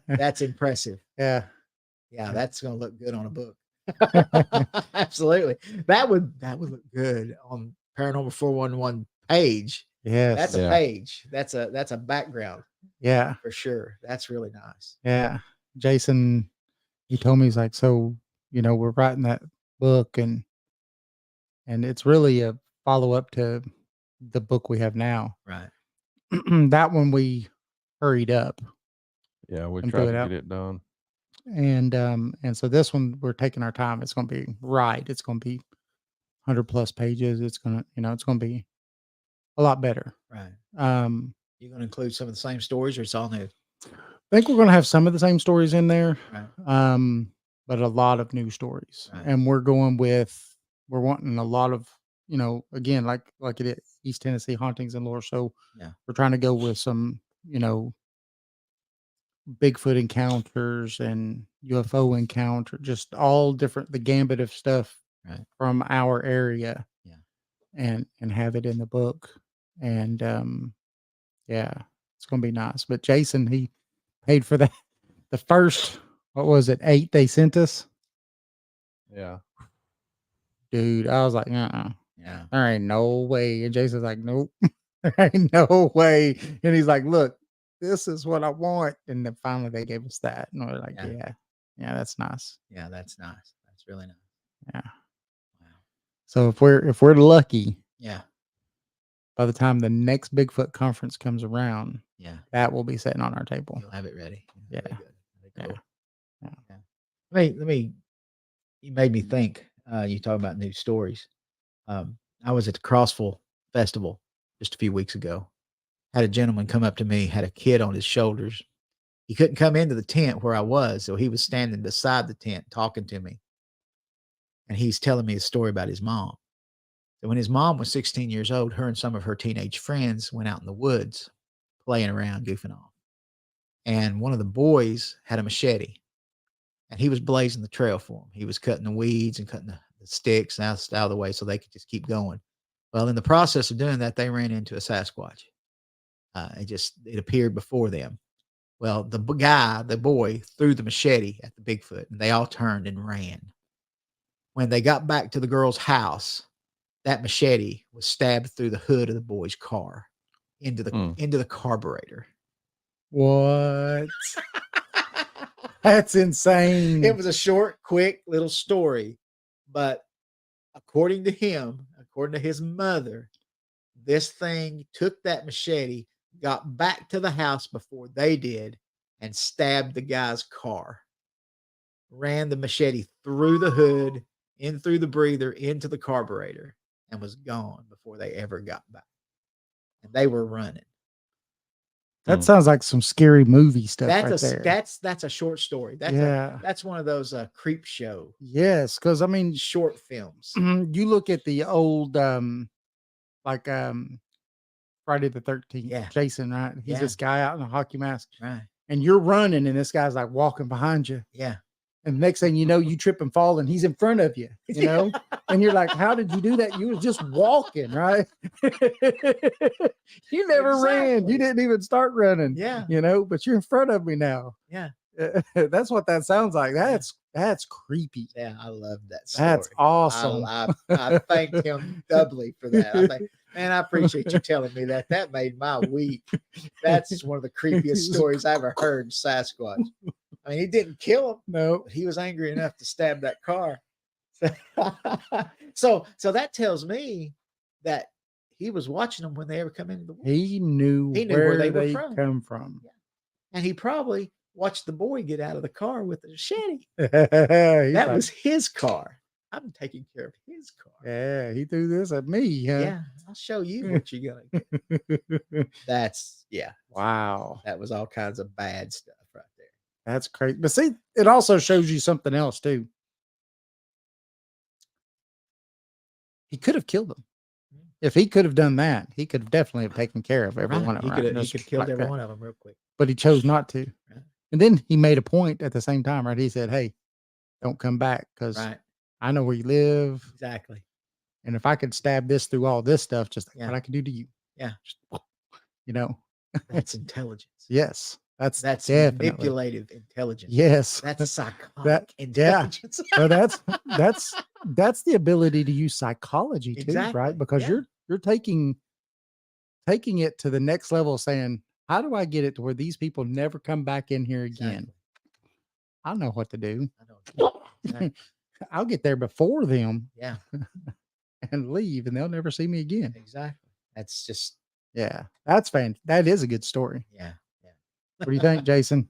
That's impressive. Yeah. Yeah. That's going to look good on a book. Absolutely. That would look good on Paranormal 411 page. Yes. That's Yeah. a page. That's a background. Yeah. for sure. That's really nice. Yeah. Jason, he told me, he's like, so, we're writing that book and it's really a follow up to the book we have now. Right. That one we hurried up Yeah, we and tried threw to it out. get it done. And so this one we're taking our time. It's going to be right. It's going to be 100 plus pages. It's going to, it's going to be a lot better. Right. Um, You're going to include some of the same stories, or it's all new? I think we're going to have some of the same stories in there. Right. But a lot of new stories. Right. And we're wanting a lot of, again, like it is East Tennessee hauntings and lore. So Yeah. we're trying to go with some, Bigfoot encounters and UFO encounter, just all different, the gambit of stuff Right. from our area. Yeah. And have it in the book. And yeah, it's gonna be nice. But Jason, he paid for that. The first, what was it, 8 they sent us? Yeah. Dude, I was like, Yeah. there ain't no way. And Jason's like, nope, there ain't no way. And he's like, look, this is what I want. And then finally they gave us that. And we're like, Yeah. yeah, that's nice. Yeah, that's nice. That's really nice. Yeah. Wow. So if we're lucky, Yeah. by the time the next Bigfoot conference comes around, Yeah. that will be sitting on our table. You'll have it ready. Yeah. Very good. Very cool. Yeah. Let me, you made me think, you talk about new stories. I was at the Crossville Festival just a few weeks ago. Had a gentleman come up to me, had a kid on his shoulders. He couldn't come into the tent where I was, so he was standing beside the tent talking to me. And he's telling me a story about his mom. So when his mom was 16 years old, her and some of her teenage friends went out in the woods playing around, goofing off. And one of the boys had a machete, and he was blazing the trail for them. He was cutting the weeds and cutting the sticks out of the way so they could just keep going. Well, in the process of doing that, they ran into a Sasquatch. It appeared before them. Well, the boy threw the machete at the Bigfoot, and they all turned and ran. When they got back to the girl's house, that machete was stabbed through the hood of the boy's car into the carburetor. What? That's insane. It was a short, quick little story, but according to him, according to his mother, this thing took that machete, got back to the house before they did, and stabbed the guy's car. Ran the machete through the hood, in through the breather, into the carburetor, and was gone before they ever got back. And they were running. That sounds like some scary movie stuff. That's a short story. That's one of those creep show. Yes, because I mean, short films. You look at the old Friday the 13th. Yeah. Jason, right? He's this guy out in a hockey mask, right? And you're running, and this guy's like walking behind you. Yeah. And the next thing you know, you trip and fall, and he's in front of you. You know, and you're like, "How did you do that? You were just walking, right? You never ran. You didn't even start running. Yeah. You know, but you're in front of me now. Yeah. That's what that sounds like. That's creepy. Yeah, I love that story. That's awesome. I thanked him doubly for that. I think, man, I appreciate you telling me that. That made my week. That's one of the creepiest stories I ever heard. Sasquatch. I mean, he didn't kill him. No, but he was angry enough to stab that car. So that tells me that he was watching them when they ever come into the woods. He knew where they were come from. Yeah. And he probably watched the boy get out of the car with the machete. That was his car. I'm taking care of his car. Yeah, he threw this at me. Huh? Yeah, I'll show you what you're gonna get. Wow. That was all kinds of bad stuff right there. That's crazy. But see, it also shows you something else too. He could have killed them. If he could have done that, he could have definitely have taken care of every one of them. He could have killed every one of them real quick. But he chose not to. Right. And then he made a point at the same time, right? He said, "Hey, don't come back because I know where you live. Exactly. And if I could stab this through all this stuff, just like what I could do to you." Yeah. Just, you know. That's intelligence. Yes. That's manipulative intelligence. Yes. That's psychotic intelligence. Yeah. Well, that's the ability to use psychology too, right? Because you're taking it to the next level, saying, How do I get it to where these people never come back in here again? Exactly. I know what to do. I know. Exactly. I'll get there before them Yeah, and leave, and they'll never see me again. exactly. That's just, Yeah, that's that is a good story. yeah, yeah. What do you think, Jason?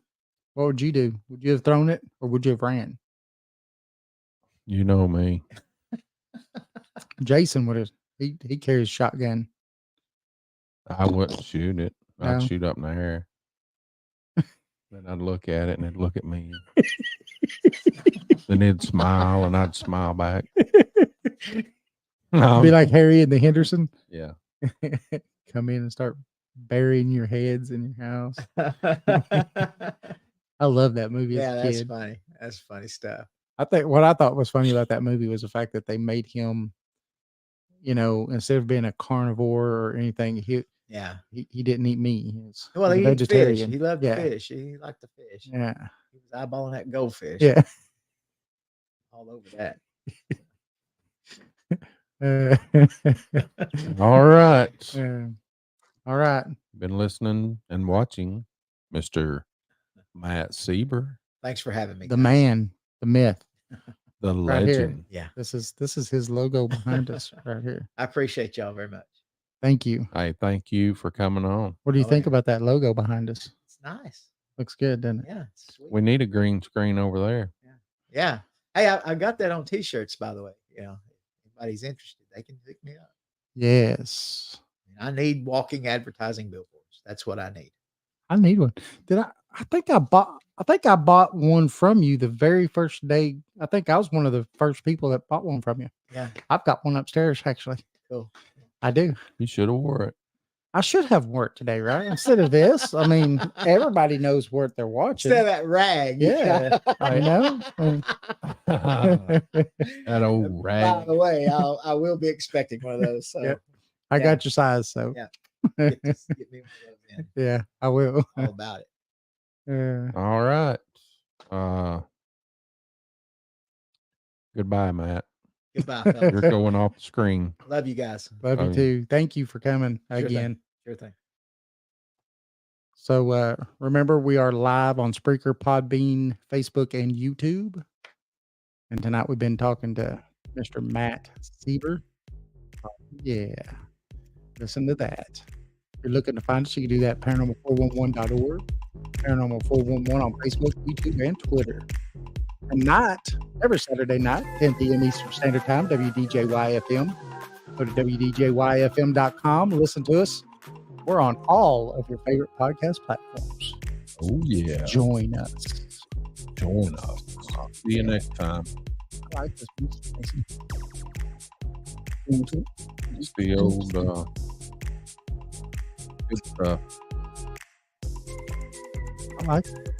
What would you do? Would you have thrown it or would you have ran? You know me. Jason would have. He carries shotgun. I wouldn't shoot it. I'd No. shoot up in the air. Then I'd look at it and it'd look at me. Then it'd smile and I'd smile back. No, Be like Harry and the Henderson. yeah. Come in and start burying your heads in your house. I love that movie Yeah, as a that's kid. funny. That's funny stuff. I think what I thought was funny about that movie was the fact that they made him, instead of being a carnivore or anything, he Yeah. didn't eat meat. He was, Well, he he was ate fish. vegetarian. He loved Yeah. the fish. He liked the fish. Yeah. He was eyeballing that goldfish. Yeah. All over that. All right. All right. Been listening and watching Mr. Matt Seeber, Thanks for having me. The guys. man, the myth. the Right here. legend. Yeah. This is his logo behind us right here. I appreciate y'all very much. Thank you. Hey, thank you for coming on. What do you Oh, think yeah. about that logo behind us? It's nice. Looks good, doesn't it? Yeah. It's sweet. We need a green screen over there. Yeah. Hey, I got that on t-shirts, by the way. You know, if anybody's interested, they can pick me up. Yes. I need walking advertising billboards. That's what I need. I need one. I think I bought one from you the very first day. I think I was one of the first people that bought one from you. Yeah. I've got one upstairs actually. Cool. I do. You should have wore it. I should have worked today, right? Instead of this. I mean, everybody knows what they're watching. Instead of that rag. Yeah. I know. That old By rag. the way, I will be expecting one of those. So Yep. I got your size, so Yeah. get me one of those in. yeah, I will. All about it. All right. Goodbye, Matt. Goodbye, You're fellas. going off the screen. Love you guys. Love Oh, you yeah. too. Thank you for coming Sure thing. again. Sure thing. So remember, we are live on Spreaker, Podbean, Facebook, and YouTube. And tonight we've been talking to Mr. Matt Seeber. Yeah. Listen to that. If you're looking to find us, you can do that at paranormal411.org, paranormal411 on Facebook, YouTube, and Twitter. Tonight, every Saturday night, 10 p.m. Eastern Standard Time, WDJY-FM. Go to WDJYFM.com. Listen to us. We're on all of your favorite podcast platforms. Oh, yeah. Join us. Join us. See you next time. I like this music, Jason. It's the old good stuff. I like it.